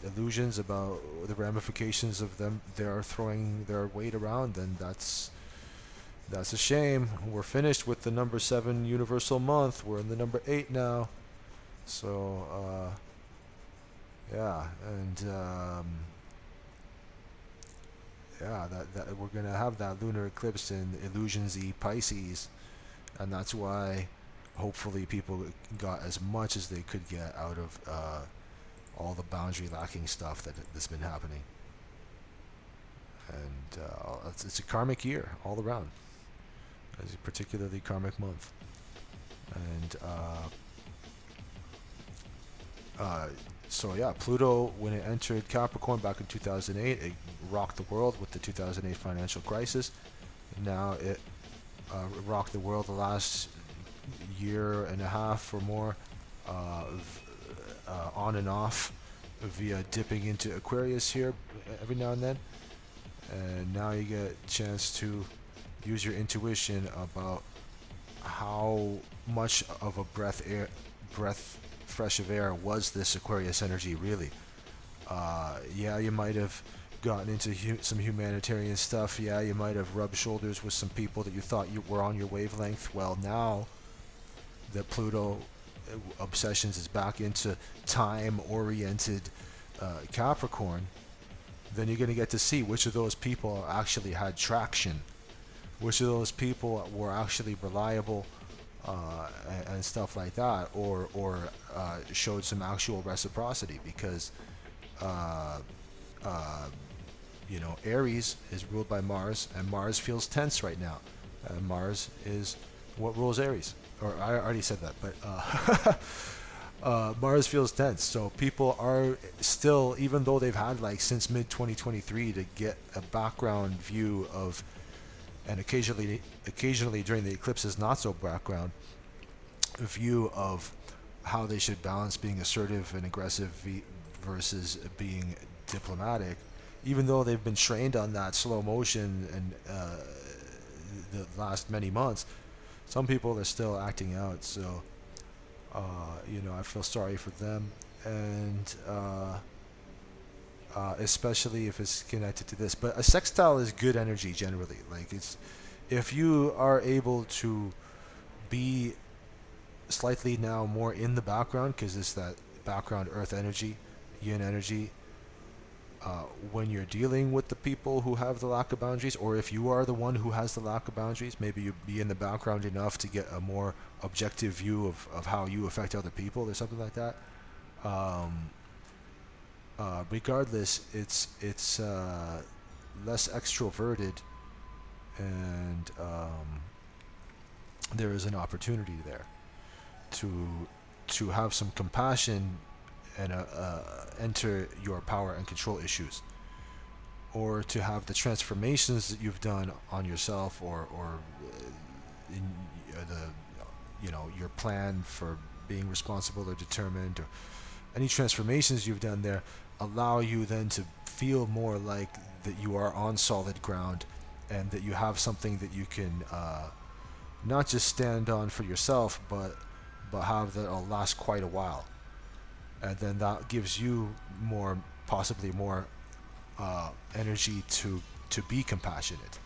illusions about the ramifications of them, they're throwing their weight around, then that's a shame. We're finished with the number 7 universal month. We're in the number 8 now. So yeah, and that we're gonna have that lunar eclipse in Illusions E Pisces, and that's why hopefully people got as much as they could get out of all the boundary lacking stuff that's been happening. And it's a karmic year all around. It's a particularly karmic month. And so yeah, Pluto, when it entered Capricorn back in 2008, it rocked the world with the 2008 financial crisis. Now it rocked the world the last year and a half or more, on and off via dipping into Aquarius here every now and then. And now you get a chance to use your intuition about how much of a breath fresh of air was this Aquarius energy really. Yeah, you might have gotten into some humanitarian stuff. Yeah, you might have rubbed shoulders with some people that you thought you were on your wavelength. Well, now that Pluto obsessions is back into time-oriented Capricorn, then you're going to get to see which of those people actually had traction, which of those people were actually reliable, and stuff like that, or showed some actual reciprocity, because Aries is ruled by Mars, and Mars feels tense right now. Mars is what rules Aries. Or I already said that, but Mars feels tense. So people are still, even though they've had like since mid 2023 to get a background view of, and occasionally during the eclipses not so background view of how they should balance being assertive and aggressive versus being diplomatic, even though they've been trained on that slow motion and the last many months, some people are still acting out. So I feel sorry for them, and especially if it's connected to this. But a sextile is good energy generally. Like, it's, if you are able to be slightly now more in the background, because it's that background earth energy, yin energy, when you're dealing with the people who have the lack of boundaries, or if you are the one who has the lack of boundaries, maybe you be in the background enough to get a more objective view of how you affect other people or something like that. Regardless, it's less extroverted, and there is an opportunity there to have some compassion and enter your power and control issues, or to have the transformations that you've done on yourself, or in your plan for being responsible or determined, or any transformations you've done there, allow you then to feel more like that you are on solid ground, and that you have something that you can not just stand on for yourself, but have that last quite a while, and then that gives you more, possibly more energy to be compassionate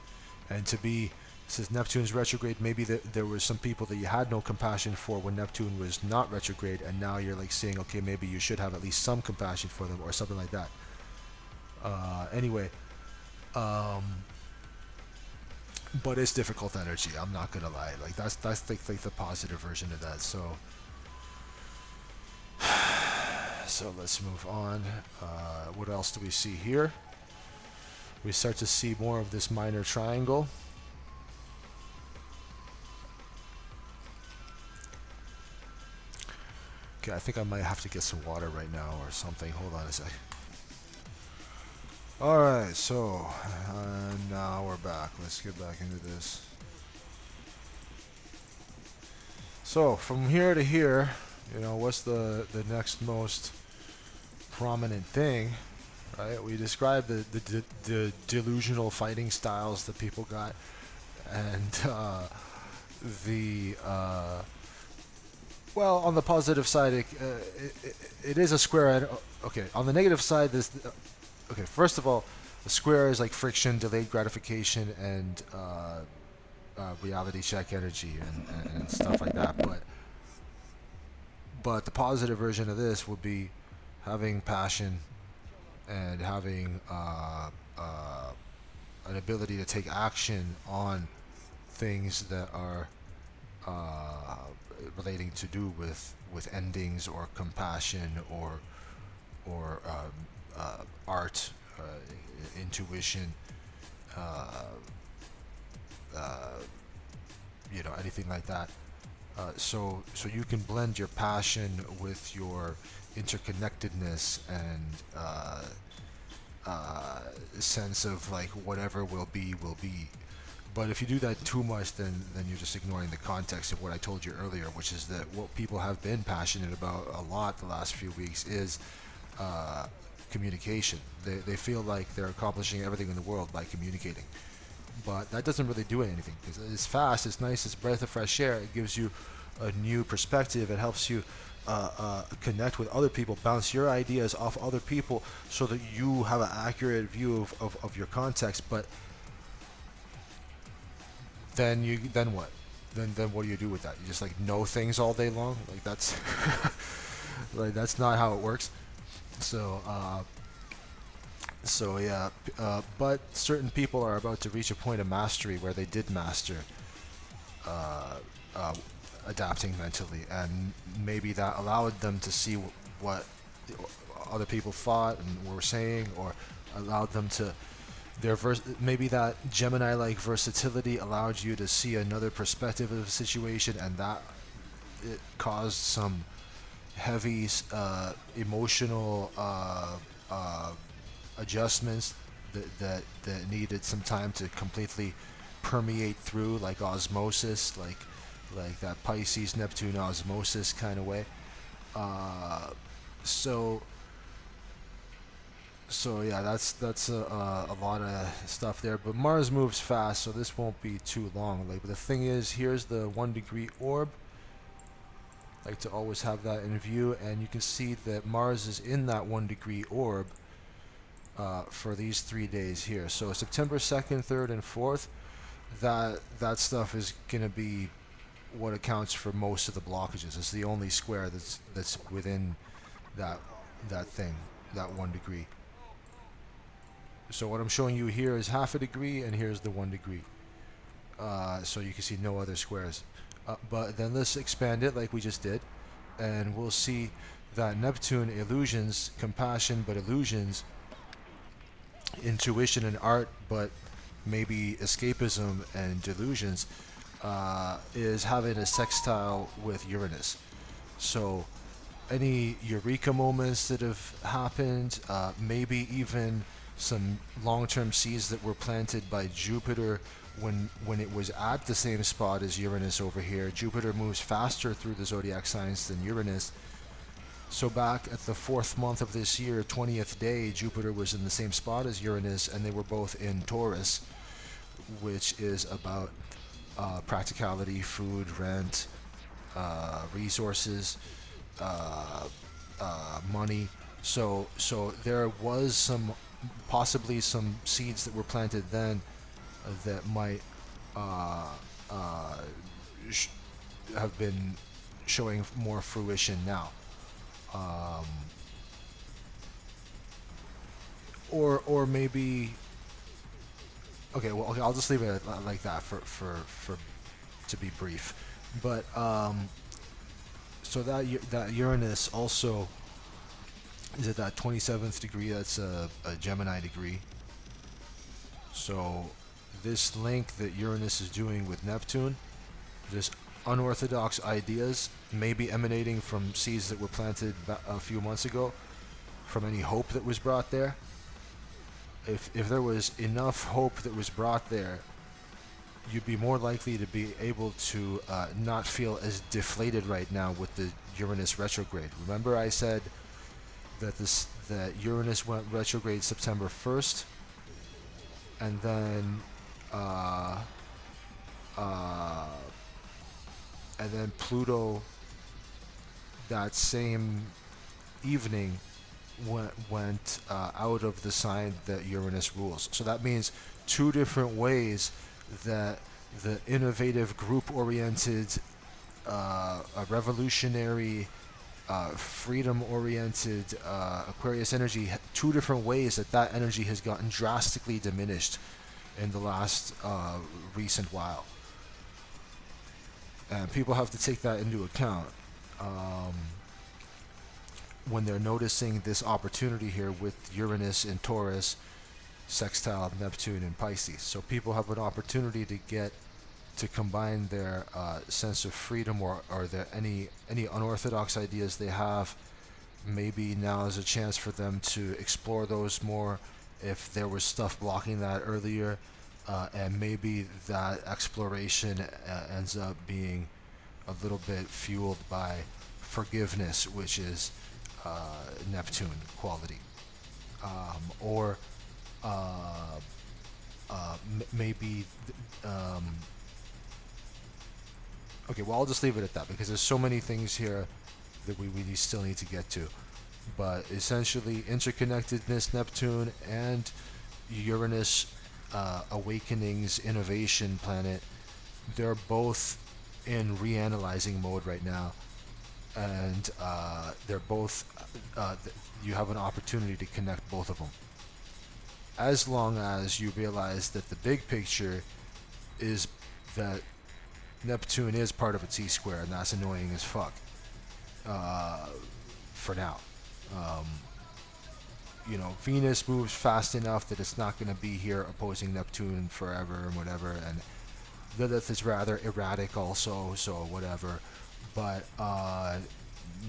and to be. Since Neptune's retrograde, maybe there was some people that you had no compassion for when Neptune was not retrograde, and now you're like saying, okay, maybe you should have at least some compassion for them or something like that. Anyway, but it's difficult energy. I'm not gonna lie. Like that's like the positive version of that. So let's move on. What else do we see here? We start to see more of this minor triangle. Okay, I think I might have to get some water right now or something. Hold on a sec. Alright, so now we're back. Let's get back into this. So from here to here, what's the next most prominent thing, right? We described the delusional fighting styles that people got, and well, on the positive side, it is a square. Okay, on the negative side, okay, first of all, the square is like friction, delayed gratification, and reality check energy and stuff like that. But the positive version of this would be having passion and having an ability to take action on things that are relating to do with endings or compassion or art, intuition, anything like that. So you can blend your passion with your interconnectedness and sense of like whatever will be will be. But if you do that too much, then you're just ignoring the context of what I told you earlier, which is that what people have been passionate about a lot the last few weeks is communication. They feel like they're accomplishing everything in the world by communicating. But that doesn't really do anything. It's fast, it's nice, it's a breath of fresh air. It gives you a new perspective. It helps you connect with other people, bounce your ideas off other people so that you have an accurate view of your context. But then what? Then what do you do with that? You just like know things all day long? Like that's like that's not how it works. So yeah, but certain people are about to reach a point of mastery where they did master adapting mentally, and maybe that allowed them to see what other people thought and were saying, or allowed them to maybe that Gemini-like versatility allowed you to see another perspective of the situation, and that it caused some heavy emotional adjustments that needed some time to completely permeate through, like osmosis, like that Pisces Neptune osmosis kind of way. So yeah, that's a lot of stuff there. But Mars moves fast, so this won't be too long. But the thing is, here's the 1 degree orb. I like to always have that in view, and you can see that Mars is in that 1 degree orb for these 3 days here. So September 2nd, 3rd, and 4th, that stuff is gonna be what accounts for most of the blockages. It's the only square that's within that thing, that 1 degree. So what I'm showing you here is half a degree, and here's the 1 degree. So you can see no other squares. But then let's expand it like we just did, and we'll see that Neptune illusions, compassion but illusions, intuition and art but maybe escapism and delusions, is having a sextile with Uranus. So any eureka moments that have happened, maybe even some long-term seeds that were planted by Jupiter when it was at the same spot as Uranus over here. Jupiter moves faster through the zodiac signs than Uranus. So back at the 4th month of this year, 20th day, Jupiter was in the same spot as Uranus, and they were both in Taurus, which is about practicality, food, rent, resources, uh, money. So there was possibly some seeds that were planted then that might uh, uh, sh- have been showing more fruition now. Um, or maybe okay. Well, okay. I'll just leave it like that for to be brief. But so that Uranus also is at that 27th degree. That's a Gemini degree. So this link that Uranus is doing with Neptune, this unorthodox ideas, may be emanating from seeds that were planted a few months ago, from any hope that was brought there. If there was enough hope that was brought there, you'd be more likely to be able to not feel as deflated right now with the Uranus retrograde. Remember, I said that Uranus went retrograde September 1st, and then uh, uh, Pluto that same evening went out of the sign that Uranus rules. So that means two different ways that the innovative, group-oriented, revolutionary, freedom-oriented Aquarius energy, two different ways that energy has gotten drastically diminished in the last recent while. And people have to take that into account when they're noticing this opportunity here with Uranus in Taurus, sextile Neptune in Pisces. So people have an opportunity to combine their sense of freedom or any unorthodox ideas they have. Maybe now is a chance for them to explore those more if there was stuff blocking that earlier, and maybe that exploration ends up being a little bit fueled by forgiveness, which is Neptune quality, or maybe okay, well, I'll just leave it at that because there's so many things here that we still need to get to. But essentially, interconnectedness, Neptune, and Uranus, awakenings, innovation planet, they're both in reanalyzing mode right now. And they're both, you have an opportunity to connect both of them. As long as you realize that the big picture is that Neptune is part of a T-square, and that's annoying as fuck. For now. Venus moves fast enough that it's not going to be here opposing Neptune forever and whatever, and Lilith is rather erratic also, so whatever. But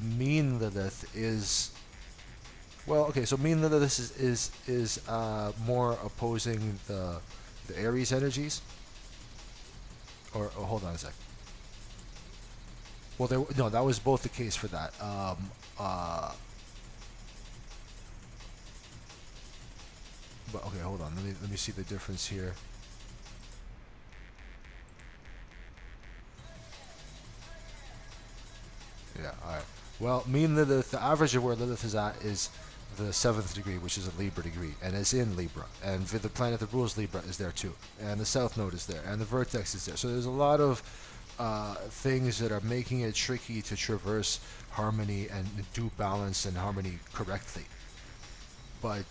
mean Lilith is... Well, okay, so mean Lilith is more opposing the Aries energies. Or hold on a sec. Well, that was both the case for that. But okay, hold on. Let me see the difference here. Yeah. All right. Well, mean Lilith, the average of where Lilith is at is the 7th degree, which is a Libra degree, and it's in Libra. And the planet that rules Libra is there too, and the South Node is there, and the Vertex is there. So there's a lot of things that are making it tricky to traverse harmony and do balance and harmony correctly. But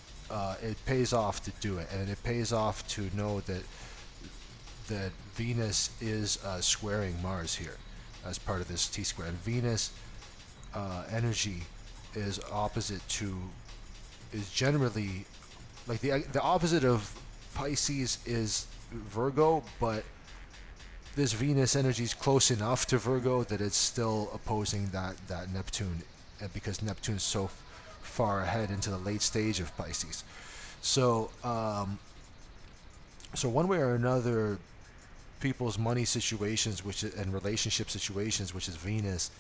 it pays off to do it, and it pays off to know that Venus is squaring Mars here as part of this T-square. And Venus energy is generally like the opposite of Pisces is Virgo, but this Venus energy is close enough to Virgo that it's still opposing that Neptune, because Neptune's so far ahead into the late stage of Pisces. So one way or another, people's money situations, and relationship situations, which is Venus,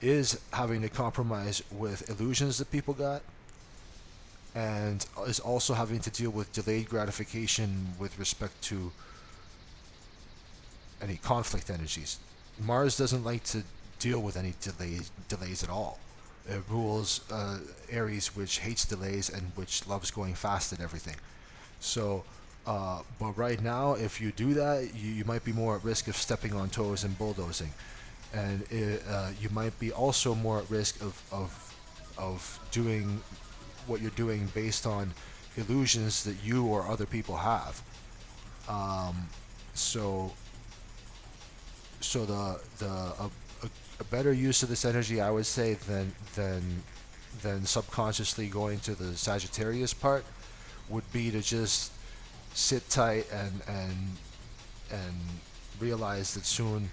is having to compromise with illusions that people got, and is also having to deal with delayed gratification with respect to any conflict energies. Mars doesn't like to deal with any delays at all. It rules Aries, which hates delays and which loves going fast at everything. So, but right now, if you do that, you might be more at risk of stepping on toes and bulldozing, and you might be also more at risk of doing what you're doing based on illusions that you or other people have. Um, so, so a better use of this energy, I would say, than subconsciously going to the Sagittarius part, would be to just sit tight and realize that soon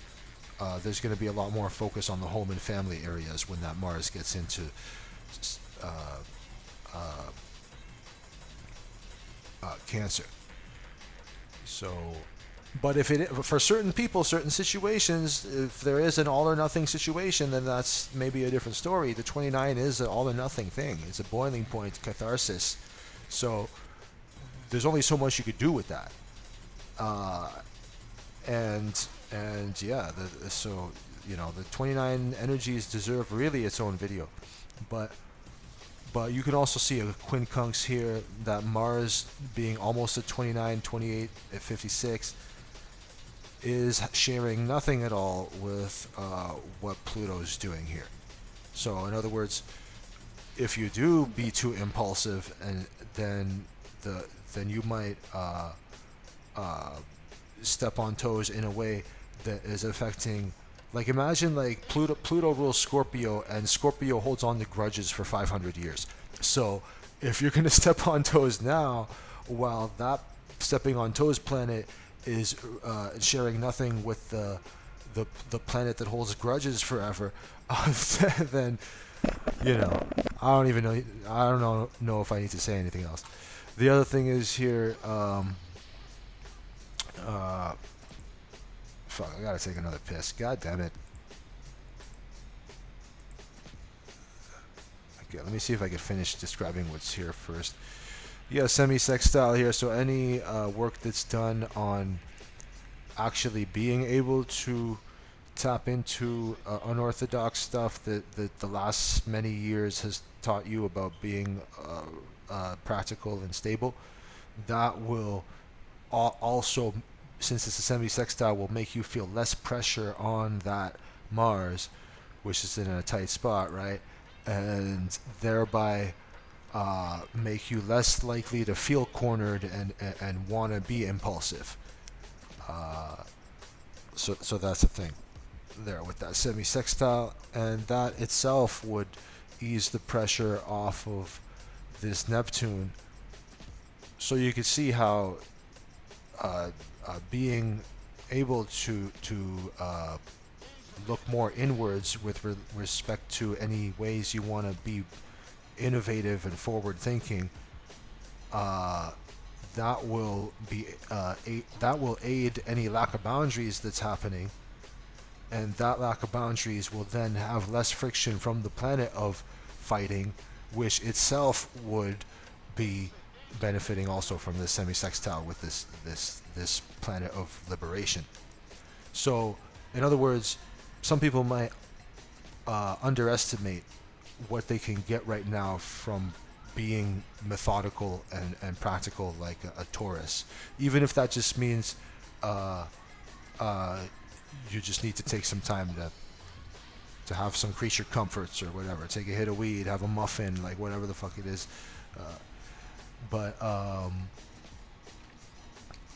there's going to be a lot more focus on the home and family areas when that Mars gets into uh, uh, Cancer. So, but if it for certain people, certain situations, if there is an all or nothing situation, then that's maybe a different story. The 29 is an all or nothing thing. It's a boiling point, catharsis. So there's only so much you could do with that. Uh, and yeah, so the 29 energies deserve really its own video, but you can also see a quincunx here that Mars being almost at 29, 28, at 56 is sharing nothing at all with what Pluto's doing here. So in other words, if you do be too impulsive, and then you might step on toes in a way that is affecting, like, imagine like Pluto rules Scorpio, and Scorpio holds on to grudges for 500 years. So if you're going to step on toes now, while that stepping on toes planet is sharing nothing with the planet that holds grudges forever, then I don't even know. I don't know if I need to say anything else. The other thing is here. Fuck, I gotta take another piss. God damn it. Okay, let me see if I can finish describing what's here first. Yeah, semi-sextile here. So any work that's done on actually being able to tap into unorthodox stuff that the last many years has taught you about being practical and stable, that will also, since it's a semi-sextile, will make you feel less pressure on that Mars, which is in a tight spot, right? And thereby make you less likely to feel cornered and want to be impulsive. So that's the thing there with that semi-sextile, and that itself would ease the pressure off of this Neptune. So you could see how being able to look more inwards with respect to any ways you want to be innovative and forward thinking, that will aid any lack of boundaries that's happening, and that lack of boundaries will then have less friction from the planet of fighting, which itself would be benefiting also from this semi-sextile with this planet of liberation. So, in other words, some people might underestimate what they can get right now from being methodical and practical like a Taurus, even if that just means you just need to take some time to have some creature comforts or whatever, take a hit of weed, have a muffin, like whatever the fuck it is. But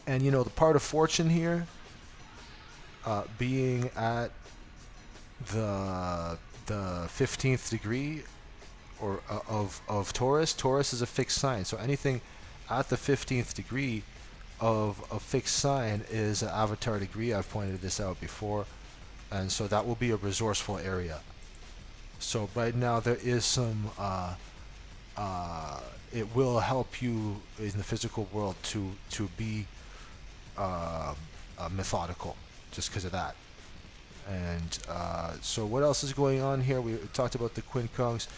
and the part of fortune here, being at the 15th degree or of Taurus. Taurus is a fixed sign, so anything at the 15th degree of a fixed sign is an avatar degree. I've pointed this out before, and so that will be a resourceful area. So right now there is some it will help you in the physical world to be methodical, just because of that. And so what else is going on here? We talked about the quincunx,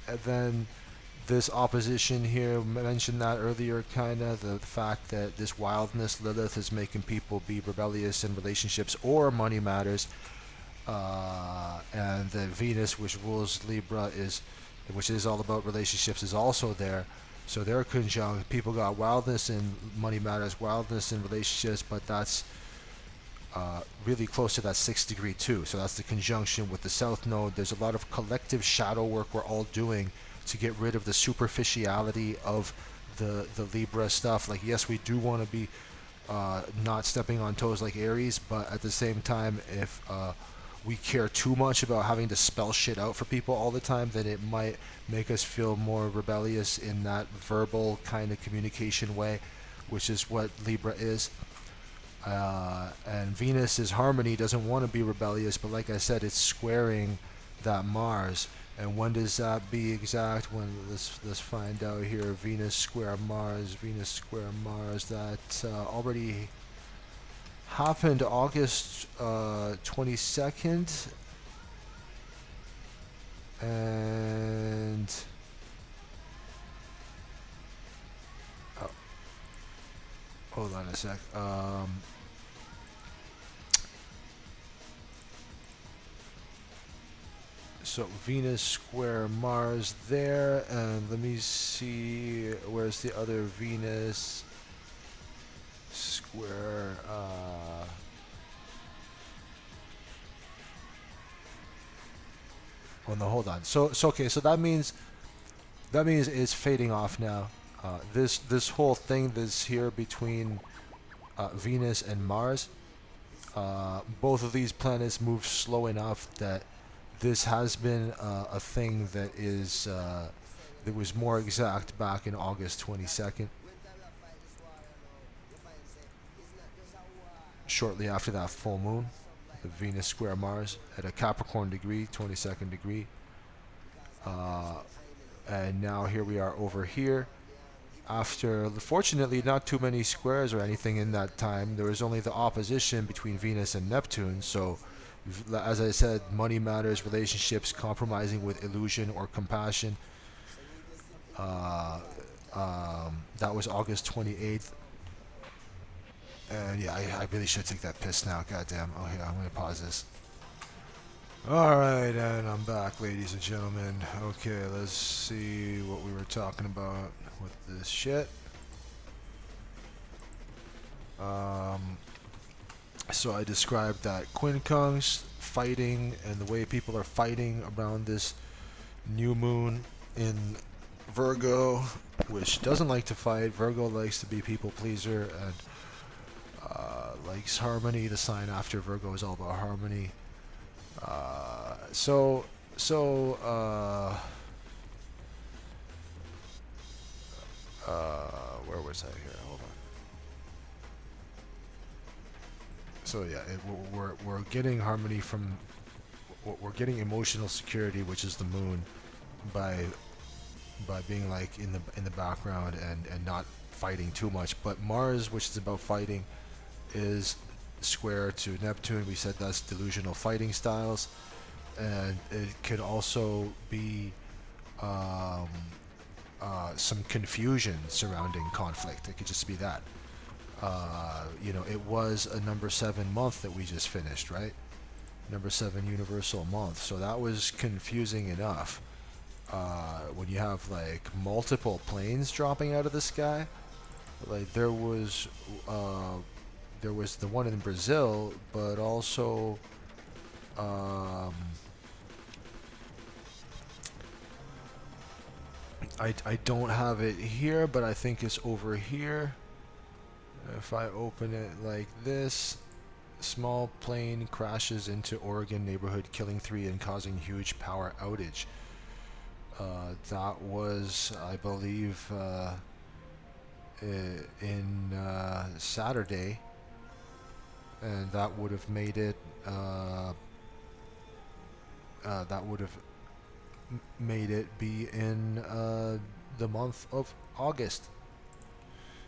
and then this opposition here, mentioned that earlier, kind of the fact that this wildness Lilith is making people be rebellious in relationships or money matters, and the Venus, which rules Libra, which is all about relationships, is also there. So they're conjunct. People got wildness in money matters, wildness in relationships, but that's really close to that 6th degree too. So that's the conjunction with the South Node. There's a lot of collective shadow work we're all doing to get rid of the superficiality of the Libra stuff. Like, yes, we do want to be not stepping on toes like Aries, but at the same time, if we care too much about having to spell shit out for people all the time, then it might make us feel more rebellious in that verbal kind of communication way, which is what Libra is. And Venus's harmony doesn't want to be rebellious, but like I said, it's squaring that Mars. And when does that be exact? When let's find out here. Venus square Mars. Venus square Mars. That already happened August 22nd. And hold on a sec. So Venus square Mars there, and let me see, where's the other Venus square? Oh no, hold on. So okay, so that means it's fading off now. This whole thing that's here between Venus and Mars, both of these planets move slow enough that this has been a thing that was more exact back in August 22nd, shortly after that full moon, the Venus square Mars at a Capricorn degree, 22nd degree. And now here we are over here. After, fortunately, not too many squares or anything in that time. There was only the opposition between Venus and Neptune. So, as I said, money matters, relationships, compromising with illusion or compassion. That was August 28th. And yeah, I really should take that piss now. Goddamn. Oh yeah, I'm gonna pause this. Alright, and I'm back, ladies and gentlemen. Okay, let's see what we were talking about with this shit. So I described that quincunx fighting and the way people are fighting around this new moon in Virgo, which doesn't like to fight. Virgo likes to be people pleaser and likes harmony. The sign after Virgo is all about harmony. Where was I here? Hold on. So yeah, we're getting harmony from, we're getting emotional security, which is the moon, by being like in the background and not fighting too much. But Mars, which is about fighting, is square to Neptune. We said that's delusional fighting styles, and it could also be some confusion surrounding conflict. It could just be that. It was a number 7 month that we just finished, right? Number 7 universal month. So that was confusing enough. When you have like multiple planes dropping out of the sky, like there was the one in Brazil, but also I don't have it here, but I think it's over here. If I open it like this, small plane crashes into Oregon neighborhood, killing 3 and causing huge power outage. That was, I believe, in Saturday, and that would have made it. That would have made it be in the month of August.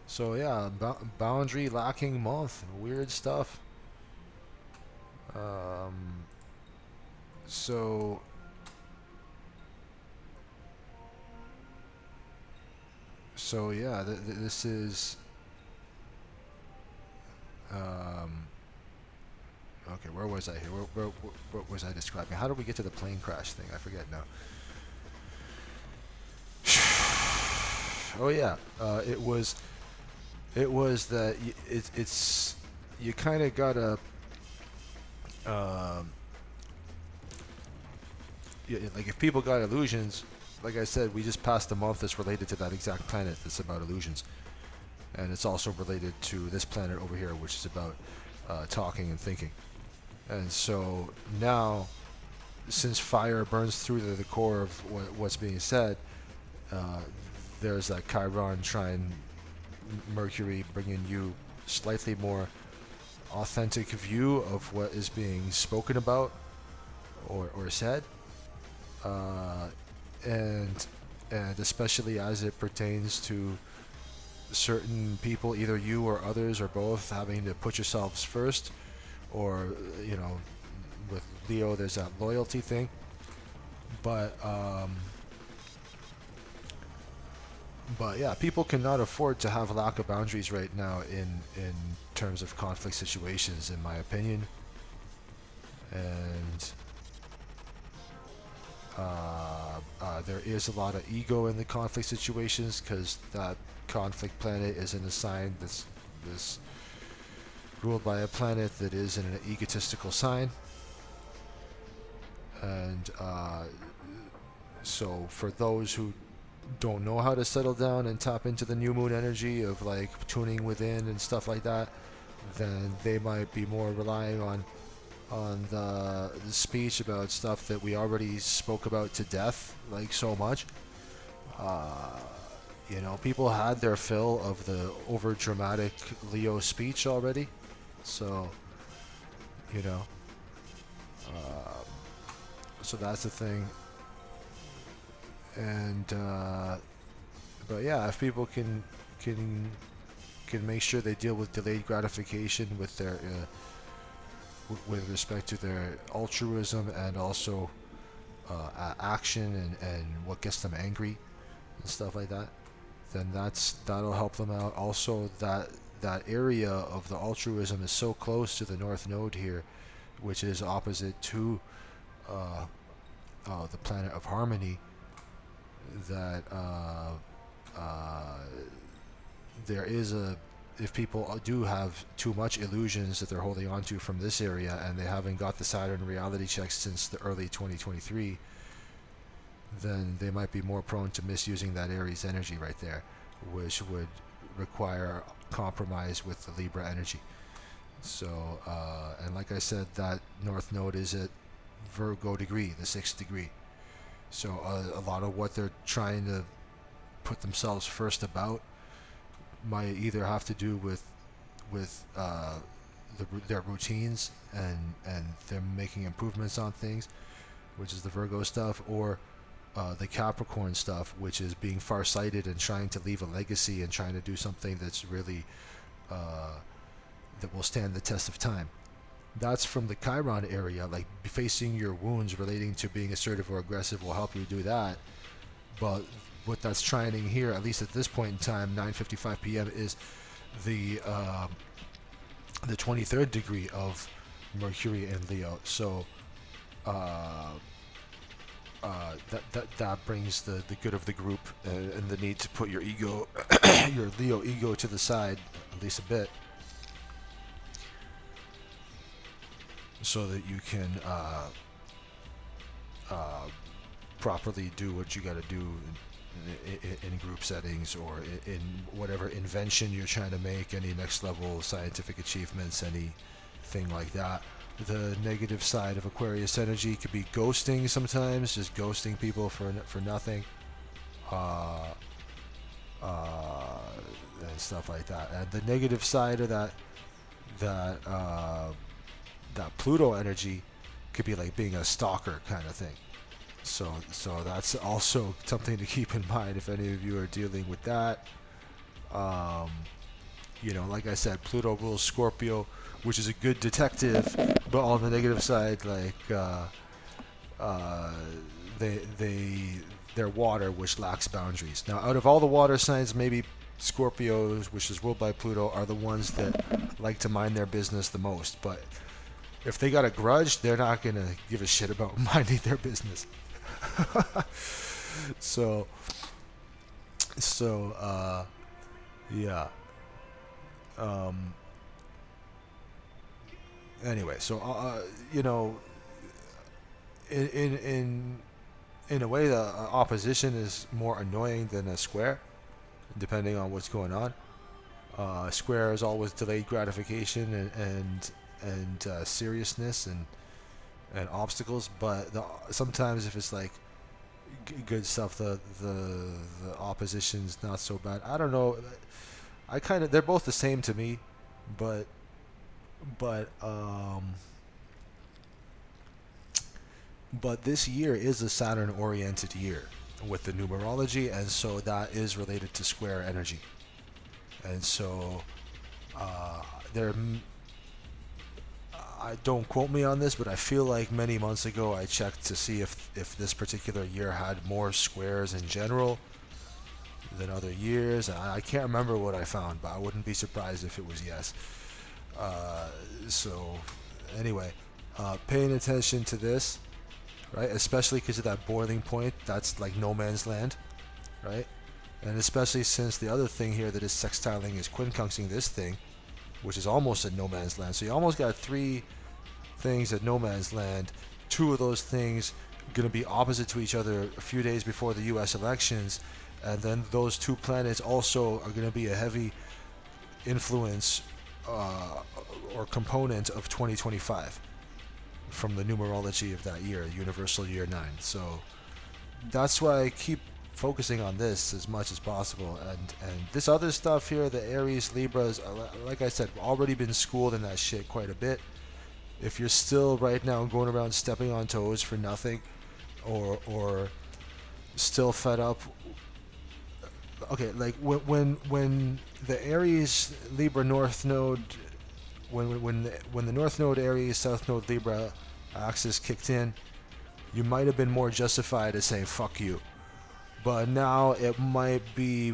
So yeah, boundary lacking month, weird stuff. So So yeah, this is okay. Where was I here? What was I describing? How did we get to the plane crash thing? I forget now. Oh yeah, it was that it's you kind of gotta um, like if people got illusions, like I said, we just passed a month that's related to that exact planet that's about illusions, and it's also related to this planet over here, which is about talking and thinking. And so now, since fire burns through the core of what's being said, uh, there's that Chiron trine Mercury bringing you slightly more authentic view of what is being spoken about or said, uh, and especially as it pertains to certain people, either you or others or both, having to put yourselves first, or with Leo, there's that loyalty thing, but yeah, people cannot afford to have lack of boundaries right now in terms of conflict situations, in my opinion. And there is a lot of ego in the conflict situations because that conflict planet is in a sign that's ruled by a planet that is in an egotistical sign. And so for those who don't know how to settle down and tap into the new moon energy of like tuning within and stuff like that, then they might be more relying on the speech about stuff that we already spoke about to death, like so much. People had their fill of the over dramatic Leo speech already, so you know so that's the thing. And but yeah, if people can make sure they deal with delayed gratification with their with respect to their altruism, and also action and what gets them angry and stuff like that, then that'll help them out. Also, that area of the altruism is so close to the North Node here, which is opposite to the planet of harmony, that there is a if people do have too much illusions that they're holding on to from this area, and they haven't got the Saturn reality checks since the early 2023, then they might be more prone to misusing that Aries energy right there, which would require compromise with the Libra energy. So, and like I said, that North Node is at Virgo degree, the 6th degree. So a lot of what they're trying to put themselves first about might either have to do with their routines and them making improvements on things, which is the Virgo stuff, or the Capricorn stuff, which is being farsighted and trying to leave a legacy and trying to do something that's really that will stand the test of time. That's from the Chiron area. Like, facing your wounds relating to being assertive or aggressive will help you do that. But what that's trining here, at least at this point in time, 9:55 p.m., is the 23rd degree of Mercury and Leo. So that brings the good of the group and the need to put your ego, your Leo ego, to the side at least a bit, so that you can properly do what you got to do in group settings, or in whatever invention you're trying to make, any next level scientific achievements, anything like that. The negative side of Aquarius energy could be ghosting sometimes, just ghosting people for nothing, and stuff like that. And the negative side of that Pluto energy could be like being a stalker kind of thing. So that's also something to keep in mind if any of you are dealing with that. Like I said, Pluto rules Scorpio, which is a good detective, but on the negative side, like they they're water, which lacks boundaries. Now, out of all the water signs, maybe Scorpios, which is ruled by Pluto, are the ones that like to mind their business the most. But if they got a grudge, they're not going to give a shit about minding their business. so, yeah. Anyway, so in a way, the opposition is more annoying than a square, depending on what's going on. Square is always delayed gratification and seriousness and obstacles, but sometimes if it's like good stuff, the opposition's not so bad. I don't know. They're both the same to me, but this year is a Saturn-oriented year with the numerology, and so that is related to square energy. And so I don't quote me on this, but I feel like many months ago I checked to see if this particular year had more squares in general than other years. I can't remember what I found, but I wouldn't be surprised if it was yes. So anyway, paying attention to this, right? Especially because of that boiling point, that's like no man's land, right? And especially since the other thing here that is sextiling is quincunxing this thing, which is almost at no man's land. So you almost got three things at no man's land. Two of those things going to be opposite to each other a few days before the U.S. elections, and then those two planets also are going to be a heavy influence or component of 2025 from the numerology of that year, universal year 9. So that's why I keep focusing on this as much as possible, and this other stuff here, the Aries, Libras, like I said, already been schooled in that shit quite a bit. If you're still right now going around stepping on toes for nothing, or still fed up, okay, like when the Aries Libra North Node, when the North Node Aries South Node Libra axis kicked in, you might have been more justified as saying fuck you. But now it might be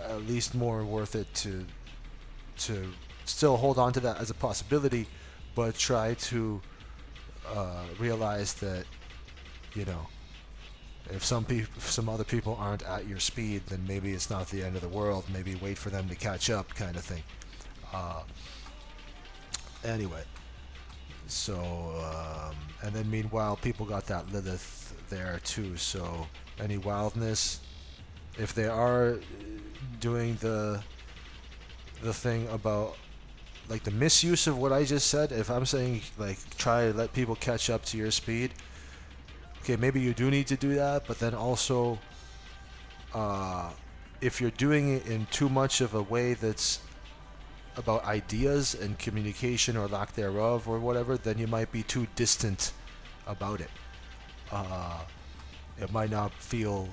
at least more worth it to still hold on to that as a possibility, but try to realize that, you know, if some other people aren't at your speed, then maybe it's not the end of the world. Maybe wait for them to catch up, kind of thing. Anyway, so and then meanwhile, people got that Lilith there too. So any wildness, if they are doing the thing about like the misuse of what I just said, if I'm saying like try to let people catch up to your speed, okay, maybe you do need to do that, but then also if you're doing it in too much of a way that's about ideas and communication or lack thereof or whatever, then you might be too distant about it. It might not feel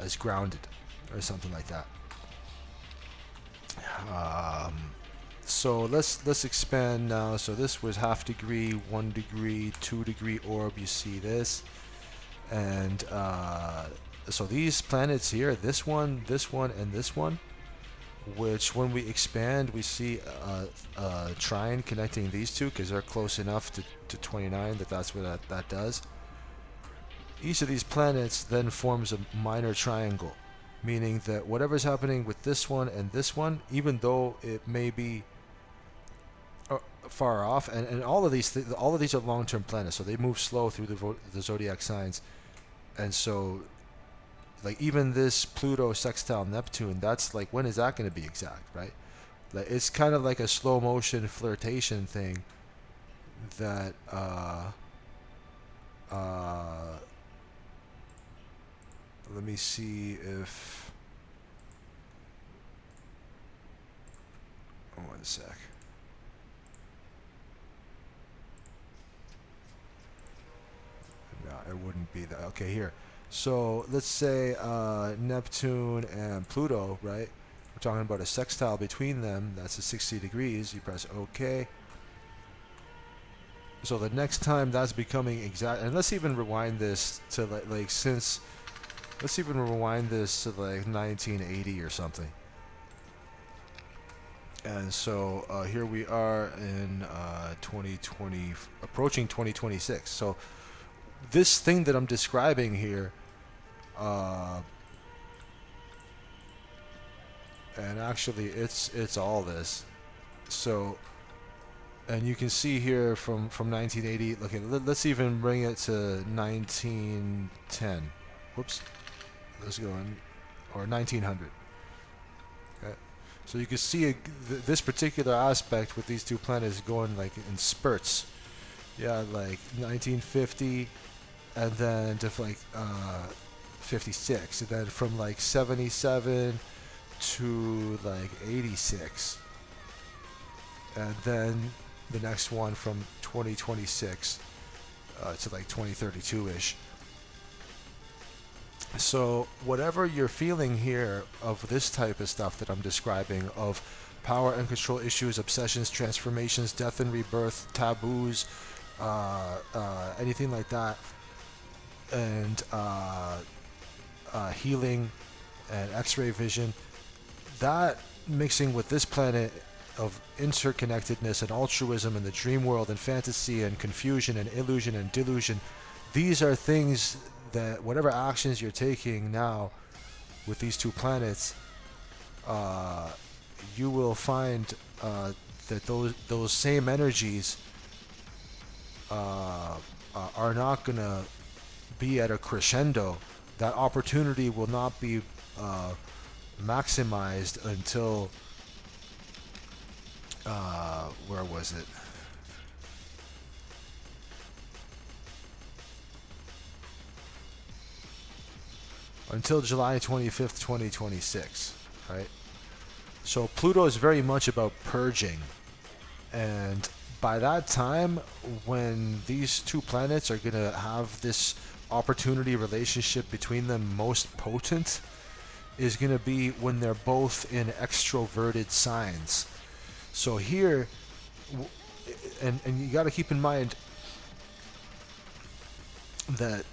as grounded or something like that. So let's expand now. So this was half degree, 1 degree, 2 degree orb. You see this, and so these planets here, this one, and this one, which when we expand, we see a trine connecting these two because they're close enough to 29 that's what that does. Each of these planets then forms a minor triangle, meaning that whatever's happening with this one and this one, even though it may be far off, and all of these are long-term planets, so they move slow through the zodiac signs, and so like even this Pluto sextile Neptune, that's like, when is that going to be exact, right? Like it's kind of like a slow motion flirtation thing that let me see if, oh, 1 sec. No, it wouldn't be that. Okay, here. So let's say Neptune and Pluto, right? We're talking about a sextile between them. That's a 60 degrees. You press OK. So the next time that's becoming exact, and let's even rewind this to like since Let's even rewind this to like 1980 or something. And so here we are in 2020, approaching 2026. So this thing that I'm describing here, and actually it's all this. So, and you can see here from 1980. Look, let's even bring it to 1910. Whoops, let's go in, or 1900. Okay. So you can see this particular aspect with these two planets going like in spurts. Yeah, like 1950, and then to like 56, and then from like 77 to like 86, and then the next one from 2026 to like 2032-ish. So whatever you're feeling here of this type of stuff that I'm describing, of power and control issues, obsessions, transformations, death and rebirth, taboos, anything like that, and healing and x-ray vision, that mixing with this planet of interconnectedness and altruism and the dream world and fantasy and confusion and illusion and delusion, these are things that whatever actions you're taking now with these two planets, you will find that those same energies are not going to be at a crescendo. That opportunity will not be maximized until where was it? Until July 25th, 2026, right? So Pluto is very much about purging, and by that time, when these two planets are going to have this opportunity relationship between them most potent, is going to be when they're both in extroverted signs. So here, and you got to keep in mind that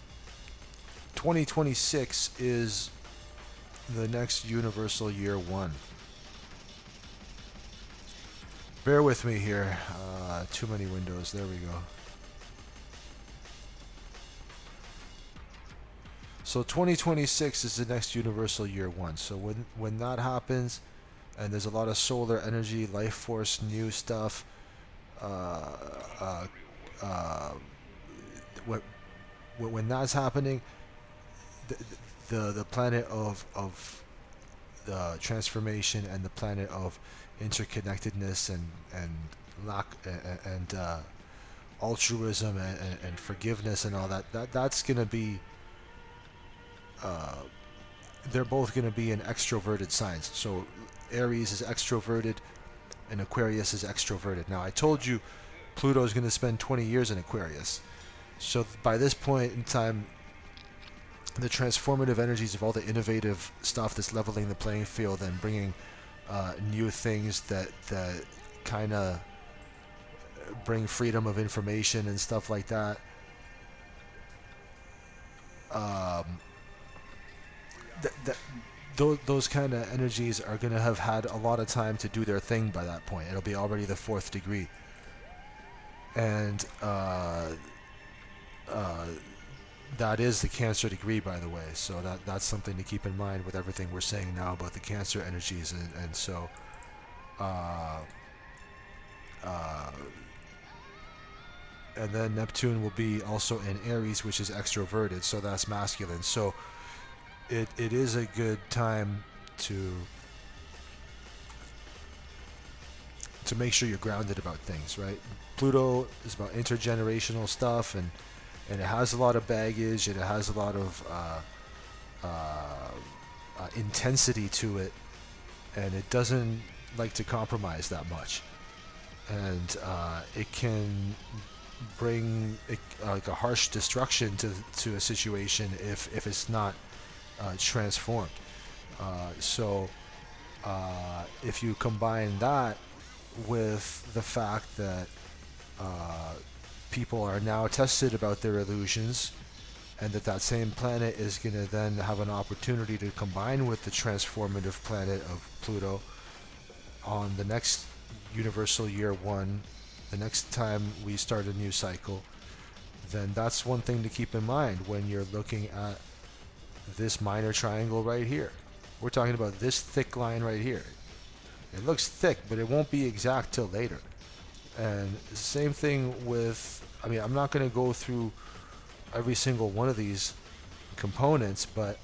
2026 is the next universal year one. Bear with me here. Too many windows. There we go. So 2026 is the next universal year one. So when that happens, and there's a lot of solar energy, life force, new stuff, when that's happening, the planet of the transformation and the planet of interconnectedness and lack and altruism and forgiveness and all that's gonna be they're both gonna be in extroverted signs. So Aries is extroverted and Aquarius is extroverted. Now I told you Pluto is gonna spend 20 years in Aquarius. So by this point in time, the transformative energies of all the innovative stuff that's leveling the playing field and bringing new things that kind of bring freedom of information and stuff like that. Those kind of energies are going to have had a lot of time to do their thing by that point. It'll be already the 4th degree. And that is the Cancer degree, by the way. So that's something to keep in mind with everything we're saying now about the Cancer energies. And so and then Neptune will be also in Aries, which is extroverted, so that's masculine. So it is a good time to make sure you're grounded about things, right? Pluto is about intergenerational stuff, and it has a lot of baggage, and it has a lot of intensity to it, and it doesn't like to compromise that much, and it can bring like a harsh destruction to a situation if it's not transformed. So if you combine that with the fact that people are now tested about their illusions, and that same planet is going to then have an opportunity to combine with the transformative planet of Pluto on the next universal year one, the next time we start a new cycle. Then that's one thing to keep in mind when you're looking at this minor triangle right here. We're talking about this thick line right here. It looks thick, but it won't be exact till later. And same thing with, I mean, I'm not going to go through every single one of these components, but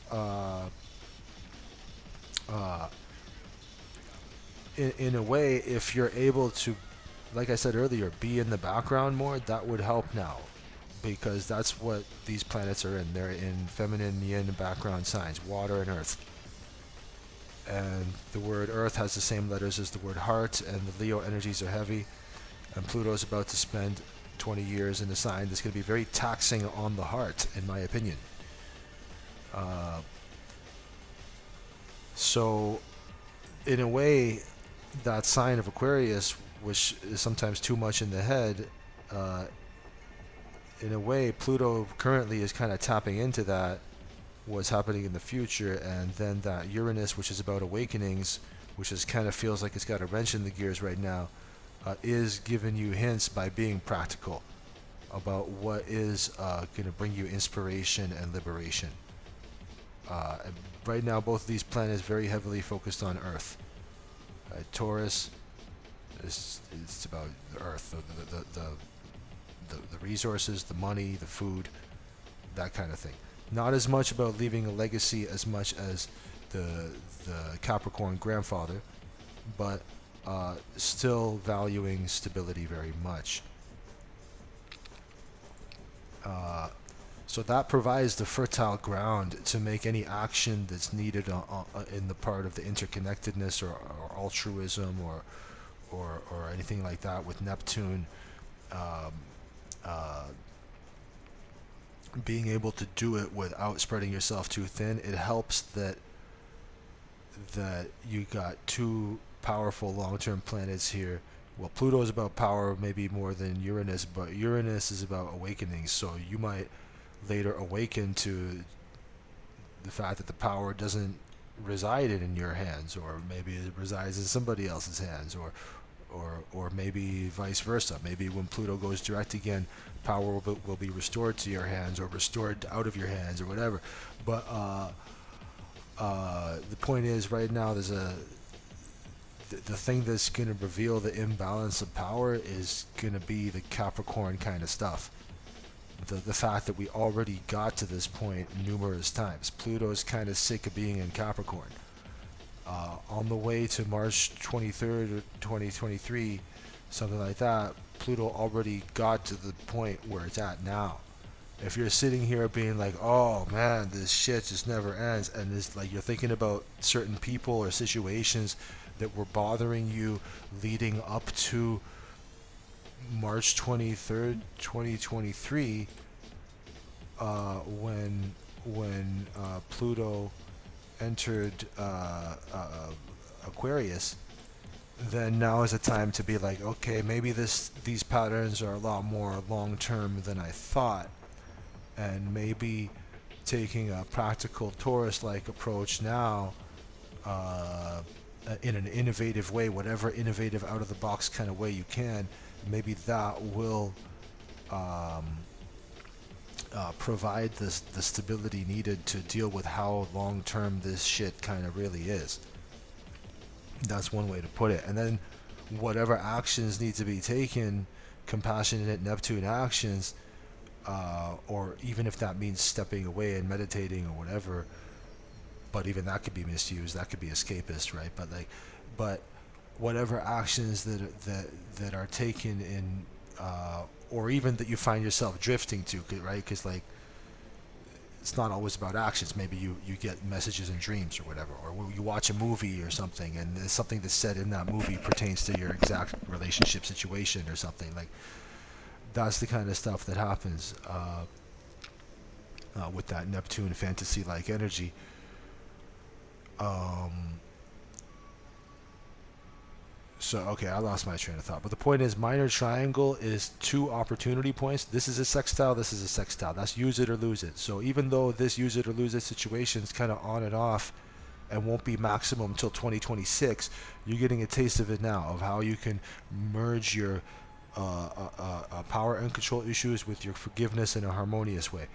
in a way, if you're able to, like I said earlier, be in the background more, that would help now, because that's what these planets are in. They're in feminine yin background signs, water and earth. And the word earth has the same letters as the word heart, and the Leo energies are heavy, and Pluto's about to spend 20 years in a sign that's going to be very taxing on the heart, in my opinion. So, in a way, that sign of Aquarius, which is sometimes too much in the head, in a way, Pluto currently is kind of tapping into that, what's happening in the future, and then that Uranus, which is about awakenings, which is kind of feels like it's got a wrench in the gears right now, is giving you hints by being practical about what is going to bring you inspiration and liberation. Right now, both of these planets very heavily focused on Earth. Taurus is it's about the Earth, the resources, the money, the food, that kind of thing. Not as much about leaving a legacy as much as the Capricorn grandfather, but still valuing stability very much. So that provides the fertile ground to make any action that's needed in the part of the interconnectedness or altruism or anything like that with Neptune. Being able to do it without spreading yourself too thin, it helps that you got two powerful long-term planets here. Well, Pluto is about power maybe more than Uranus, but Uranus is about awakening, so you might later awaken to the fact that the power doesn't reside in your hands, or maybe it resides in somebody else's hands, or maybe vice versa. Maybe when Pluto goes direct again, power will be restored to your hands or restored out of your hands or whatever. But the point is, right now, there's the thing that's going to reveal the imbalance of power is going to be the Capricorn kind of stuff. The fact that we already got to this point numerous times. Pluto's kind of sick of being in Capricorn. On the way to March 23rd, 2023, something like that, Pluto already got to the point where it's at now. If you're sitting here being like, oh man, this shit just never ends, and it's like you're thinking about certain people or situations that were bothering you leading up to March 23rd, 2023, when Pluto entered Aquarius, then now is the time to be like, okay, maybe these patterns are a lot more long-term than I thought, and maybe taking a practical Taurus-like approach now, in an innovative way, whatever innovative out-of-the-box kind of way you can, maybe that will provide the stability needed to deal with how long-term this shit kind of really is. That's one way to put it. And then whatever actions need to be taken, compassionate Neptune actions, or even if that means stepping away and meditating or whatever, but even that could be misused, that could be escapist, right? But whatever actions that are taken in, or even that you find yourself drifting to, right? Because like, it's not always about actions. Maybe you get messages in dreams or whatever, or you watch a movie or something, and there's something that's said in that movie pertains to your exact relationship situation or something. Like, that's the kind of stuff that happens with that Neptune fantasy-like energy. So, okay, I lost my train of thought. But the point is, minor triangle is 2 opportunity points. This is a sextile, this is a sextile. That's use it or lose it. So even though this use it or lose it situation is kind of on and off and won't be maximum until 2026, you're getting a taste of it now, of how you can merge your power and control issues with your forgiveness in a harmonious way.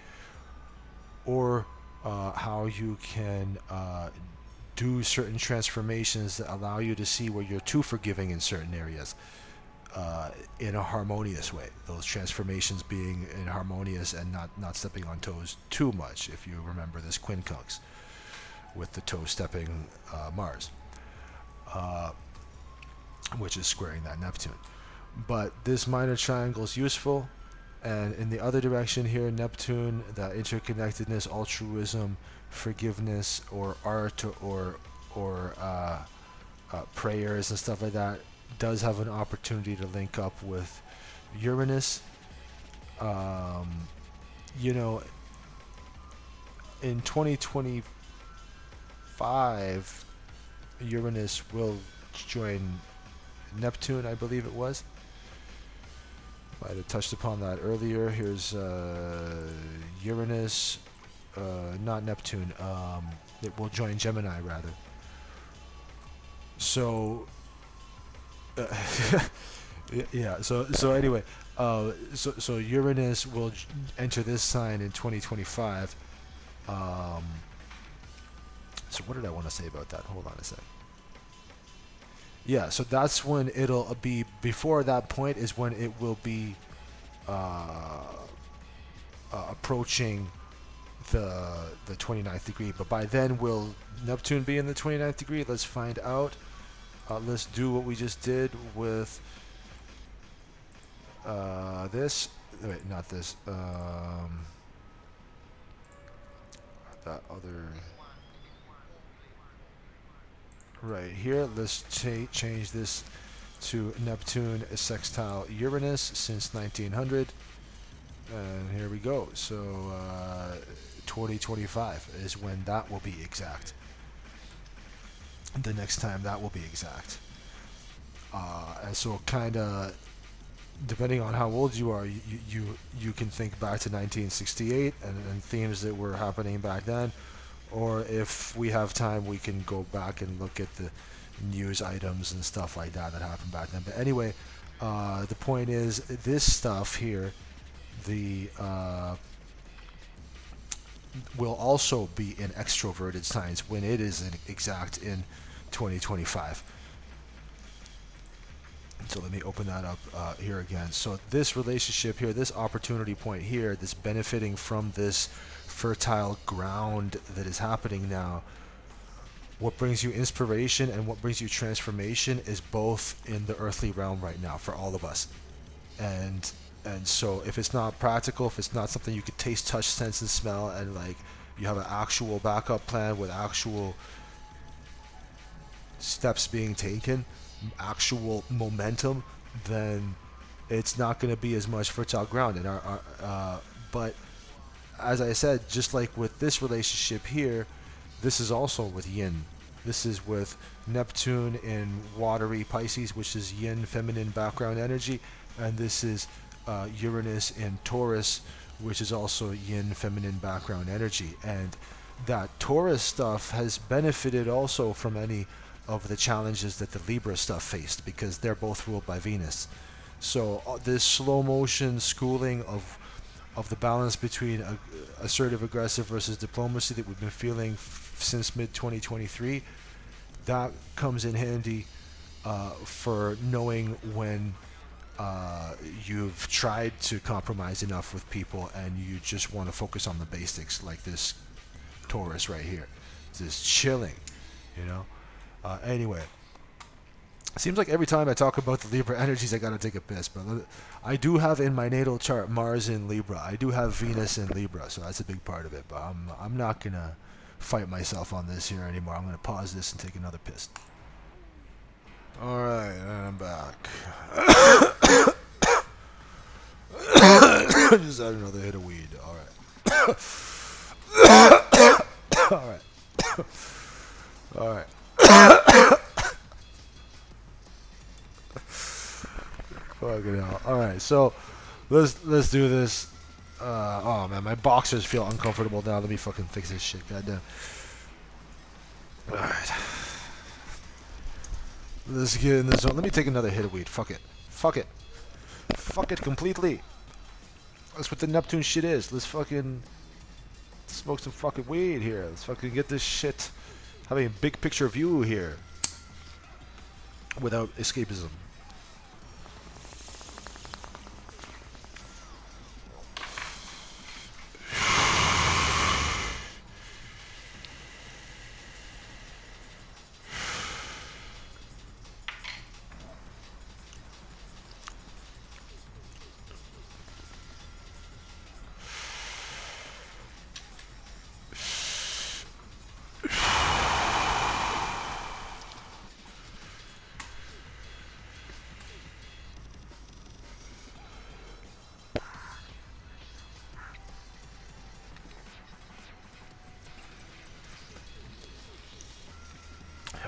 Or how you can do certain transformations that allow you to see where you're too forgiving in certain areas in a harmonious way. Those transformations being in harmonious and not stepping on toes too much, if you remember this quincunx with the toe stepping Mars, which is squaring that Neptune. But this minor triangle is useful. And in the other direction here, Neptune, that interconnectedness, altruism, forgiveness, or art, or prayers and stuff like that, does have an opportunity to link up with Uranus. You know, in 2025, Uranus will join Neptune, I believe it was. Might have touched upon that earlier. Here's Uranus, not Neptune. It will join Gemini, rather. So, yeah. So anyway, so Uranus will enter this sign in 2025. So what did I want to say about that? Hold on a sec. Yeah, so that's when it'll be. Before that point is when it will be approaching the 29th degree. But by then, will Neptune be in the 29th degree? Let's find out. Let's do what we just did with this. Wait, not this. That other. Right here, let's change this to Neptune sextile Uranus since 1900, and here we go. So 2025 is when that will be exact. The next time that will be exact. And so kind of depending on how old you are, you can think back to 1968 and themes that were happening back then. Or if we have time, we can go back and look at the news items and stuff like that happened back then. But anyway, the point is, this stuff here, will also be in extroverted signs when it is exact in 2025. So let me open that up here again. So this relationship here, this opportunity point here, this benefiting from this fertile ground that is happening now, what brings you inspiration and what brings you transformation is both in the earthly realm right now for all of us. And so if it's not practical, if it's not something you could taste, touch, sense, and smell, and like you have an actual backup plan with actual steps being taken, actual momentum, then it's not going to be as much fertile ground in our but as I said, just like with this relationship here, this is also with yin. This is with Neptune in watery Pisces, which is yin, feminine background energy, and this is Uranus in Taurus, which is also yin, feminine background energy. And that Taurus stuff has benefited also from any of the challenges that the Libra stuff faced, because they're both ruled by Venus. So this slow motion schooling of the balance between assertive aggressive versus diplomacy that we've been feeling since mid-2023, that comes in handy for knowing when you've tried to compromise enough with people and you just want to focus on the basics, like this Taurus right here. It's just chilling, you know? Anyway. Seems like every time I talk about the Libra energies, I gotta take a piss. But I do have in my natal chart Mars in Libra. I do have Venus in Libra, so that's a big part of it. But I'm not gonna fight myself on this here anymore. I'm gonna pause this and take another piss. All right, and I'm back. Just had another hit of weed. All right. All right. All right. Fucking hell. All right, so let's do this. Oh man, my boxers feel uncomfortable now. Let me fucking fix this shit. Goddamn. All right. Let's get in the zone. Let me take another hit of weed. Fuck it. Fuck it. Fuck it completely. That's what the Neptune shit is. Let's fucking smoke some fucking weed here. Let's fucking get this shit having a big picture view here without escapism.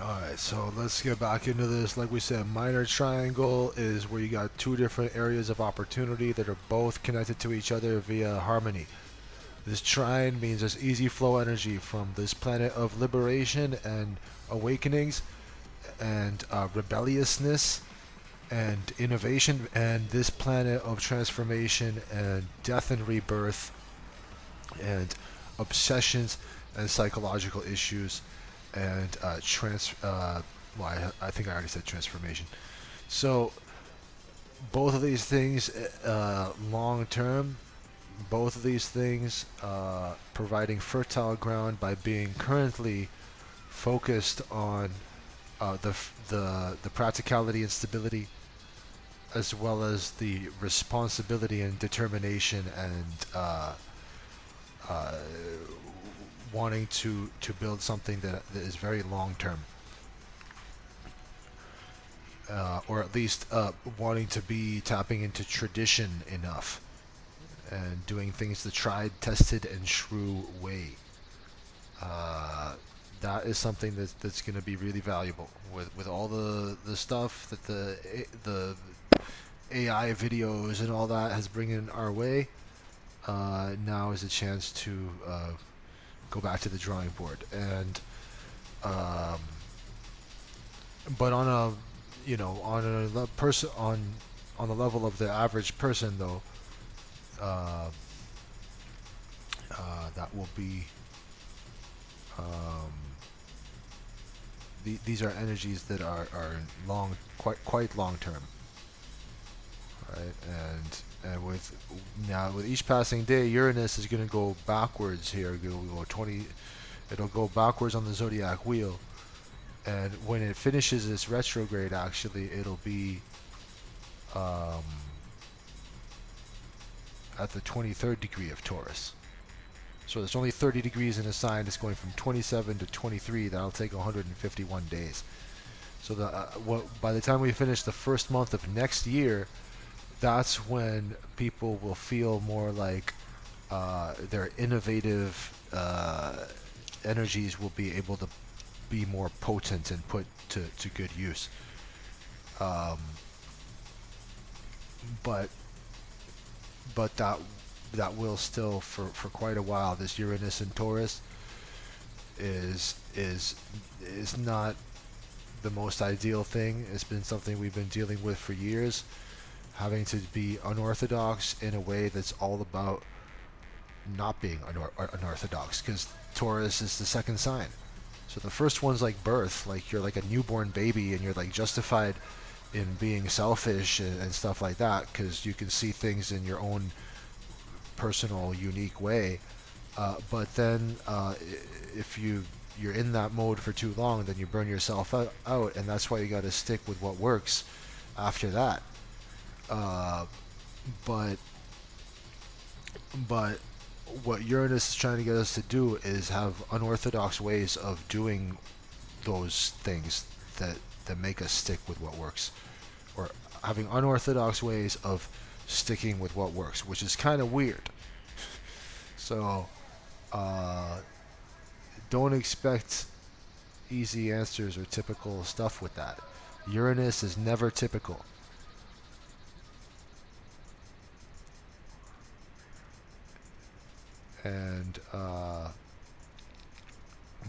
Alright, so let's get back into this. Like we said, minor triangle is where you got two different areas of opportunity that are both connected to each other via harmony. This trine means there's easy flow energy from this planet of liberation and awakenings and rebelliousness and innovation, and this planet of transformation and death and rebirth and obsessions and psychological issues and I think I already said transformation. So both of these things long term, both of these things providing fertile ground by being currently focused on the practicality and stability, as well as the responsibility and determination and wanting to build something that is very long term, or at least wanting to be tapping into tradition enough and doing things the tried, tested, and true way. That is something that's going to be really valuable with all the stuff that the AI videos and all that has bringing our way. Now is a chance to go back to the drawing board, and but on a person on the level of the average person though, that will be these are energies that are long, quite long term, right? And with each passing day, Uranus is going to go backwards here. It'll go backwards on the zodiac wheel, and when it finishes its retrograde, actually, it'll be at the 23rd degree of Taurus. So there's only 30 degrees in a sign. It's going from 27 to 23. That'll take 151 days. So by the time we finish the first month of next year, that's when people will feel more like their innovative energies will be able to be more potent and put to good use. But that will still for quite a while. This Uranus and Taurus is not the most ideal thing. It's been something we've been dealing with for years, having to be unorthodox in a way that's all about not being unorthodox, because Taurus is the second sign. So the first one's like birth, like you're like a newborn baby and you're like justified in being selfish and stuff like that, because you can see things in your own personal unique way, but then if you're in that mode for too long, then you burn yourself out, and that's why you got to stick with what works after that. But what Uranus is trying to get us to do is have unorthodox ways of doing those things that make us stick with what works, or having unorthodox ways of sticking with what works, which is kind of weird. So don't expect easy answers or typical stuff with that. Uranus is never typical. and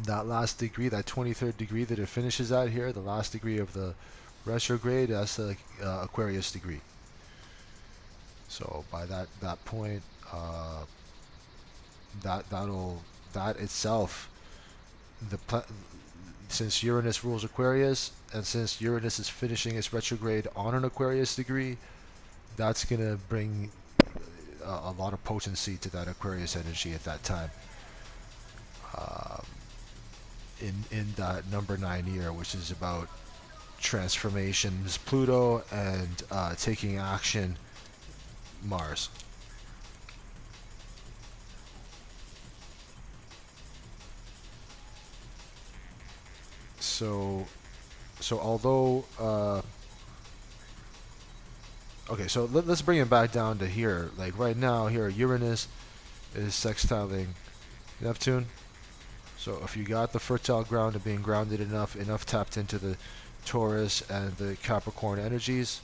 that last degree, that 23rd degree that it finishes at here, the last degree of the retrograde, that's the Aquarius degree. So by that point, that itself, since Uranus rules Aquarius, and since Uranus is finishing its retrograde on an Aquarius degree, that's gonna bring a lot of potency to that Aquarius energy at that time. In that number 9 year, which is about transformations, Pluto, and taking action, Mars. So although okay, so let's bring it back down to here. Like right now, here Uranus is sextiling Neptune. So if you got the fertile ground of being grounded enough tapped into the Taurus and the Capricorn energies,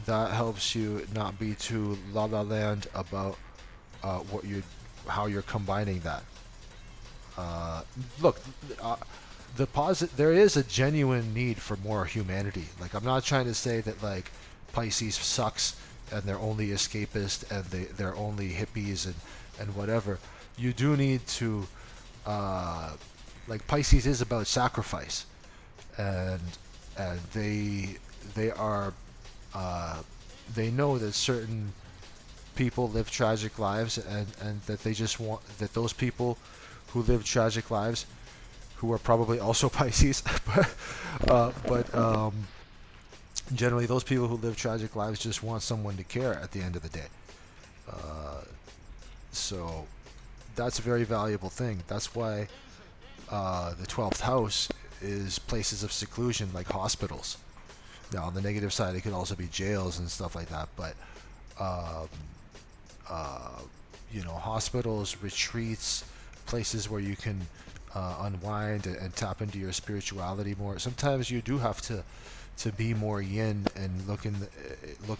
that helps you not be too la la land about how you're combining that. Look, there is a genuine need for more humanity. Like, I'm not trying to say that like Pisces sucks and they're only escapist and they're only hippies and whatever. You do need to like Pisces is about sacrifice, and they are they know that certain people live tragic lives, and that they just want that those people who live tragic lives, who are probably also Pisces, but generally those people who live tragic lives just want someone to care at the end of the day. So that's a very valuable thing. That's why the 12th house is places of seclusion like hospitals. Now, on the negative side, it could also be jails and stuff like that, but hospitals, retreats, places where you can unwind and tap into your spirituality more. Sometimes you do have to be more yin and look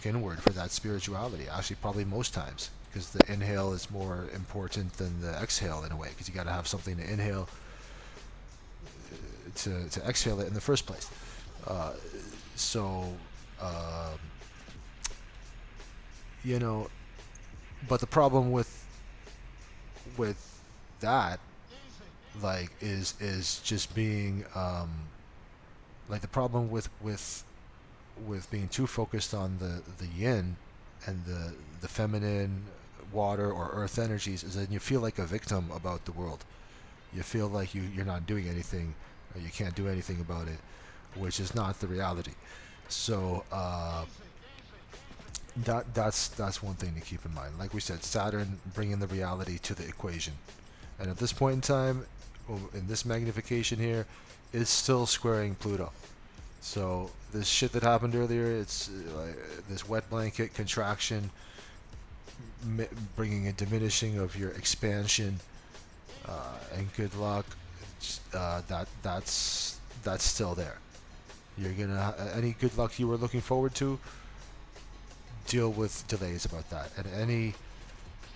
inward for that spirituality. Actually, probably most times, because the inhale is more important than the exhale in a way, because you got to have something to inhale to exhale it in the first place. But the problem with that, like, is just being like the problem with being too focused on the yin and the feminine water or earth energies is that you feel like a victim about the world. You feel like you're not doing anything, or you can't do anything about it, which is not the reality. So that's one thing to keep in mind. Like we said, Saturn bringing the reality to the equation, and at this point in time, in this magnification here, is still squaring Pluto. So this shit that happened earlier, it's this wet blanket contraction, bringing a diminishing of your expansion, and good luck. That's still there. You're gonna any good luck you were looking forward to, deal with delays about that, and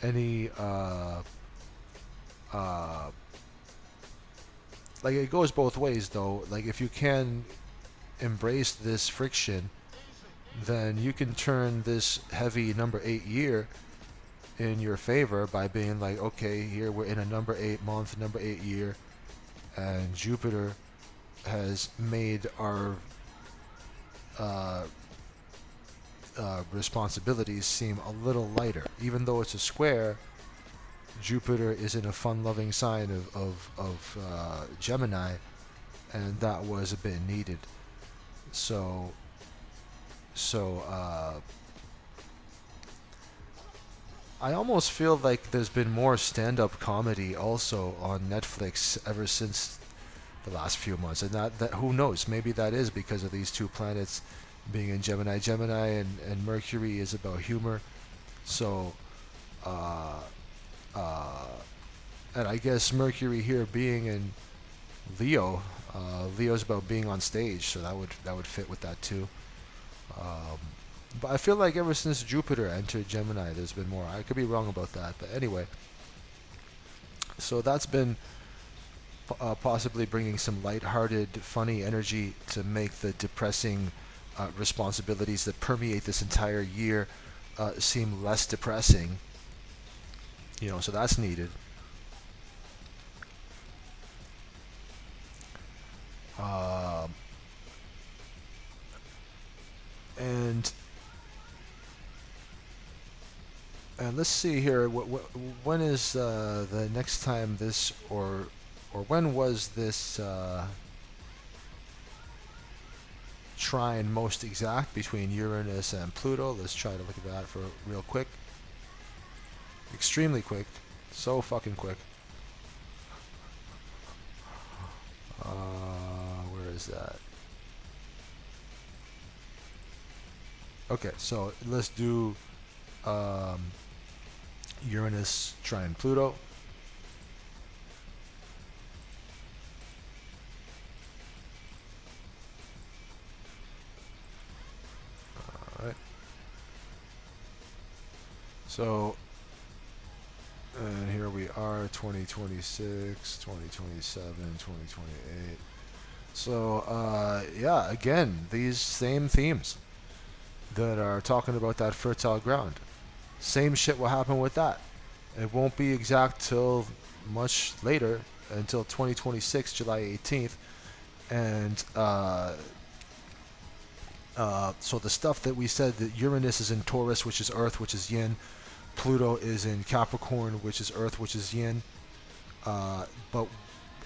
any like, it goes both ways though. Like, if you can embrace this friction, then you can turn this heavy number 8 year in your favor by being like, okay, here we're in a number 8 month, number 8 year, and Jupiter has made our responsibilities seem a little lighter. Even though it's a square, Jupiter is in a fun-loving sign of Gemini, and that was a bit needed. So I almost feel like there's been more stand-up comedy also on Netflix ever since the last few months, and that who knows, maybe that is because of these two planets being in Gemini. And Mercury is about humor. So and I guess Mercury here being in Leo, Leo's about being on stage, so that would fit with that too. But I feel like ever since Jupiter entered Gemini, there's been more. I could be wrong about that, but anyway, So that's been possibly bringing some lighthearted, funny energy to make the depressing responsibilities that permeate this entire year seem less depressing. So that's needed. Um, and and let's see here. When is the next time this, or when was this trine most exact between Uranus and Pluto? Let's try to look at that for real quick. Extremely quick. So fucking quick. Where is that? Okay, so let's do Uranus trine Pluto. All right. So, and here we are, 2026, 2027, 2028. So, yeah, again, these same themes that are talking about that fertile ground. Same shit will happen with that. It won't be exact till much later, until 2026, July 18th. And so the stuff that we said, that Uranus is in Taurus, which is Earth, which is Yin. Pluto is in Capricorn, which is Earth, which is Yin. But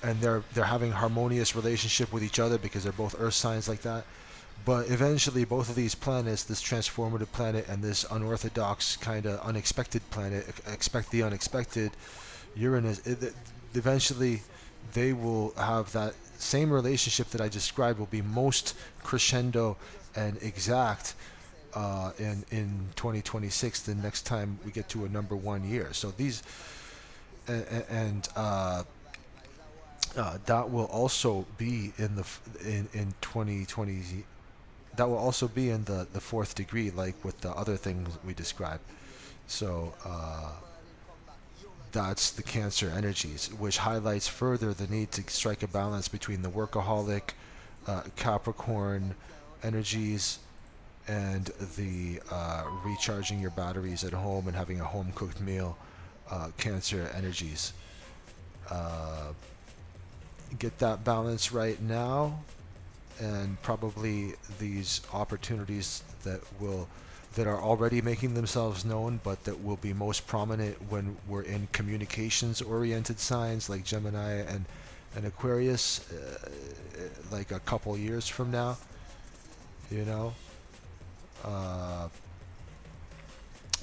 they're having harmonious relationship with each other because they're both Earth signs like that. But eventually, both of these planets, this transformative planet and this unorthodox kind of unexpected planet, expect the unexpected, Uranus, eventually they will have that same relationship that I described, will be most crescendo and exact in 2026, the next time we get to a number 1 year. So these, and that will also be in 2020. That will also be in the fourth degree, like with the other things we described. So that's the Cancer energies, which highlights further the need to strike a balance between the workaholic Capricorn energies and the recharging your batteries at home and having a home cooked meal Cancer energies. Get that balance right now, and probably these opportunities that are already making themselves known, but that will be most prominent when we're in communications oriented signs like Gemini and Aquarius, like a couple years from now, you know.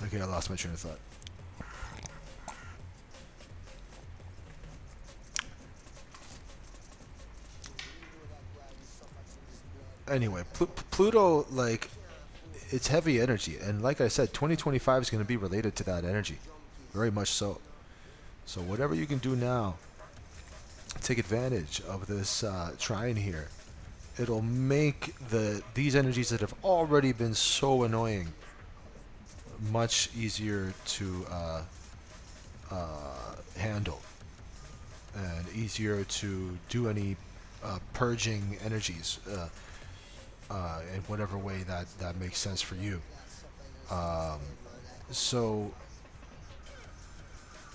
Okay, I lost my train of thought. Anyway, Pluto, like, it's heavy energy, and like I said, 2025 is going to be related to that energy, very much so. So whatever you can do now, take advantage of this trine here. It'll make these energies that have already been so annoying much easier to handle, and easier to do any purging energies in whatever way that makes sense for you. Um, so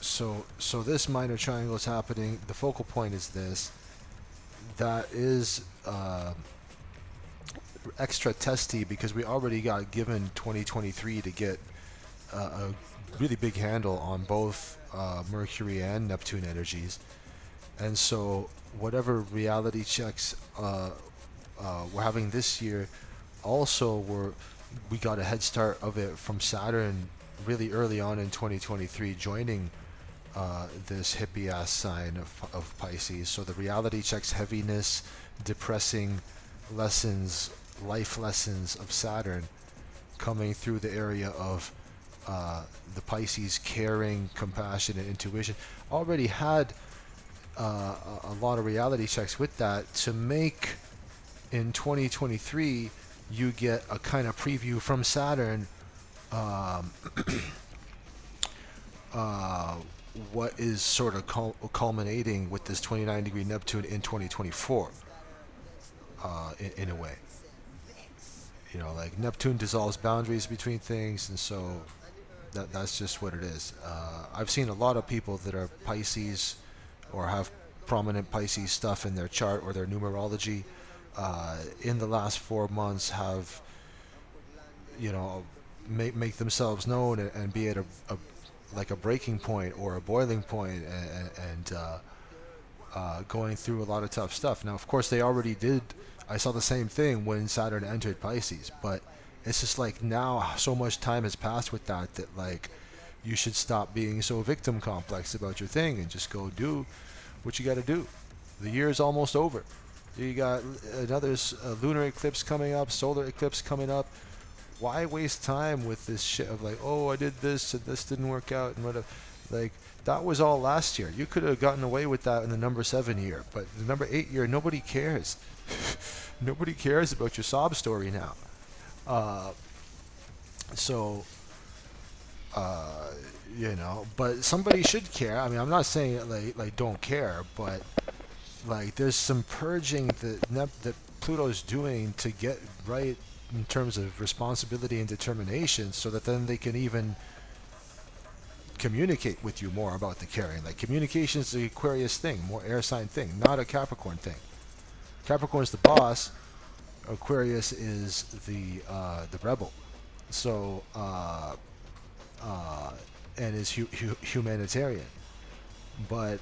so this minor triangle is happening. The focal point is this. That is extra testy because we already got given 2023 to get a really big handle on both Mercury and Neptune energies. And so whatever reality checks we're having this year, also we got a head start of it from Saturn really early on in 2023, joining this hippie ass sign of Pisces. So the reality checks, heaviness, depressing lessons, life lessons of Saturn coming through the area of the Pisces, caring, compassion, and intuition, already had a lot of reality checks with that to make in 2023 you get a kind of preview from Saturn uh, what is sort of culminating with this 29-degree Neptune in 2024, in a way. Like Neptune dissolves boundaries between things, and so that's just what it is. I've seen a lot of people that are Pisces or have prominent Pisces stuff in their chart or their numerology in the last 4 months have, make themselves known and be at a like a breaking point or a boiling point, and going through a lot of tough stuff. Now, of course, they already did. I saw the same thing when Saturn entered Pisces, but it's just like now so much time has passed with that like you should stop being so victim complex about your thing and just go do what you got to do. The year is almost over. You got another lunar eclipse coming up, solar eclipse coming up. Why waste time with this shit of like, oh, I did this and this didn't work out and whatever? Like, that was all last year. You could have gotten away with that in the number 7 year, but the number 8 year, nobody cares. Nobody cares about your sob story now. Uh, so, uh, but somebody should care. I mean, I'm not saying like don't care, but like there's some purging that Pluto's doing to get right in terms of responsibility and determination, so that then they can even communicate with you more about the caring. Like communication is the Aquarius thing, more air sign thing, not a Capricorn thing. Capricorn's the boss. Aquarius is the rebel. So and is humanitarian, but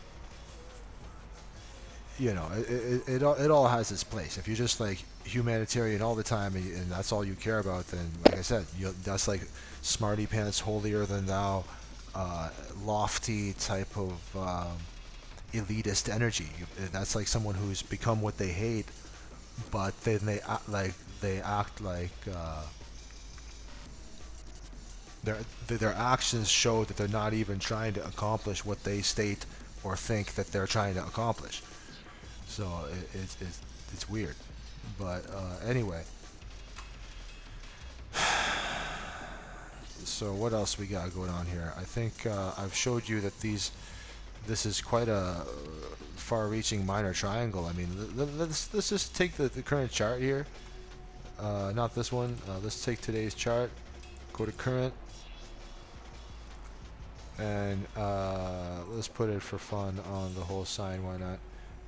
it all has its place. If you're just like humanitarian all the time and that's all you care about, then like I said, that's like smarty pants, holier than thou, lofty type of elitist energy. That's like someone who's become what they hate, but then they act like their actions show that they're not even trying to accomplish what they state or think that they're trying to accomplish. So it's weird, but anyway. So what else we got going on here? I think I've showed you that this is quite a far-reaching minor triangle. I mean, let's just take the current chart here. Not this one. Let's take today's chart. Go to current, and let's put it for fun on the whole sign. Why not?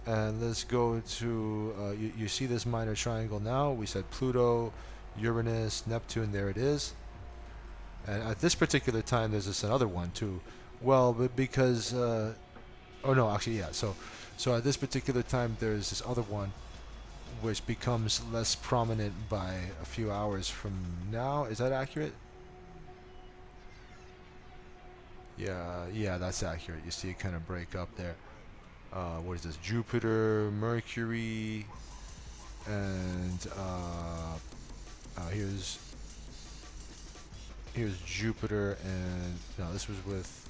And let's go to you see this minor triangle now. We said Pluto, Uranus, Neptune. There it is. And at this particular time, there's this another one too. Well, but because oh no, actually yeah. So at this particular time, there's this other one, which becomes less prominent by a few hours from now. Is that accurate? Yeah, that's accurate. You see it kind of break up there. What is this? Jupiter, Mercury, and here's Jupiter, and no, this was with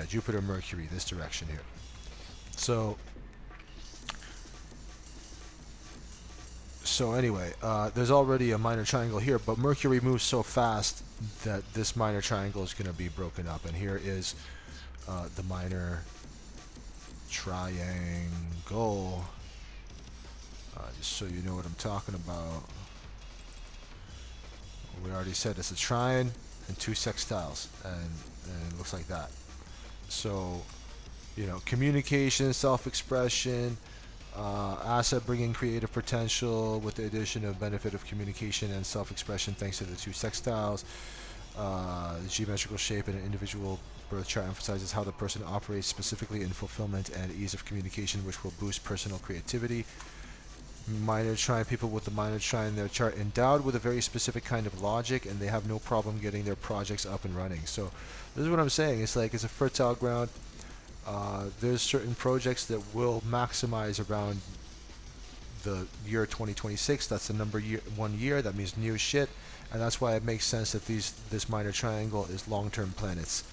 Jupiter, Mercury, this direction here. So anyway, there's already a minor triangle here, but Mercury moves so fast that this minor triangle is going to be broken up, and here is the minor triangle, just so you know what I'm talking about. We already said it's a trine and two sextiles, and it looks like that. So, communication, self-expression, asset bringing creative potential with the addition of benefit of communication and self-expression thanks to the two sextiles. The geometrical shape in an individual birth chart emphasizes how the person operates specifically in fulfillment and ease of communication, which will boost personal creativity. Minor trine, people with the minor trine in their chart endowed with a very specific kind of logic, and they have no problem getting their projects up and running. So this is what I'm saying. It's like it's a fertile ground. There's certain projects that will maximize around the year 2026. That's the number 1 year. That means new shit, and that's why it makes sense that this minor triangle is long-term planets.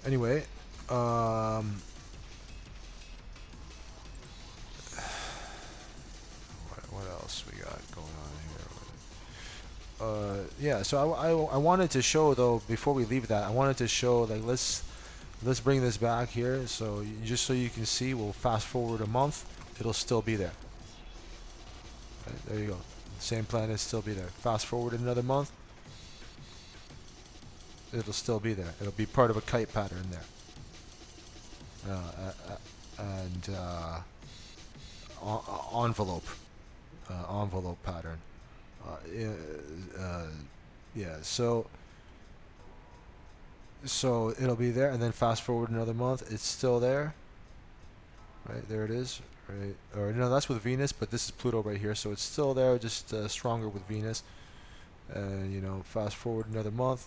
Anyway, what else we got going on here? yeah. So I wanted to show though before we leave that I wanted to show like let's bring this back here so just so you can see. We'll fast forward a month. It'll still be there. Right, there you go. Same planet still be there. Fast forward another month. It'll still be there. It'll be part of a kite pattern there. And envelope, envelope pattern. Yeah, yeah. So it'll be there, and then fast forward another month. It's still there. Right there it is. Right, or no, that's with Venus, but this is Pluto right here, so it's still there, just stronger with Venus. And fast forward another month.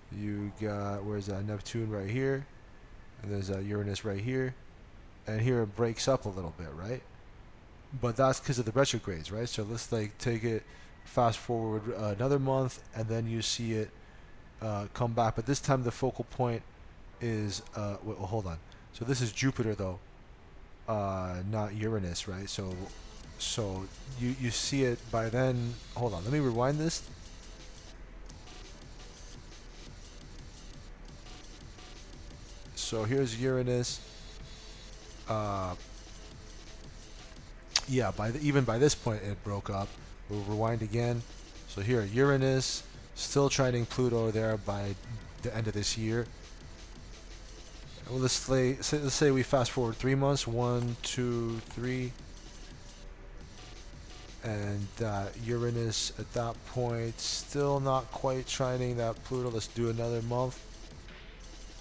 You got where's that Neptune right here, and there's Uranus right here, and here it breaks up a little bit, right? But that's because of the retrogrades, right? So let's like take it, fast forward another month, and then you see it come back. But this time the focal point is wait, well, hold on. So this is Jupiter though, not Uranus, right? So you see it by then. Hold on, let me rewind this. So here's Uranus. Yeah, even by this point it broke up. We'll rewind again. So here Uranus still trining Pluto there by the end of this year. Well, let's say we fast forward 3 months. 1, 2, 3. And Uranus at that point still not quite trining that Pluto. Let's do another month.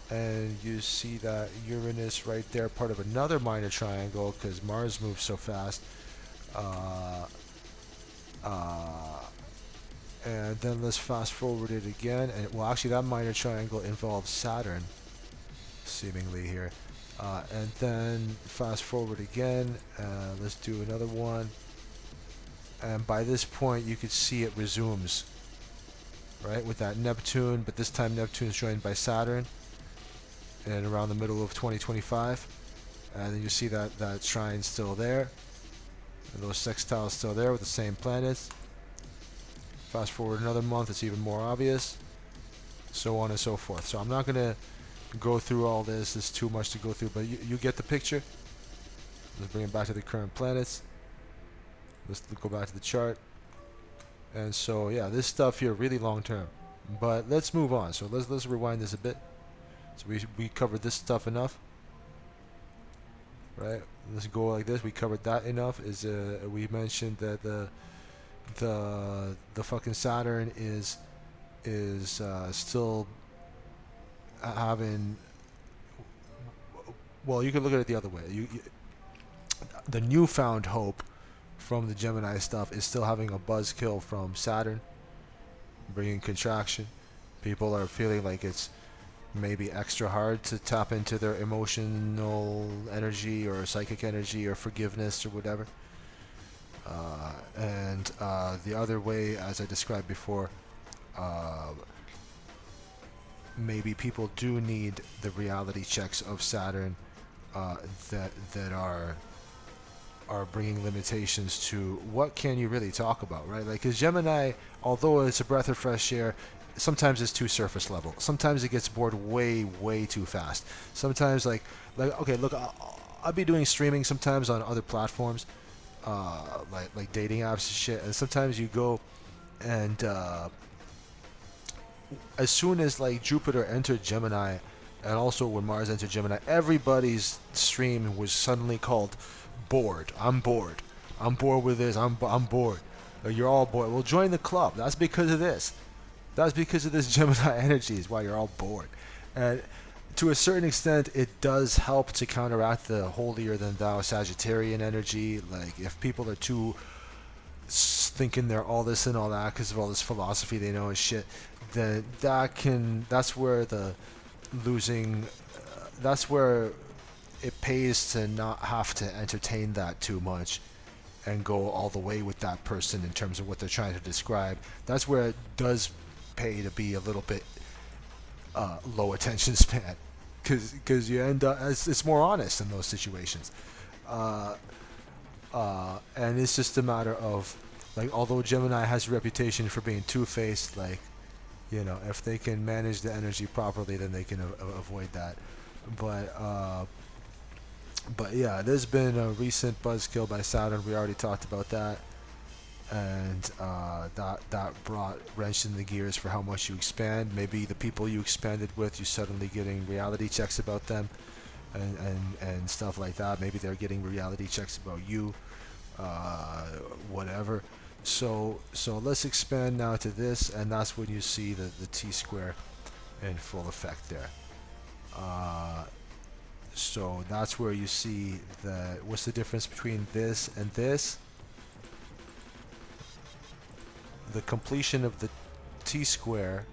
And you see that Uranus right there, part of another minor triangle because Mars moves so fast. And then let's fast forward it again. And well, actually, that minor triangle involves Saturn, seemingly here. And then fast forward again. Let's do another one. And by this point, you could see it resumes, right, with that Neptune. But this time, Neptune is joined by Saturn. And around the middle of 2025, and then you see that trine still there, and those sextiles still there with the same planets. Fast forward another month, it's even more obvious, so on and so forth. So I'm not gonna go through all this. It's too much to go through, but you get the picture. Let's bring it back to the current planets. Let's go back to the chart. And so yeah, this stuff here really long term. But let's move on. So let's rewind this a bit. So we covered this stuff enough, right? Let's go like this. We covered that enough. We mentioned that the fucking Saturn is still having. Well, you can look at it the other way. The newfound hope from the Gemini stuff is still having a buzzkill from Saturn, bringing contraction. People are feeling like it's maybe extra hard to tap into their emotional energy or psychic energy or forgiveness or whatever. And the other way, as I described before, maybe people do need the reality checks of Saturn that are bringing limitations to what can you really talk about, right? Like, because Gemini, although it's a breath of fresh air, sometimes it's too surface level. Sometimes it gets bored way too fast. Sometimes like okay, look, I'll be doing streaming sometimes on other platforms, like dating apps and shit. And sometimes you go and as soon as like Jupiter entered Gemini, and also when Mars entered Gemini, everybody's stream was suddenly called bored. I'm bored. I'm bored with this. I'm bored. You're all bored. Well, join the club. That's because of this. That's because of this Gemini energy is why you're all bored. And to a certain extent, it does help to counteract the holier-than-thou Sagittarian energy. Like, if people are too thinking they're all this and all that because of all this philosophy they know and shit, then that's where the losing, that's where it pays to not have to entertain that too much and go all the way with that person in terms of what they're trying to describe. That's where it does pay to be a little bit low attention span, because you end up, it's more honest in those situations, and it's just a matter of like, although Gemini has a reputation for being two-faced, like, if they can manage the energy properly, then they can avoid that. But yeah, there's been a recent buzzkill by Saturn. We already talked about that, and that brought wrench in the gears for how much you expand. Maybe the people you expanded with, you're suddenly getting reality checks about them, and stuff like that. Maybe they're getting reality checks about you, whatever. So let's expand now to this, and that's when you see the T square in full effect there. So that's where you see what's the difference between this and this? The completion of the T square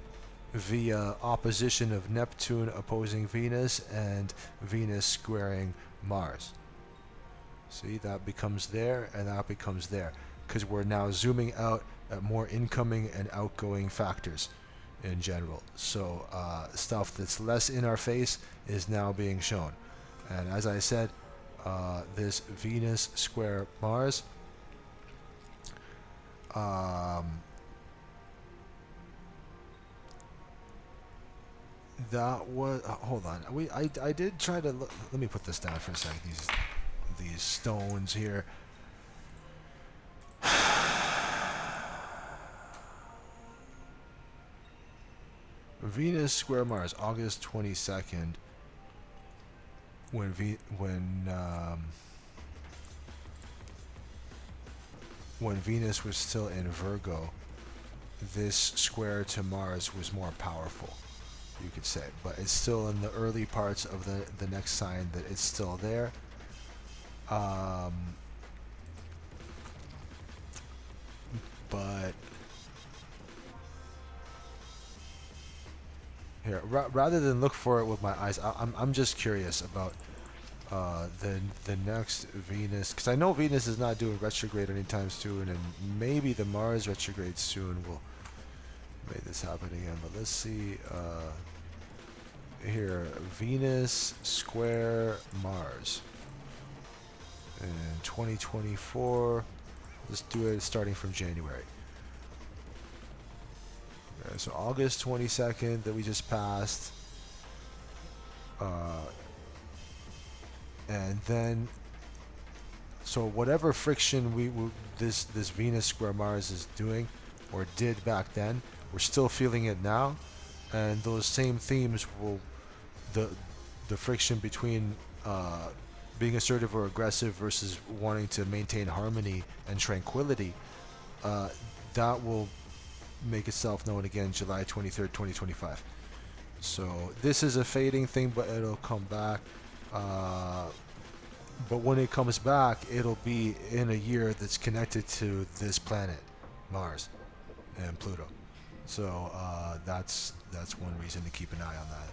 via opposition of Neptune opposing Venus and Venus squaring Mars. See, that becomes there and that becomes there, because we're now zooming out at more incoming and outgoing factors in general. So stuff that's less in our face is now being shown. And as I said, this Venus square Mars, that was hold on. I did try to look, let me put this down for a second. These stones here. Venus square Mars, August 22nd. When Venus was still in Virgo, this square to Mars was more powerful, you could say. But it's still in the early parts of the next sign that it's still there. But here, rather than look for it with my eyes, I'm just curious about the next Venus, because I know Venus is not doing retrograde anytime soon, and maybe the Mars retrograde soon will make this happen again. But let's see here, Venus square Mars in 2024. Let's do it starting from January. Okay, so August 22nd that we just passed. And then, so whatever friction this Venus square Mars is doing or did back then, we're still feeling it now, and those same themes will, the friction between being assertive or aggressive versus wanting to maintain harmony and tranquility, that will make itself known again July 23rd, 2025. So this is a fading thing, but it'll come back. But when it comes back, it'll be in a year that's connected to this planet, Mars, and Pluto. So that's one reason to keep an eye on that.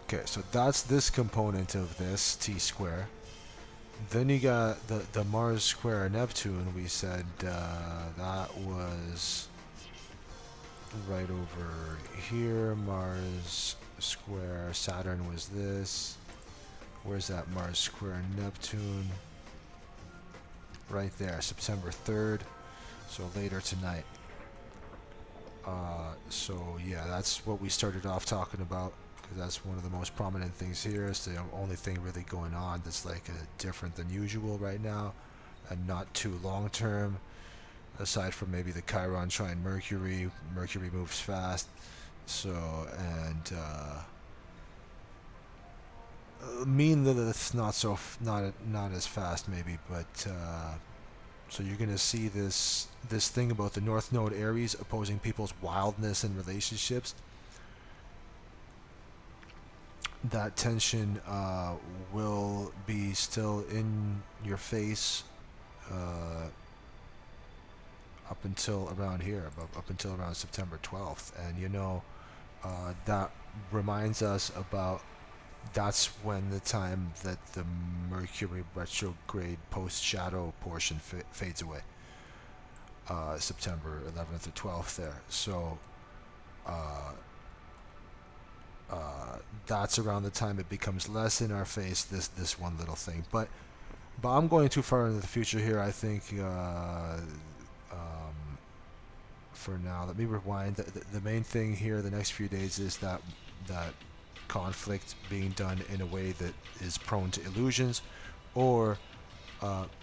Okay, so that's this component of this T square. Then you got the Mars square Neptune. We said that was right over here. Mars square Saturn was this. Where's that Mars square Neptune? Right there, September 3rd. So later tonight. So yeah, that's what we started off talking about, because that's one of the most prominent things here. It's the only thing really going on that's like different than usual right now, and not too long term, aside from maybe the Chiron trine Mercury. Mercury moves fast, so, and mean that it's not as fast maybe, but so you're gonna see this thing about the North Node Aries opposing people's wildness in relationships. That tension will be still in your face up until around here, up until around September 12th. And that reminds us about, that's when the time that the Mercury retrograde post-shadow portion fades away. September 11th or 12th there. So that's around the time it becomes less in our face. This one little thing, but I'm going too far into the future here. I think for now, let me rewind. The main thing here the next few days is that conflict being done in a way that is prone to illusions, or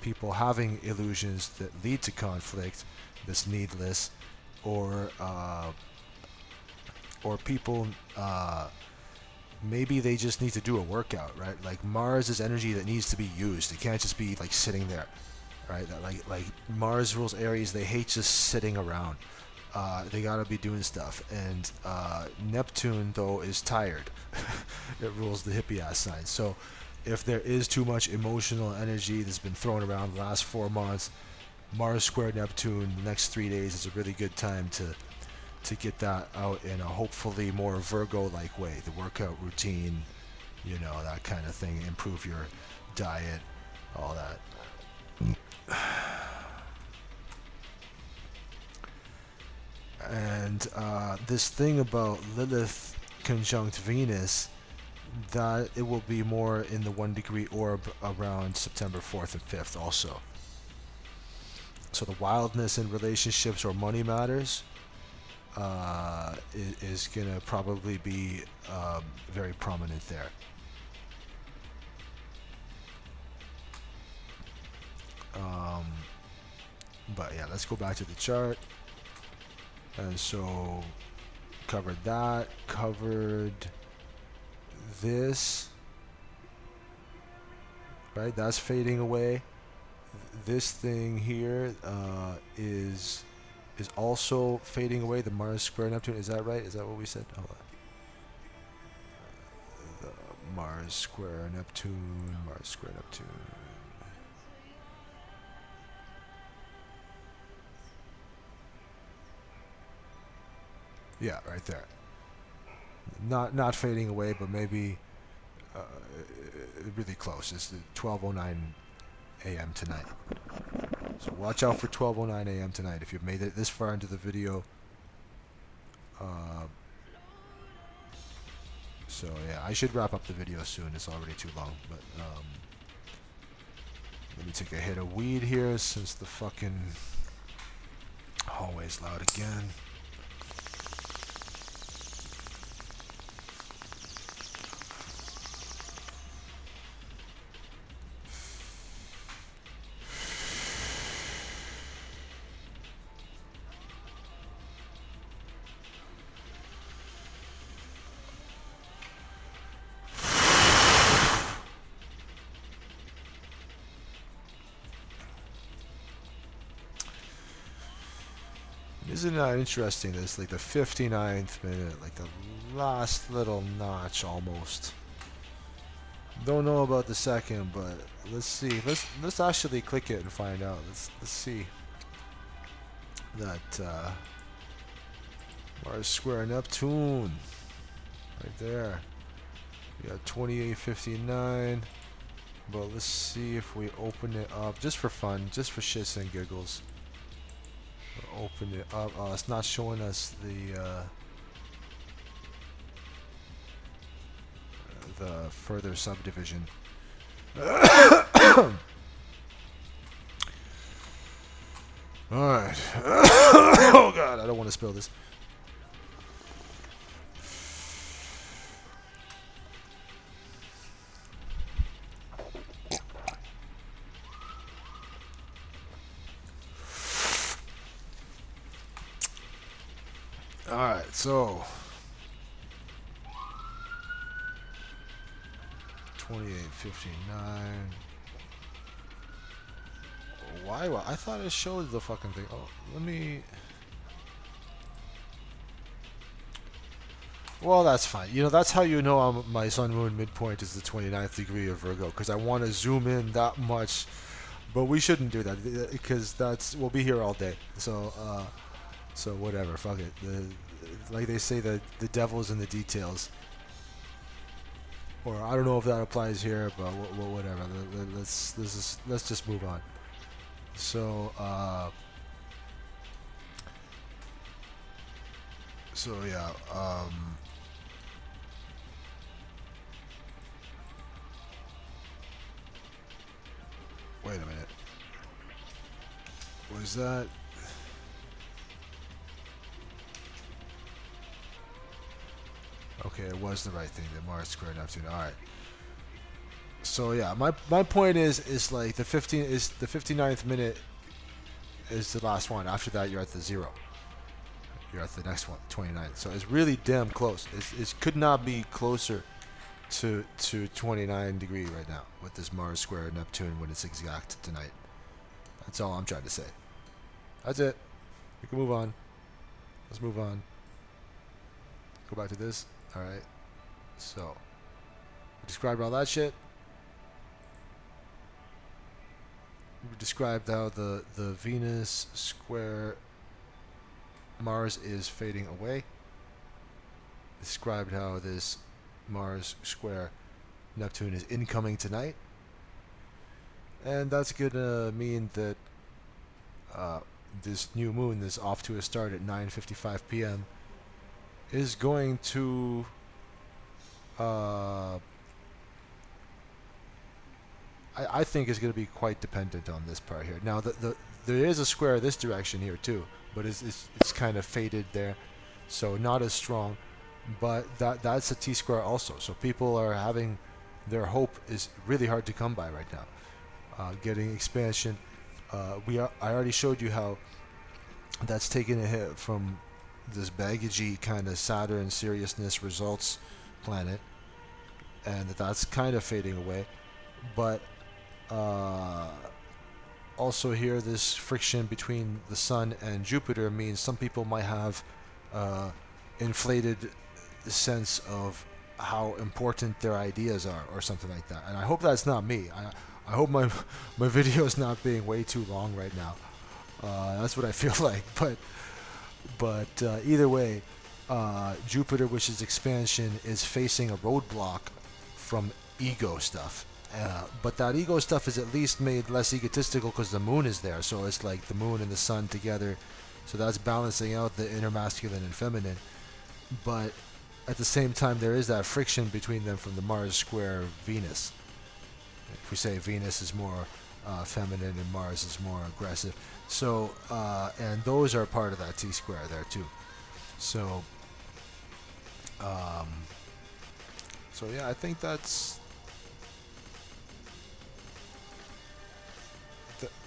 people having illusions that lead to conflict that's needless, or people maybe they just need to do a workout, right? Like Mars is energy that needs to be used. It can't just be like sitting there, right? Like Mars rules Aries. They hate just sitting around. They gotta be doing stuff. And Neptune though is tired. It rules the hippie ass sign. So if there is too much emotional energy that's been thrown around the last 4 months, Mars square Neptune the next 3 days is a really good time to get that out in a hopefully more Virgo-like way. The workout routine, that kind of thing. Improve your diet, all that. And this thing about Lilith conjunct Venus, that it will be more in the 1 degree orb around September 4th and 5th also. So the wildness in relationships or money matters is going to probably be very prominent there. But yeah, let's go back to the chart. And so covered that, covered this, right? That's fading away. This thing here is also fading away. The Mars square Neptune, is that right? Is that what we said? Hold on. The Mars square Neptune, Mars square Neptune. Yeah, right there. Not fading away, but maybe really close. It's 12:09 a.m. tonight. So watch out for 12:09 a.m. tonight. If you've made it this far into the video. So yeah, I should wrap up the video soon. It's already too long. But let me take a hit of weed here since the fucking hallway's loud again. Isn't that interesting? This like the 59th minute, like the last little notch almost. Don't know about the second, but let's see. Let's actually click it and find out. Let's see. That Mars square Neptune right there. We got 2859. But let's see if we open it up just for fun, just for shits and giggles. Open it up. It's not showing us the further subdivision. All right. Oh God, I don't want to spill this. Alright, so 2859. Why? I thought it showed the fucking thing. Oh, let me. Well, that's fine. That's how you know my sun moon midpoint is the 29th degree of Virgo, because I want to zoom in that much. But we shouldn't do that because we'll be here all day. So whatever, fuck it. Like they say, the devil's in the details. Or I don't know if that applies here, but whatever. Let's just move on. So yeah. Wait a minute. Was that? Okay, it was the right thing. The Mars square Neptune. All right. So yeah, my point is like the 59th minute is the last one. After that, you're at the 0. You're at the next one, 29th. So it's really damn close. It could not be closer to 29 degree right now with this Mars square Neptune when it's exact tonight. That's all I'm trying to say. That's it. We can move on. Let's move on. Go back to this. All right. So we described all that shit. We described how the Venus square Mars is fading away. Described how this Mars square Neptune is incoming tonight. And that's going to mean that this new moon that's off to a start at 9:55 p.m. is going to I think is going to be quite dependent on this part here. Now, there is a square this direction here too, but it's kind of faded there, so not as strong. But that's a T-square also. So people are having their hope is really hard to come by right now. Getting expansion. I already showed you how that's taken a hit from this baggagey kind of Saturn seriousness results planet, and that's kind of fading away. But also here, this friction between the Sun and Jupiter means some people might have inflated sense of how important their ideas are or something like that. And I hope that's not me. I hope my video is not being way too long right now. That's what I feel like. But either way, Jupiter, which is expansion, is facing a roadblock from ego stuff. But that ego stuff is at least made less egotistical because the moon is there. So it's like the moon and the sun together. So that's balancing out the inner masculine and feminine. But at the same time, there is that friction between them from the Mars square Venus. If we say Venus is more feminine and Mars is more aggressive. So, and those are part of that T-square there too. So, so yeah, I think that's...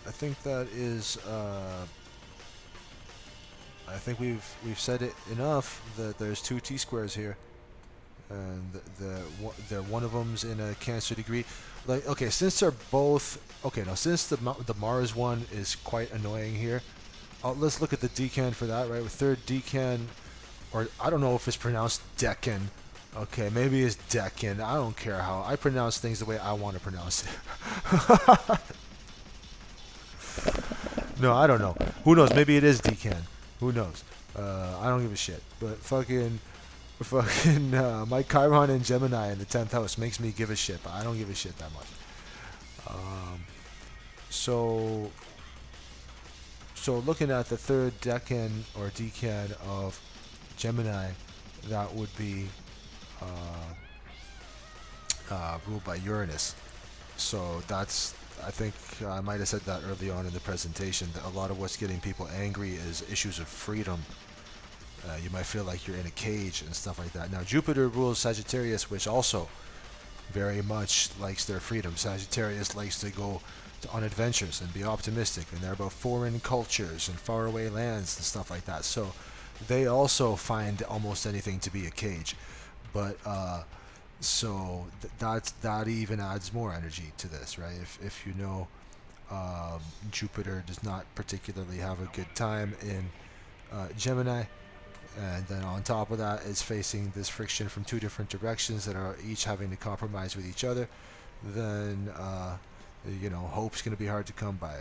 I think that is... I think we've said it enough that there's two T-squares here, and the one of them's in a Cancer degree. Like, okay, since they're both since the Mars one is quite annoying here, let's look at the decan for that. Right, with third decan, or I don't know if it's pronounced decan. Okay, maybe it's decan. I don't care how I pronounce things the way I want to pronounce it. No, I don't know. Who knows? Maybe it is decan. Who knows? I don't give a shit. But fucking my Chiron and Gemini in the 10th house makes me give a shit, but I don't give a shit that much. So looking at the third decan or decan of Gemini, that would be ruled by Uranus. So that's... I think I might have said that early on in the presentation, that a lot of what's getting people angry is issues of freedom. You might feel like you're in a cage and stuff like that. Now, Jupiter rules Sagittarius, which also very much likes their freedom. Sagittarius likes to go on adventures and be optimistic, and they're about foreign cultures and faraway lands and stuff like that. So they also find almost anything to be a cage. But so that even adds more energy to this, right? If you know Jupiter does not particularly have a good time in Gemini, and then on top of that is facing this friction from two different directions that are each having to compromise with each other, then hope's going to be hard to come by.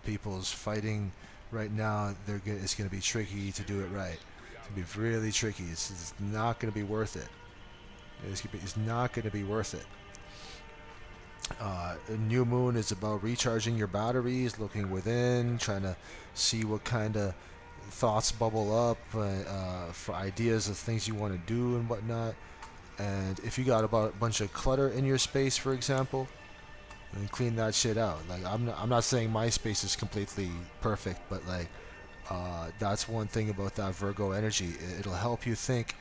People's fighting right now, it's going to be tricky to do it right. It's going to be really tricky. It's not going to be worth it. It's not going to be worth it. A new moon is about recharging your batteries, looking within, trying to see what kind of thoughts bubble up for ideas of things you want to do and whatnot. And if you got about a bunch of clutter in your space, for example, and clean that shit out. Like I'm not saying my space is completely perfect, but like that's one thing about that Virgo energy. It'll help you think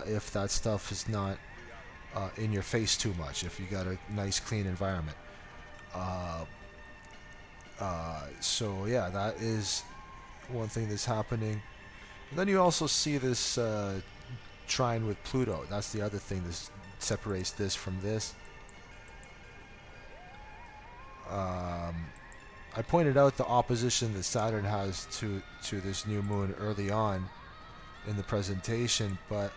if that stuff is not in your face too much. If you got a nice clean environment. Uh, so yeah, that is one thing that's happening. And then you also see this trine with Pluto. That's the other thing that separates this from this. I pointed out the opposition that Saturn has to this new moon early on in the presentation, but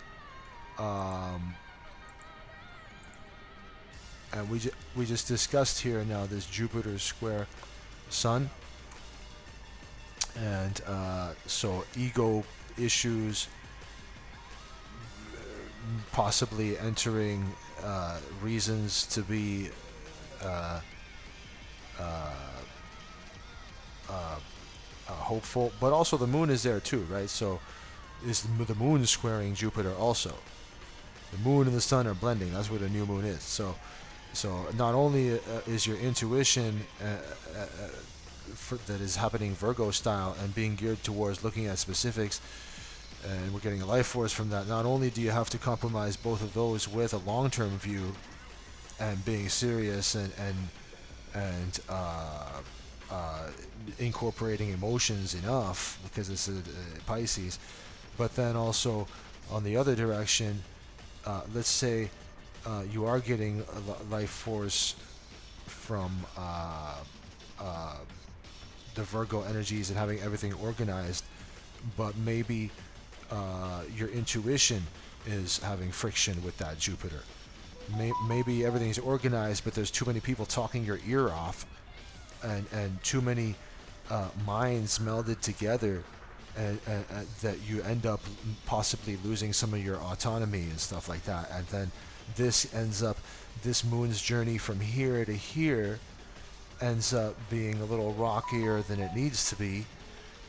and we just discussed here now this Jupiter square Sun, and so ego issues possibly entering reasons to be uh, uh, hopeful, but also the moon is there too, right? So is the moon squaring Jupiter also? The moon and the sun are blending. That's what a new moon is. So not only is your intuition that is happening Virgo style and being geared towards looking at specifics, and we're getting a life force from that. Not only do you have to compromise both of those with a long-term view and being serious and incorporating emotions enough because it's a Pisces, but then also on the other direction, let's say you are getting a life force from the Virgo energies and having everything organized, but maybe your intuition is having friction with that Jupiter. Maybe everything's organized, but there's too many people talking your ear off, and too many minds melded together, and that you end up possibly losing some of your autonomy and stuff like that. And then this moon's journey from here to here ends up being a little rockier than it needs to be,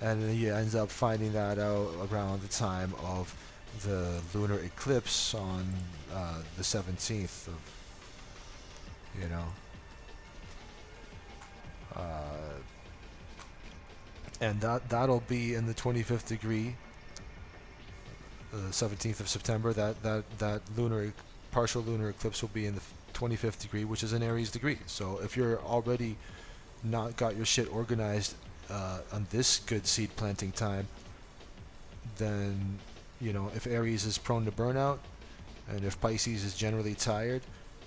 and then you end up finding that out around the time of the lunar eclipse on the 17th of, you know, and that'll be in the 25th degree, the 17th of September. That partial lunar eclipse will be in the 25th degree, which is an Aries degree. So if you're already not got your shit organized on this good seed planting time, then, you know, if Aries is prone to burnout and if Pisces is generally tired,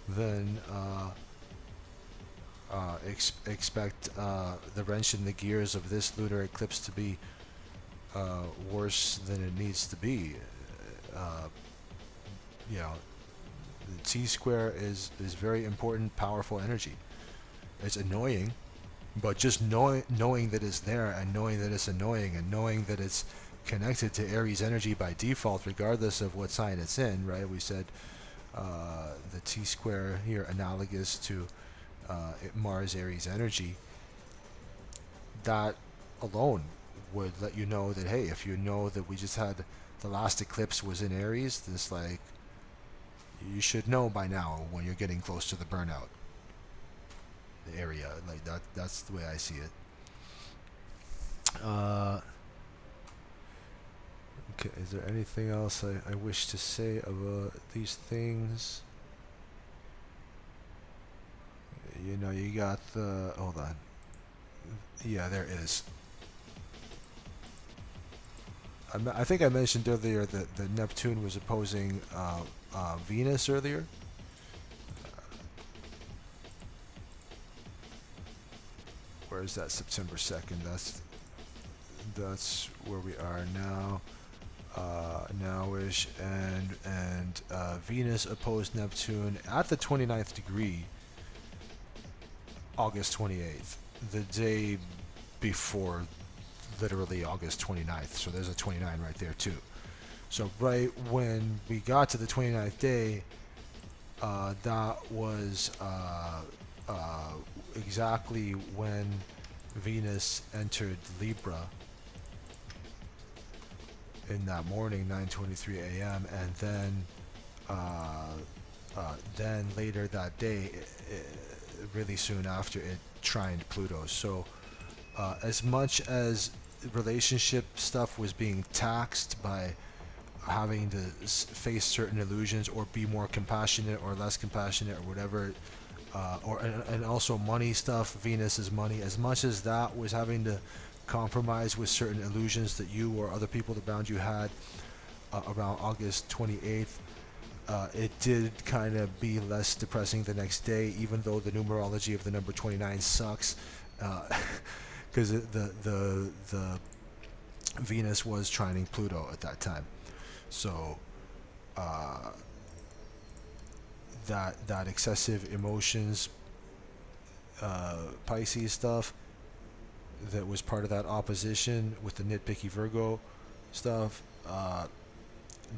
then expect the wrench in the gears of this lunar eclipse to be worse than it needs to be. You know, the T-square is very important, powerful energy. It's annoying, but just knowing that it's there, and knowing that it's annoying, and knowing that it's connected to Aries energy by default, regardless of what sign it's in, right? We said the T-square here analogous to Mars Aries energy. That alone would let you know that, hey, if you know that we just had the last eclipse was in Aries, this, like, you should know by now when you're getting close to the burnout area. Like that's the way I see it. Okay, is there anything else I wish to say about these things? You know, you got the, hold on. Yeah, there is. I think I mentioned earlier that the Neptune was opposing Venus earlier. Where is that? September 2nd. That's where we are now. Nowish, and Venus opposed Neptune at the 29th degree, August 28th, the day before literally August 29th. So there's a 29 right there too. So right when we got to the 29th day, that was exactly when Venus entered Libra in that morning, 9:23 a.m., and then later that day, really soon after it trined Pluto. So as much as relationship stuff was being taxed by having to face certain illusions or be more compassionate or less compassionate or whatever, and also money stuff, Venus is money, as much as that was having to compromise with certain illusions that you or other people around you had around August 28th, it did kind of be less depressing the next day, even though the numerology of the number 29 sucks, because the Venus was trining Pluto at that time. So that excessive emotions, Pisces stuff, that was part of that opposition with the nitpicky Virgo stuff,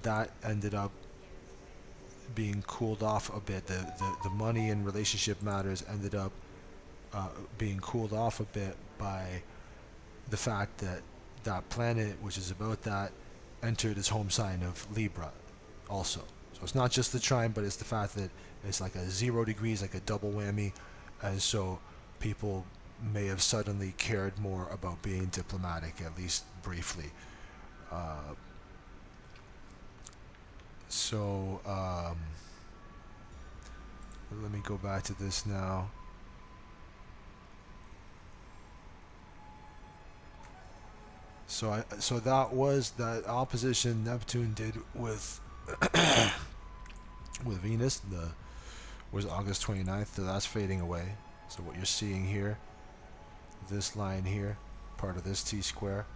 that ended up being cooled off a bit. The money and relationship matters ended up being cooled off a bit by the fact that that planet, which is about that, entered its home sign of Libra also. So it's not just the trine, but it's the fact that it's like a 0 degrees, like a double whammy, and so people may have suddenly cared more about being diplomatic, at least briefly. So let me go back to this now. So that was that opposition Neptune did with with Venus. Was August 29th. So that's fading away. So what you're seeing here, this line here, part of this T square,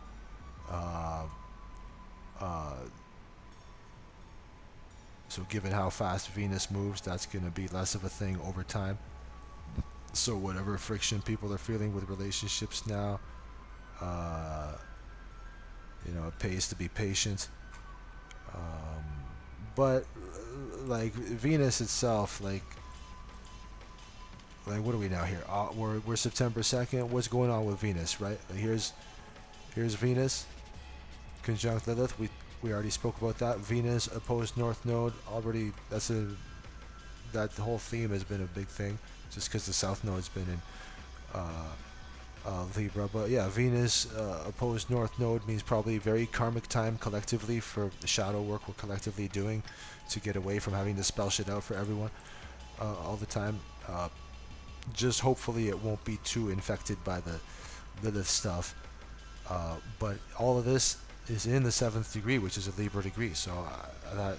so given how fast Venus moves, that's going to be less of a thing over time. So whatever friction people are feeling with relationships now, it pays to be patient. But like Venus itself, like what are we now here? We're September 2nd. What's going on with Venus, right? Here's Venus conjunct Lilith. We already spoke about that. Venus opposed North Node already. That whole theme has been a big thing, just because the South Node's been in Libra. But yeah, Venus opposed North Node means probably very karmic time collectively for the shadow work we're collectively doing to get away from having to spell shit out for everyone all the time. Just hopefully it won't be too infected by the Lilith stuff. But all of this is in the 7th degree, which is a Libra degree, so that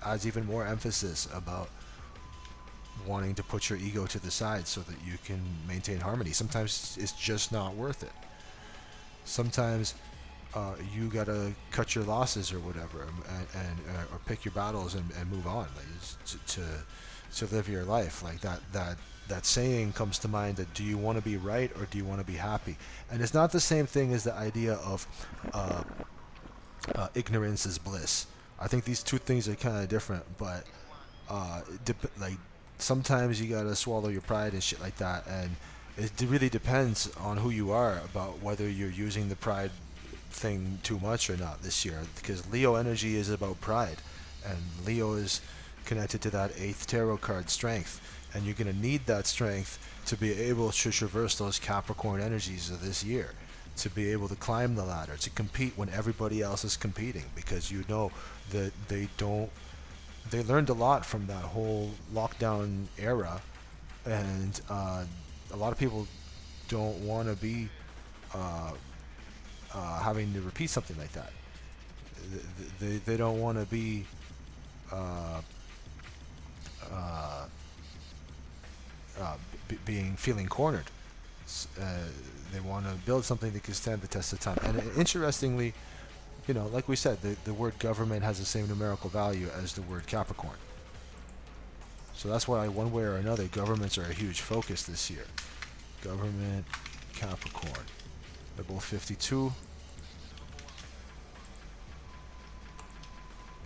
adds even more emphasis about wanting to put your ego to the side so that you can maintain harmony. Sometimes it's just not worth it. Sometimes you gotta cut your losses or whatever, and or pick your battles and move on, like, to live your life. Like that saying comes to mind, that do you want to be right or do you want to be happy? And it's not the same thing as the idea of ignorance is bliss. I think these two things are kind of different, but like sometimes you gotta swallow your pride and shit like that, and it really depends on who you are about whether you're using the pride thing too much or not this year, because Leo energy is about pride, and Leo is connected to that 8th tarot card, strength, and you're going to need that strength to be able to traverse those Capricorn energies of this year, to be able to climb the ladder, to compete when everybody else is competing, because you know that they learned a lot from that whole lockdown era, and a lot of people don't want to be having to repeat something like that. They don't want to be feeling cornered. They want to build something that can stand the test of time. And interestingly, like we said, the word government has the same numerical value as the word Capricorn. So that's why, one way or another, governments are a huge focus this year. Government, Capricorn. They're both 52.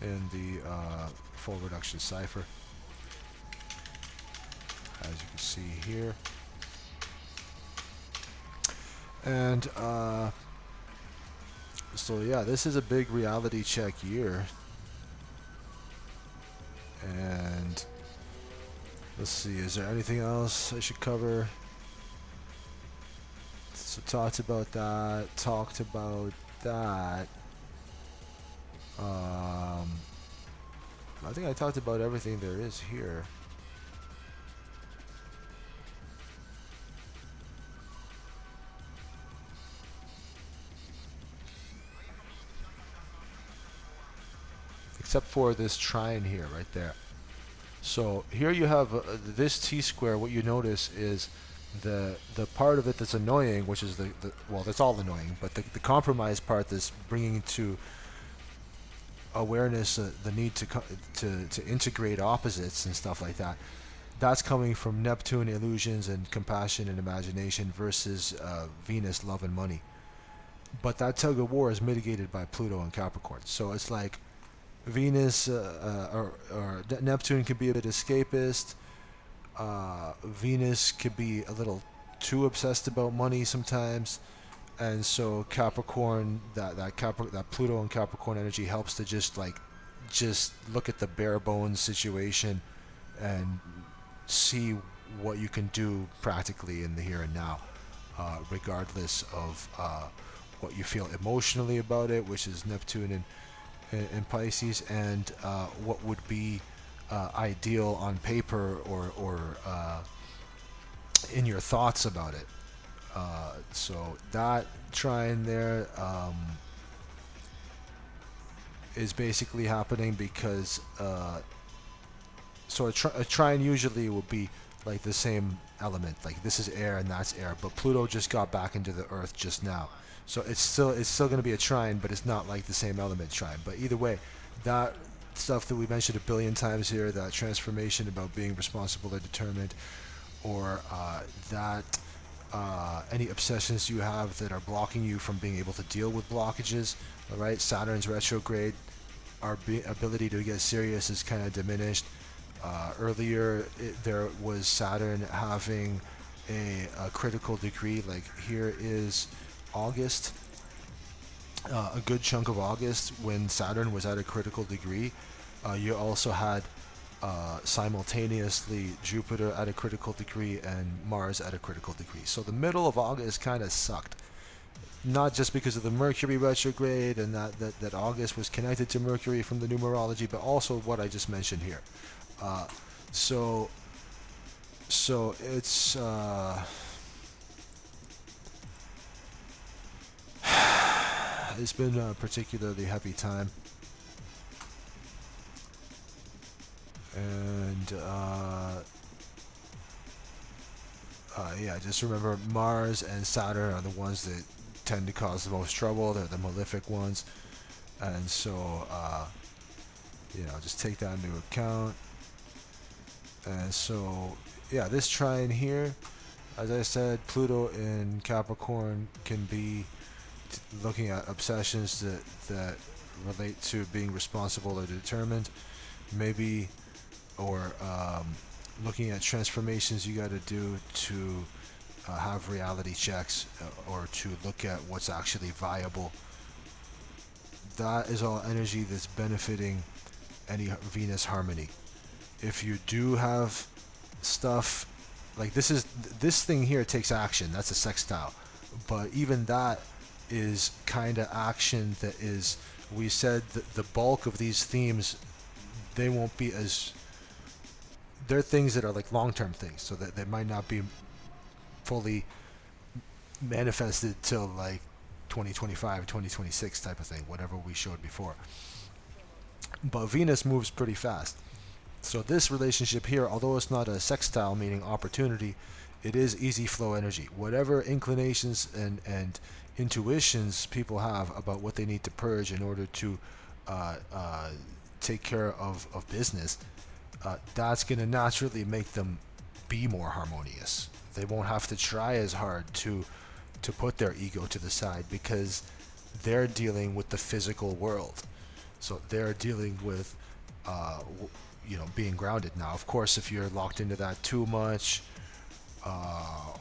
In the full reduction cipher, as you can see here. And so yeah, this is a big reality check year, and Let's see, is there anything else I should cover? So talked about that, talked about that. I think I talked about everything there is here. Except for this trine here, right there. So here you have this T-square. What you notice is the part of it that's annoying, which is the well, that's all annoying, but the compromise part that's bringing to awareness the need to integrate opposites and stuff like that. That's coming from Neptune, illusions and compassion and imagination, versus Venus, love and money. But that tug of war is mitigated by Pluto and Capricorn. So it's like Venus or Neptune can be a bit escapist. Venus could be a little too obsessed about money sometimes, and so Capricorn, that Pluto and Capricorn energy helps to just look at the bare bones situation and see what you can do practically in the here and now, regardless of what you feel emotionally about it, which is Neptune and Pisces, and what would be ideal on paper or in your thoughts about it. So that trine there is basically happening because so a trine usually will be like the same element, like this is air and that's air, but Pluto just got back into the Earth just now, so it's still going to be a trine, but it's not like the same element trine. But either way, that stuff that we mentioned a billion times here, that transformation about being responsible or determined, or that any obsessions you have that are blocking you from being able to deal with blockages, all right? Saturn's retrograde, our ability to get serious is kind of diminished. Earlier, there was Saturn having a critical degree. Like here is August, a good chunk of August when Saturn was at a critical degree. You also had simultaneously Jupiter at a critical degree and Mars at a critical degree. So the middle of August kind of sucked. Not just because of the Mercury retrograde and that August was connected to Mercury from the numerology, but also what I just mentioned here. So it's it's been a particularly heavy time, and yeah, just remember Mars and Saturn are the ones that tend to cause the most trouble. They're the malefic ones, and so just take that into account. And so yeah, this trine here, as I said, Pluto in Capricorn can be looking at obsessions that relate to being responsible or determined, maybe, or looking at transformations you got to do to have reality checks, or to look at what's actually viable. That is all energy that's benefiting any Venus harmony. If you do have stuff like this thing here takes action, that's a sextile, but even that is kind of action that is, we said that the bulk of these themes, they won't be as, they're things that are like long-term things, so that they might not be fully manifested till like 2025, 2026 type of thing, whatever we showed before. But Venus moves pretty fast. So this relationship here, although it's not a sextile, meaning opportunity, it is easy flow energy. Whatever inclinations and intuitions people have about what they need to purge in order to take care of business, that's going to naturally make them be more harmonious. They won't have to try as hard to put their ego to the side, because they're dealing with the physical world. So they're dealing with being grounded. Now, of course, if you're locked into that too much,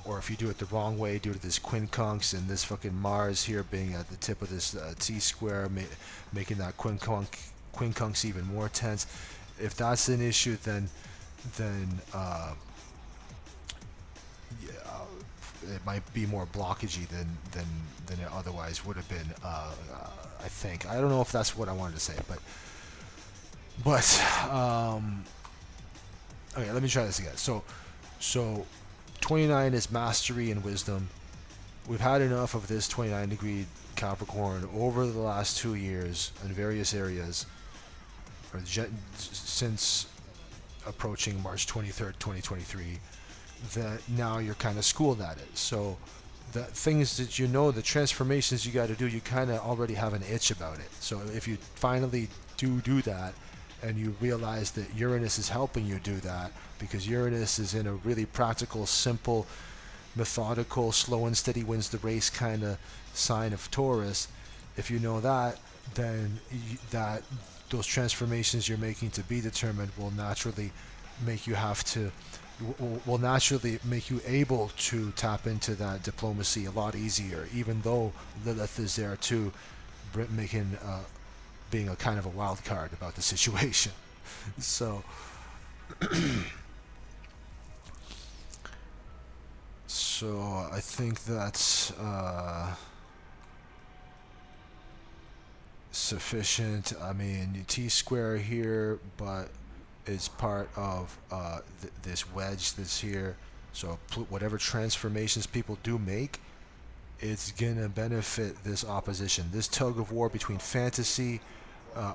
or if you do it the wrong way due to this quincunx and this fucking Mars here being at the tip of this T-square, making that quincunx even more tense, if that's an issue, then then yeah, it might be more blockagey than it otherwise would have been. I think. I don't know if that's what I wanted to say, but okay. Let me try this again. So 29 is mastery and wisdom. We've had enough of this 29 degree Capricorn over the last 2 years in various areas, or since approaching March 23rd, 2023, that now you're kind of schooled at it. So the things that you know, the transformations you got to do, you kind of already have an itch about it. So if you finally do that, and you realize that Uranus is helping you do that, because Uranus is in a really practical, simple, methodical, slow and steady wins the race kind of sign of Taurus. If you know that, then that those transformations you're making to be determined will naturally make you have to will naturally make you able to tap into that diplomacy a lot easier, even though Lilith is there too, making being a kind of a wild card about the situation. So so I think that's sufficient. I mean, T square here, but it's part of this wedge that's here. So whatever transformations people do make, it's gonna benefit this opposition. This tug of war between fantasy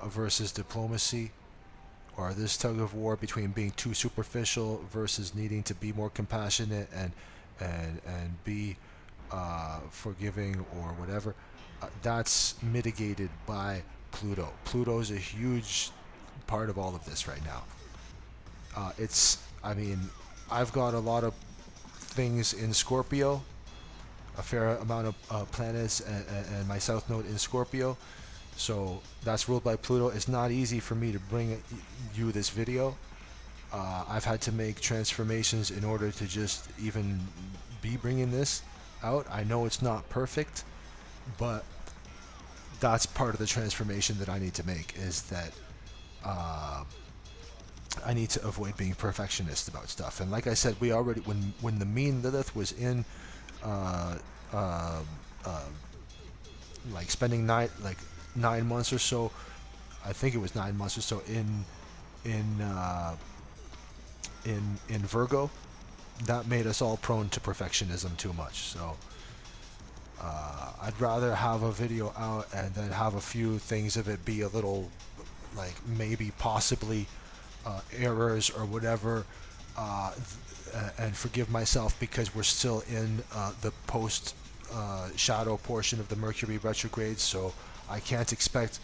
versus diplomacy, or this tug of war between being too superficial versus needing to be more compassionate and be forgiving or whatever. That's mitigated by Pluto. Pluto is a huge part of all of this right now. I mean, I've got a lot of things in Scorpio, a fair amount of planets, and my south node in Scorpio. So that's ruled by Pluto. It's not easy for me to bring you this video. I've had to make transformations in order to just even be bringing this out. I know it's not perfect, but that's part of the transformation that I need to make, is that I need to avoid being perfectionist about stuff. And like I said, we already, when the mean Lilith was in like spending 9 months or so, I think it was 9 months or so in Virgo, that made us all prone to perfectionism too much. So I'd rather have a video out and then have a few things of it be a little, like, maybe possibly errors or whatever, and forgive myself, because we're still in the post shadow portion of the Mercury retrograde, so I can't expect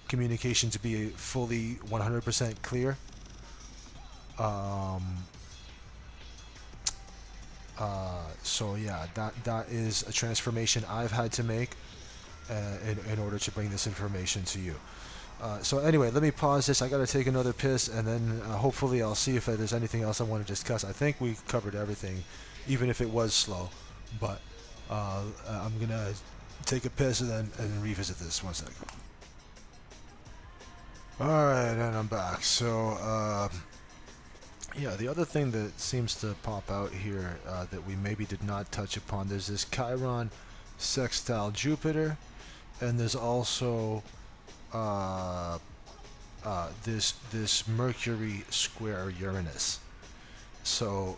communication to be fully 100% clear. So yeah, that is a transformation I've had to make in order to bring this information to you. So anyway, let me pause this. I gotta take another piss, and then hopefully I'll see if there's anything else I want to discuss. I think we covered everything, even if it was slow. But I'm gonna take a piss and then revisit this. 1 second. All right, and I'm back. So yeah, the other thing that seems to pop out here that we maybe did not touch upon, there's this Chiron sextile Jupiter, and there's also this Mercury square Uranus. So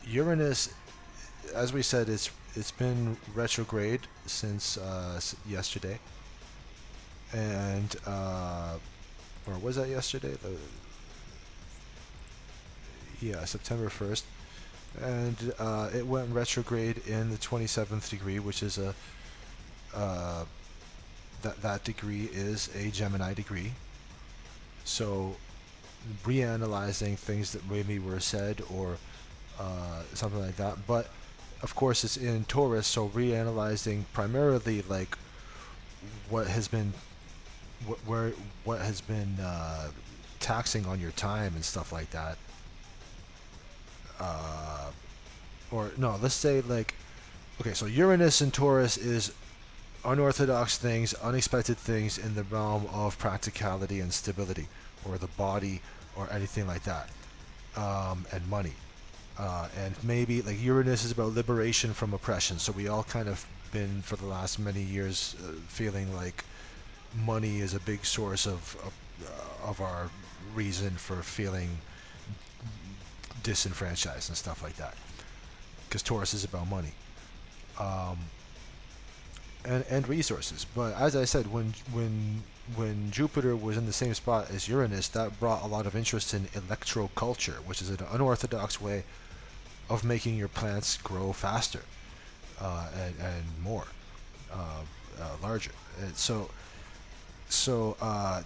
Uranus, as we said, it's been retrograde since yesterday, and or was that yesterday? Yeah, September 1st, and it went retrograde in the 27th degree, which is that degree is a Gemini degree. So reanalyzing things that maybe were said or something like that. But of course it's in Taurus, so reanalyzing primarily like what has been taxing on your time and stuff like that. Or no, let's say like, okay, so Uranus in Taurus is unorthodox things, unexpected things in the realm of practicality and stability, or the body, or anything like that. and money. And maybe like Uranus is about liberation from oppression. So we all kind of been for the last many years feeling like money is a big source of our reason for feeling disenfranchised and stuff like that. Because Taurus is about money. Um, and resources. But as I said, when Jupiter was in the same spot as Uranus, that brought a lot of interest in electroculture, which is an unorthodox way of making your plants grow faster and more larger. And so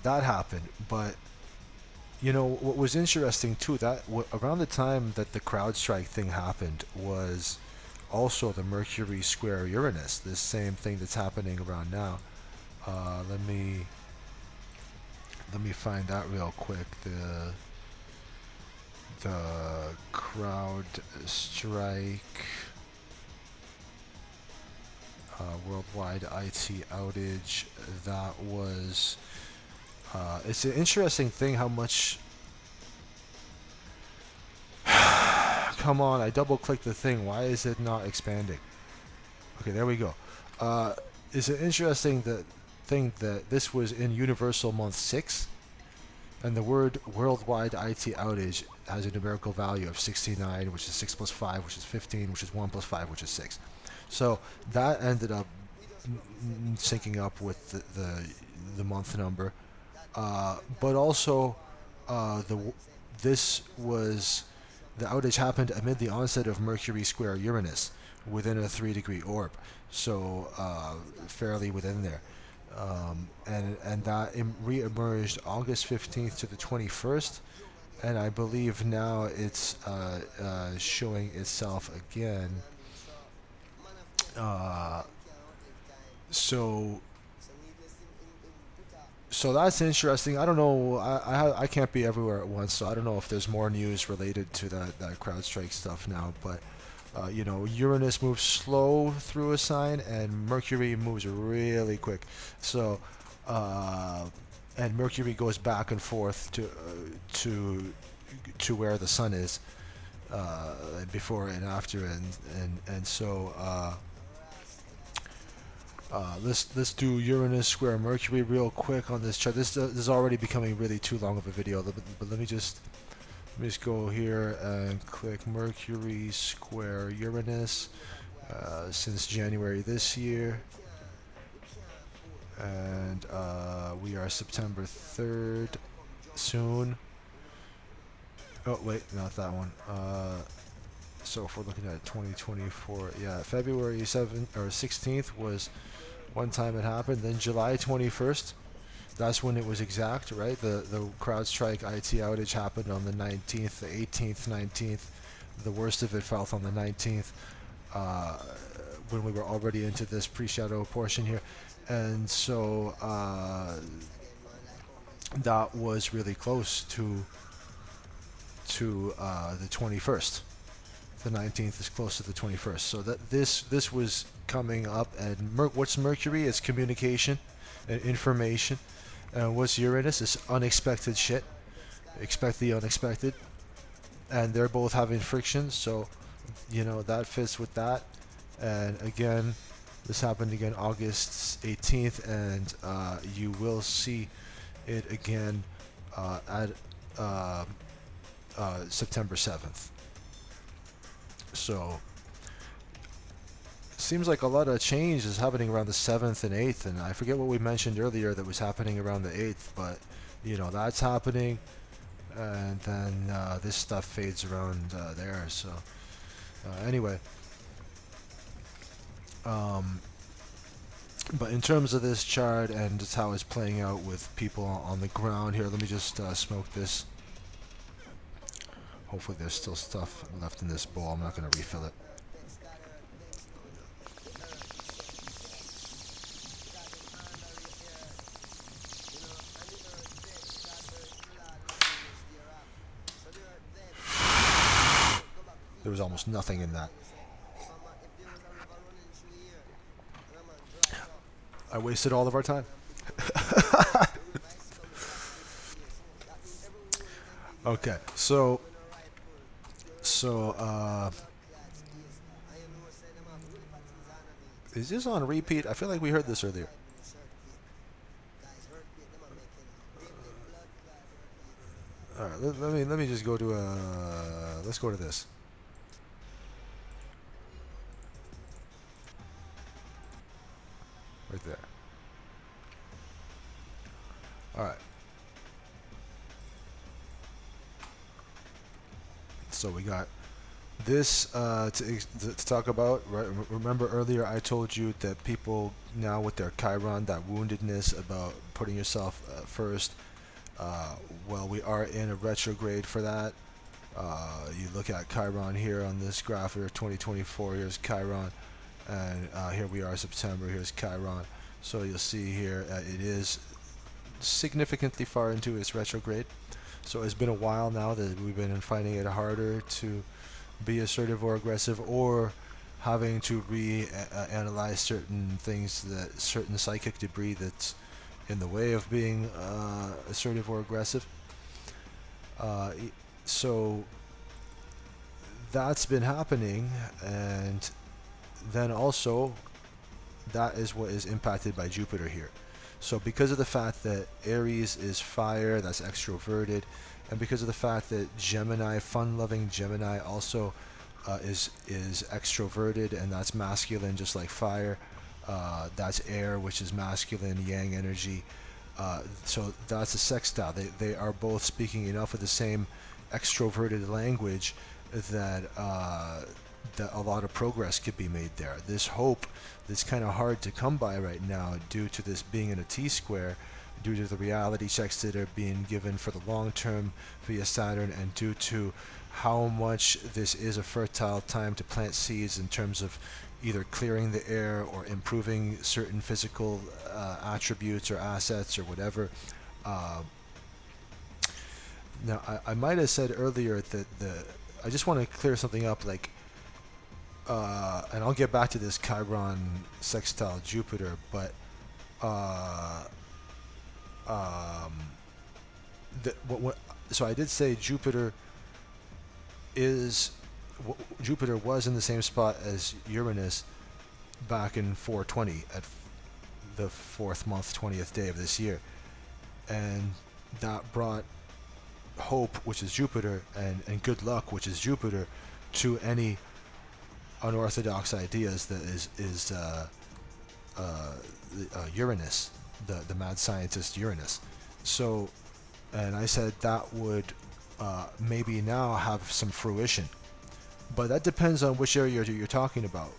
that happened. But you know what was interesting too, that around the time that the CrowdStrike thing happened was also the Mercury square Uranus, this same thing that's happening around now. Let me find that real quick. The CrowdStrike worldwide IT outage. That was. It's an interesting thing how much. Come on, I double clicked the thing. Why is it not expanding? Okay, there we go. It's an interesting thing that this was in Universal Month 6, and the word worldwide IT outage has a numerical value of 69, which is 6 plus 5, which is 15, which is 1 plus 5, which is 6. So that ended up syncing up with the month number. But also, this was the outage happened amid the onset of Mercury square Uranus within a 3-degree orb, so fairly within there, and that re-emerged August 15th to the 21st, and I believe now it's showing itself again. So that's interesting. I don't know. I can't be everywhere at once, so I don't know if there's more news related to that CrowdStrike stuff now. But you know, Uranus moves slow through a sign, and Mercury moves really quick. So and Mercury goes back and forth to where the sun is before and after, and so. Let's do Uranus square Mercury real quick on this chart. This is already becoming really too long of a video, but let me just go here and click Mercury square Uranus since January this year, and we are September 3rd soon. Oh wait, not that one. So if we're looking at 2024, yeah, February 7th or 16th was one time it happened. Then July 21st, that's when it was exact, right? The CrowdStrike IT outage happened on the 19th, the 18th, 19th. The worst of it felt on the 19th, when we were already into this pre-shadow portion here, and so that was really close to the 21st. The 19th is close to the 21st, so that this was coming up. And what's Mercury? It's communication and information, and what's Uranus? It's unexpected shit. Expect the unexpected, and they're both having friction, so you know that fits with that. And again, this happened again August 18th, and you will see it again at September 7th. So seems like a lot of change is happening around the 7th and 8th, and I forget what we mentioned earlier that was happening around the 8th, but you know that's happening, and then this stuff fades around there. So anyway, but in terms of this chart and just how it's playing out with people on the ground here, let me just smoke this. Hopefully there's still stuff left in this bowl. I'm not going to refill it. There was almost nothing in that. I wasted all of our time. Okay, so So, is this on repeat? I feel like we heard this earlier. All right, let me just go to let's go to this. Right there. All right. So we got this to talk about. Right? Remember earlier I told you that people now with their Chiron, that woundedness about putting yourself first. Well, we are in a retrograde for that. You look at Chiron here on this graph here, 2024. Here's Chiron, and here we are September. Here's Chiron. So you'll see here it is significantly far into its retrograde. So it's been a while now that we've been finding it harder to be assertive or aggressive, or having to analyze certain things, that certain psychic debris that's in the way of being assertive or aggressive. So that's been happening, and then also that is what is impacted by Jupiter here. So because of the fact that Aries is fire, that's extroverted, and because of the fact that Gemini, fun-loving Gemini, also is extroverted, and that's masculine, just like fire. That's air, which is masculine, yang energy. So that's a sextile. They are both speaking enough of the same extroverted language that that a lot of progress could be made there. This hope that's kind of hard to come by right now due to this being in a T-square, due to the reality checks that are being given for the long term via Saturn, and due to how much this is a fertile time to plant seeds in terms of either clearing the air or improving certain physical attributes or assets or whatever. Now, I might have said earlier that I just want to clear something up, like, and I'll get back to this Chiron sextile Jupiter, but so I did say Jupiter was in the same spot as Uranus back in 420 at the 4th month, 20th day of this year, and that brought hope, which is Jupiter, and good luck, which is Jupiter, to any unorthodox ideas that is Uranus, the mad scientist Uranus. So, and I said that would maybe now have some fruition, but that depends on which area you're talking about.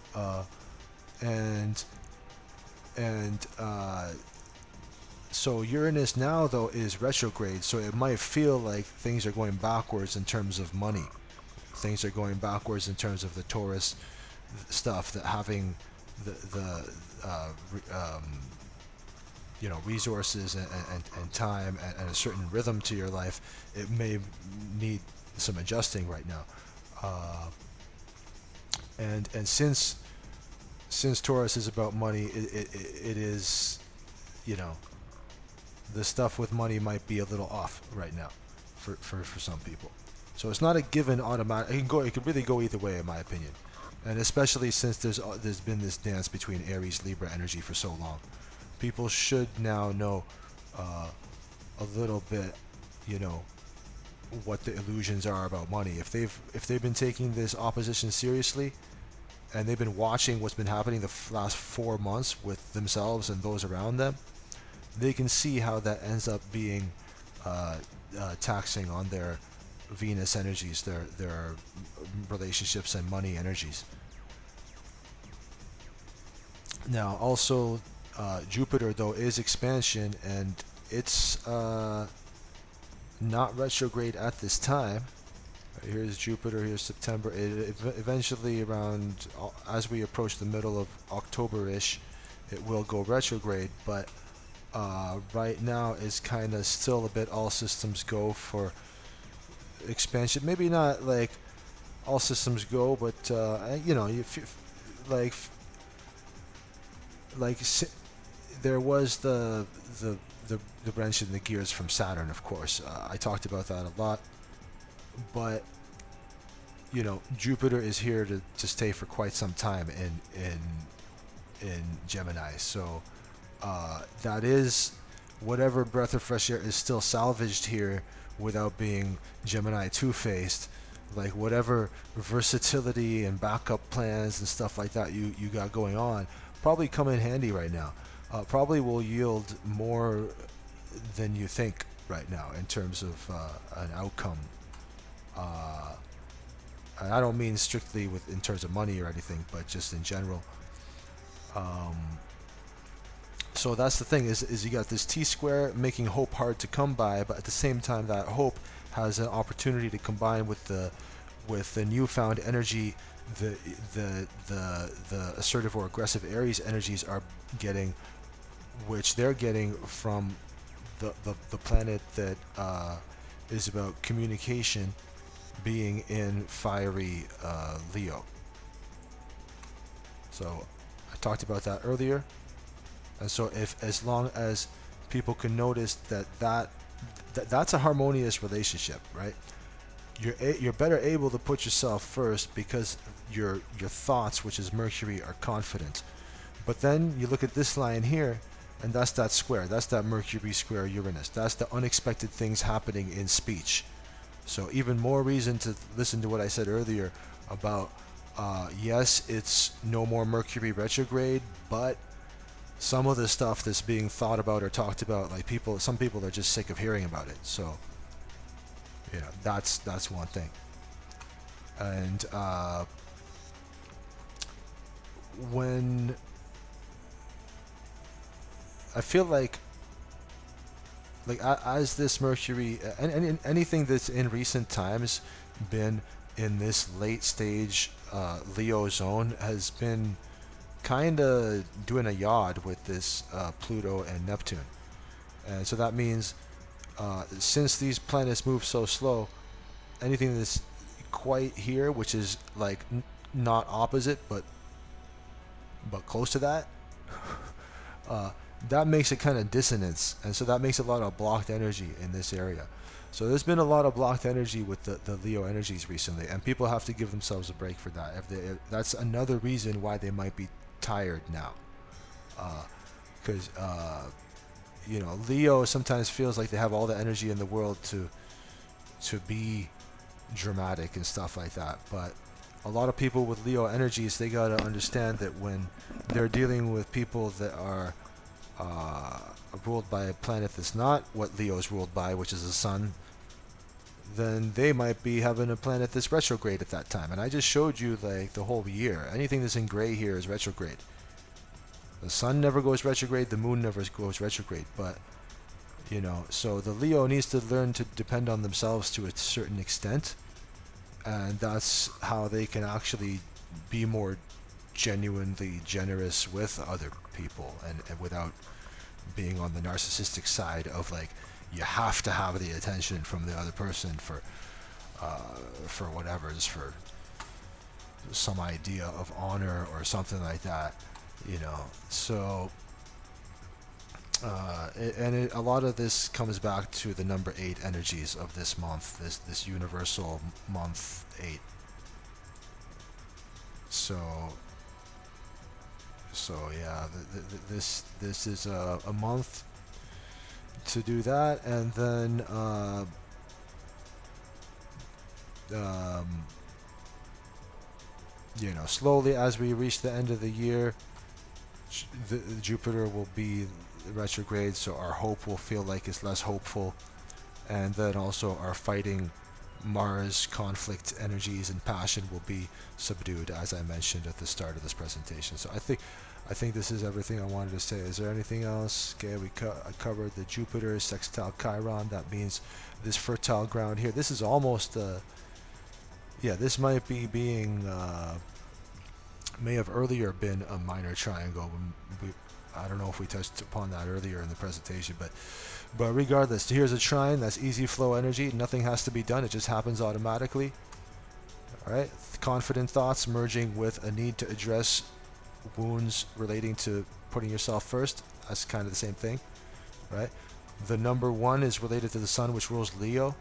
So Uranus now, though, is retrograde, so it might feel like things are going backwards in terms of money. Things are going backwards in terms of the Taurus stuff, that having the resources and time and a certain rhythm to your life, it may need some adjusting right now. And since Taurus is about money, it is, the stuff with money might be a little off right now for some people. So it's not a given automatic. It could really go either way, in my opinion, and especially since there's been this dance between Aries Libra energy for so long. People should now know a little bit, what the illusions are about money. If they've been taking this opposition seriously, and they've been watching what's been happening the last 4 months with themselves and those around them, they can see how that ends up being taxing on their Venus energies, their relationships and money energies. Now, also, Jupiter, though, is expansion, and it's not retrograde at this time. Here's Jupiter, here's September. It eventually, around as we approach the middle of October-ish, it will go retrograde, but right now is kind of still a bit all systems go for expansion. Maybe not like all systems go, but there was the wrench in the gears from Saturn, of course. I talked about that a lot, but Jupiter is here to stay for quite some time in Gemini. So that is whatever breath of fresh air is still salvaged here without being Gemini two-faced. Like whatever versatility and backup plans and stuff like that you got going on probably come in handy right now. Probably will yield more than you think right now in terms of an outcome. And I don't mean strictly in terms of money or anything, but just in general. So that's the thing is you got this T-square making hope hard to come by, but at the same time that hope has an opportunity to combine with the newfound energy the assertive or aggressive Aries energies are getting, which they're getting from the planet that is about communication being in fiery Leo. So I talked about that earlier. And so as long as people can notice that's a harmonious relationship, right? You're better able to put yourself first because your thoughts, which is Mercury, are confident. But then you look at this line here, and that's that square. That's that Mercury square Uranus. That's the unexpected things happening in speech. So even more reason to listen to what I said earlier about yes, it's no more Mercury retrograde, but some of the stuff that's being thought about or talked about, like some people are just sick of hearing about it. So, that's one thing. And when I feel like as this Mercury and anything that's in recent times been in this late stage Leo zone has been kind of doing a yard with this Pluto and Neptune. And so that means since these planets move so slow, anything that's quite here, which is like not opposite but close to that, that makes it kind of dissonance, and so that makes a lot of blocked energy in this area. So there's been a lot of blocked energy with the Leo energies recently, and people have to give themselves a break for that. That's another reason why they might be tired now, because Leo sometimes feels like they have all the energy in the world to be dramatic and stuff like that. But a lot of people with Leo energies, they gotta understand that when they're dealing with people that are ruled by a planet that's not what Leo's ruled by, which is the sun, then they might be having a planet that's retrograde at that time. And I just showed you like the whole year. Anything that's in gray here is retrograde. The sun never goes retrograde, the moon never goes retrograde. But so the Leo needs to learn to depend on themselves to a certain extent, and that's how they can actually be more genuinely generous with other people, and without being on the narcissistic side of like you have to have the attention from the other person for whatever, just for some idea of honor or something like that, so a lot of this comes back to the number 8 energies of this month, this universal month 8. So yeah, this is a month to do that, and then slowly as we reach the end of the year, Jupiter will be retrograde, so our hope will feel like it's less hopeful, and then also our fighting Mars conflict energies and passion will be subdued, as I mentioned at the start of this presentation. So I think this is everything I wanted to say. Is there anything else? Okay, I covered the Jupiter sextile Chiron. That means this fertile ground here. This is almost this might be being may have earlier been a minor triangle. I don't know if we touched upon that earlier in the presentation, but regardless, here's a trine. That's easy flow energy. Nothing has to be done. It just happens automatically. All right, confident thoughts merging with a need to address wounds relating to putting yourself first. That's kind of the same thing, right? The number 1 is related to the sun, which rules Leo.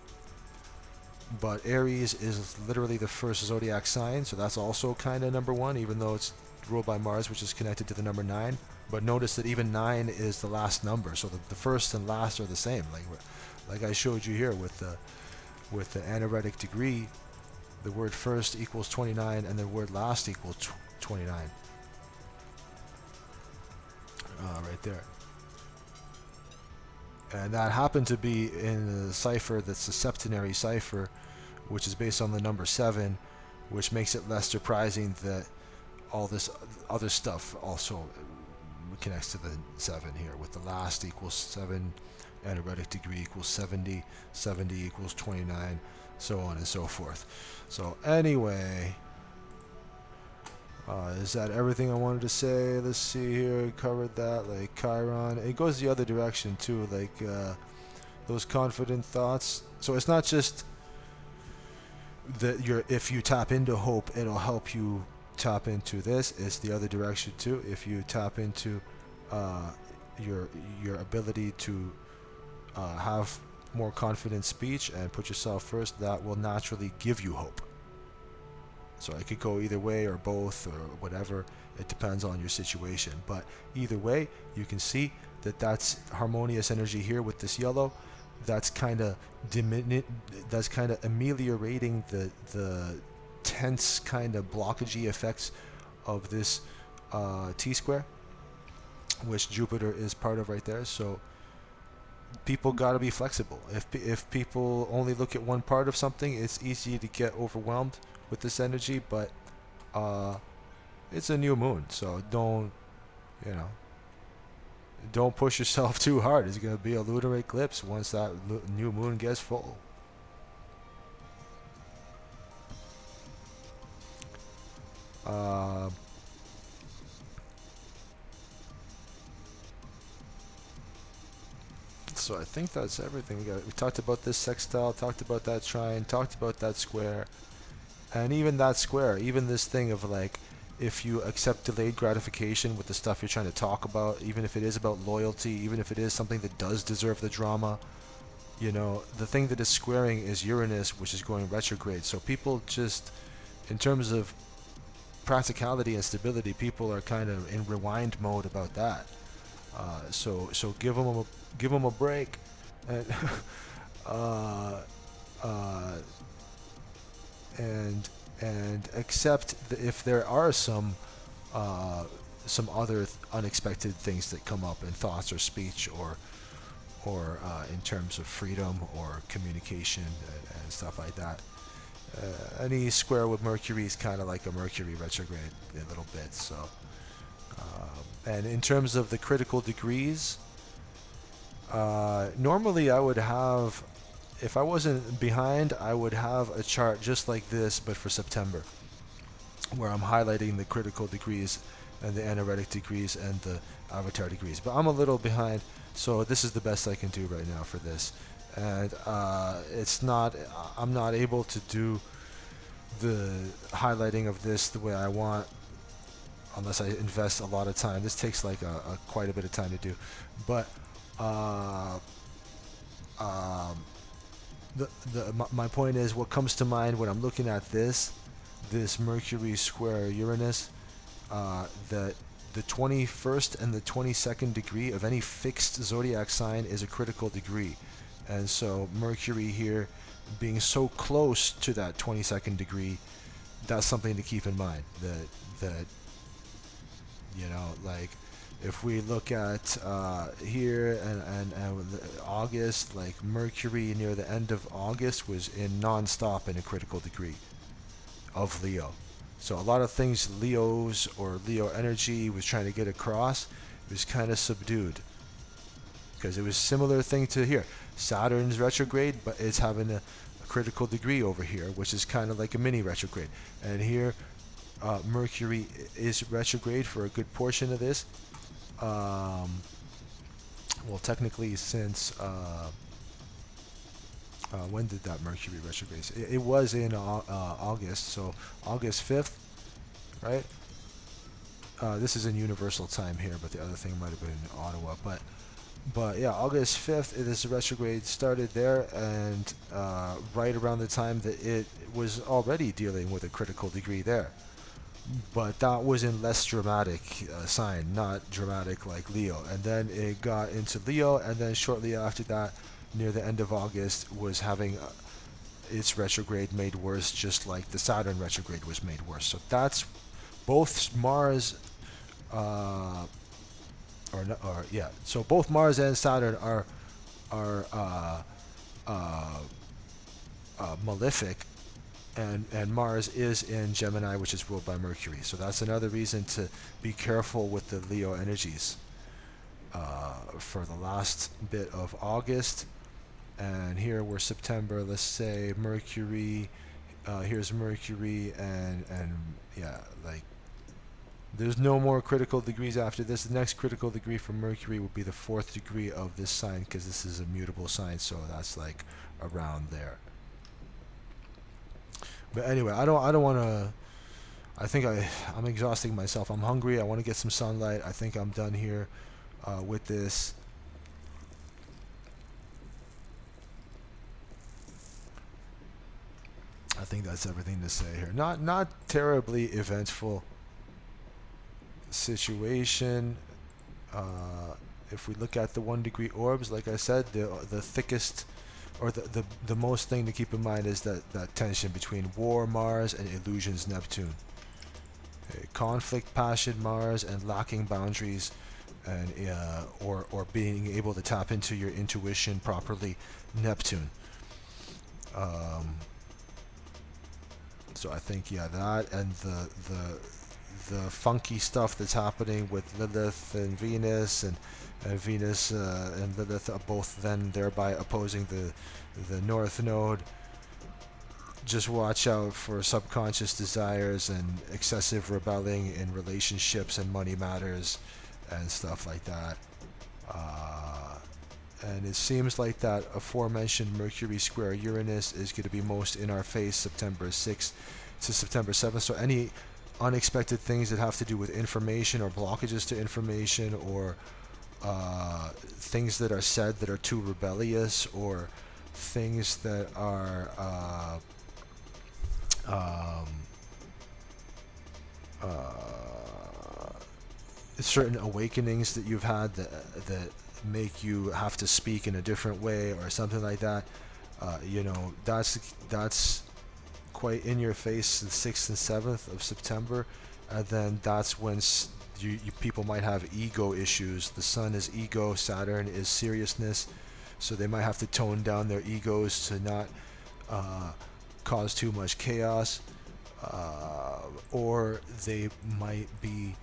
but Aries is literally the first zodiac sign, so that's also kind of number one, even though it's ruled by Mars, which is connected to the number 9. But notice that even 9 is the last number, so the first and last are the same. Like I showed you here with the anaretic degree, the word first equals 29, and the word last equals 29. Right there. And that happened to be in a cipher that's a septenary cipher, which is based on the number 7, which makes it less surprising that all this other stuff also connects to the 7 here, with the last equals 7, anaretic degree equals 70, 70 equals 29, so on and so forth. So anyway, is that everything I wanted to say? Let's see here. Covered that. Like Chiron, it goes the other direction too. Like those confident thoughts. So it's not just that if you tap into hope, it'll help you tap into this. It's the other direction too. If you tap into your ability to have more confident speech and put yourself first, that will naturally give you hope. So it could go either way or both or whatever. It depends on your situation. But either way, you can see that that's harmonious energy here with this yellow. That's kind of ameliorating the tense kind of blockagey effects of this T-square, which Jupiter is part of right there. So people got to be flexible. If people only look at one part of something, it's easy to get overwhelmed with this energy, but it's a new moon, so don't push yourself too hard. It's going to be a lunar eclipse once that new moon gets full. So I think that's everything. We talked about this sextile, talked about that trine, talked about that square. And even that square, even this thing of like, if you accept delayed gratification with the stuff you're trying to talk about, even if it is about loyalty, even if it is something that does deserve the drama, the thing that is squaring is Uranus, which is going retrograde. So people just, in terms of practicality and stability, people are kind of in rewind mode about that. So give them a break, and and accept that if there are some other unexpected things that come up in thoughts or speech or in terms of freedom or communication and stuff like that. Any square with Mercury is kind of like a Mercury retrograde a little bit. So and in terms of the critical degrees, normally I would have, if I wasn't behind, I would have a chart just like this, but for September, where I'm highlighting the critical degrees and the anaretic degrees and the avatar degrees. But I'm a little behind, so this is the best I can do right now for this. And I'm not able to do the highlighting of this the way I want unless I invest a lot of time. This takes like quite a bit of time to do. But my point is, what comes to mind when I'm looking at this Mercury square Uranus, that the 21st and the 22nd degree of any fixed zodiac sign is a critical degree. And so Mercury here being so close to that 22nd degree, that's something to keep in mind. That like, if we look at here and August, like Mercury near the end of August was in non-stop in a critical degree of Leo. So a lot of things Leo's or Leo energy was trying to get across, it was kind of subdued. Because it was a similar thing to here. Saturn's retrograde, but it's having a critical degree over here, which is kind of like a mini retrograde. And here, Mercury is retrograde for a good portion of this. Well, technically since when did that Mercury retrograde? It was in August, so August 5th, right? This is in universal time here, but the other thing might have been in Ottawa. But yeah, August 5th, this retrograde started there, and right around the time that it was already dealing with a critical degree there. But that was in less dramatic sign, not dramatic like Leo. And then it got into Leo, and then shortly after that, near the end of August, was having its retrograde made worse, just like the Saturn retrograde was made worse. So that's both Mars, uh, or yeah. So both Mars and Saturn are uh, malefic, and Mars is in Gemini, which is ruled by Mercury. So that's another reason to be careful with the Leo energies for the last bit of August. And here we're September. Let's say Mercury. Here's Mercury, and yeah, like there's no more critical degrees after this. The next critical degree for Mercury would be the 4th degree of this sign, because this is a mutable sign. So that's like around there. But anyway, I don't want to. I think I'm exhausting myself. I'm hungry. I want to get some sunlight. I think I'm done here with this. I think that's everything to say here. Not terribly eventful situation. If we look at the 1 degree orbs, like I said, the thickest, or the most thing to keep in mind is that tension between war Mars and illusions Neptune. Conflict passion Mars and lacking boundaries, and or being able to tap into your intuition properly Neptune. So I think, yeah, that, and the funky stuff that's happening with Lilith and Venus, and Venus and Lilith are both then thereby opposing the North Node. Just watch out for subconscious desires and excessive rebelling in relationships and money matters and stuff like that. And it seems like that aforementioned Mercury square Uranus is going to be most in our face September 6th to September 7th. So any unexpected things that have to do with information, or blockages to information, or things that are said that are too rebellious, or things that are certain awakenings that you've had that make you have to speak in a different way or something like that. That's quite in your face, the 6th and 7th of September. And then that's when you people might have ego issues. The Sun is ego, Saturn is seriousness, so they might have to tone down their egos to not cause too much chaos, or they might be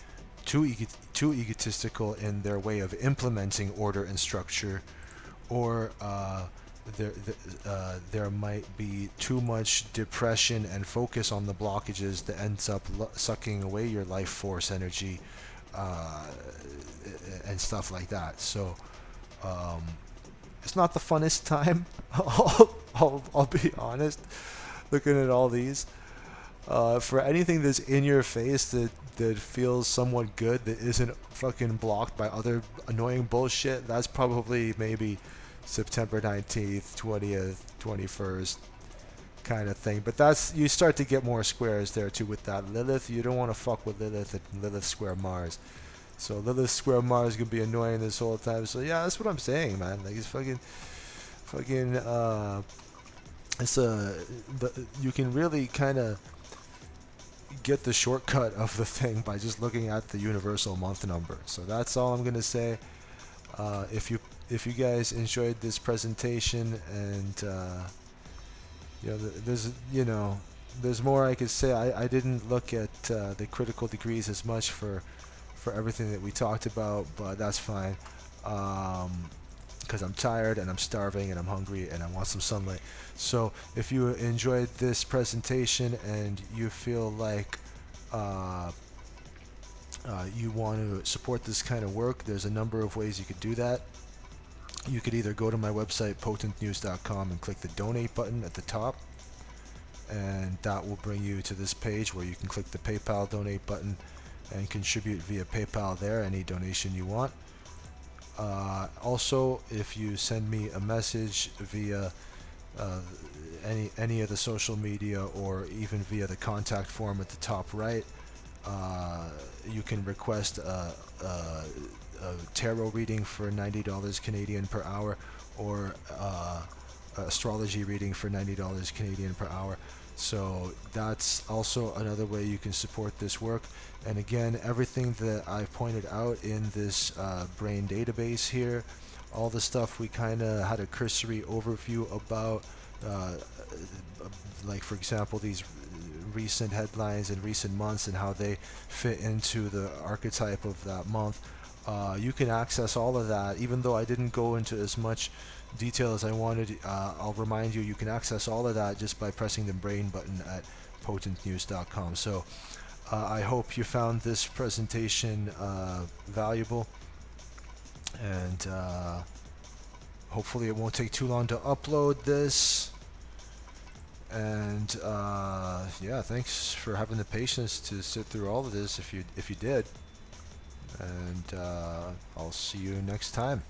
too egotistical in their way of implementing order and structure, or there might be too much depression and focus on the blockages that ends up sucking away your life force energy, and stuff like that. So it's not the funnest time. I'll be honest, looking at all these. For anything that's in your face that feels somewhat good, that isn't fucking blocked by other annoying bullshit, that's probably maybe September 19th, 20th, 21st kind of thing. But that's, you start to get more squares there too with that Lilith. You don't want to fuck with Lilith and Lilith square Mars. So Lilith square Mars is gonna be annoying this whole time. So yeah, that's what I'm saying, man. Like, it's fucking it's you can really kind of get the shortcut of the thing by just looking at the universal month number. So that's all I'm gonna say. If you guys enjoyed this presentation, and there's more I could say. I didn't look at the critical degrees as much for everything that we talked about, but that's fine, because I'm tired and I'm starving and I'm hungry and I want some sunlight. So if you enjoyed this presentation and you feel like you want to support this kind of work, there's a number of ways you could do that. You could either go to my website, potentnews.com, and click the donate button at the top, and that will bring you to this page where you can click the PayPal donate button and contribute via PayPal there, any donation you want. Also, if you send me a message via uh, any of the social media or even via the contact form at the top right, you can request a tarot reading for $90 Canadian per hour, or astrology reading for $90 Canadian per hour. So that's also another way you can support this work. And again, everything that I've pointed out in this brain database here, all the stuff we kind of had a cursory overview about, uh, like for example these recent headlines in recent months and how they fit into the archetype of that month. You can access all of that, even though I didn't go into as much detail as I wanted. I'll remind you, you can access all of that just by pressing the brain button at potentnews.com. So I hope you found this presentation valuable, and hopefully it won't take too long to upload this. And yeah, thanks for having the patience to sit through all of this if you did. And I'll see you next time.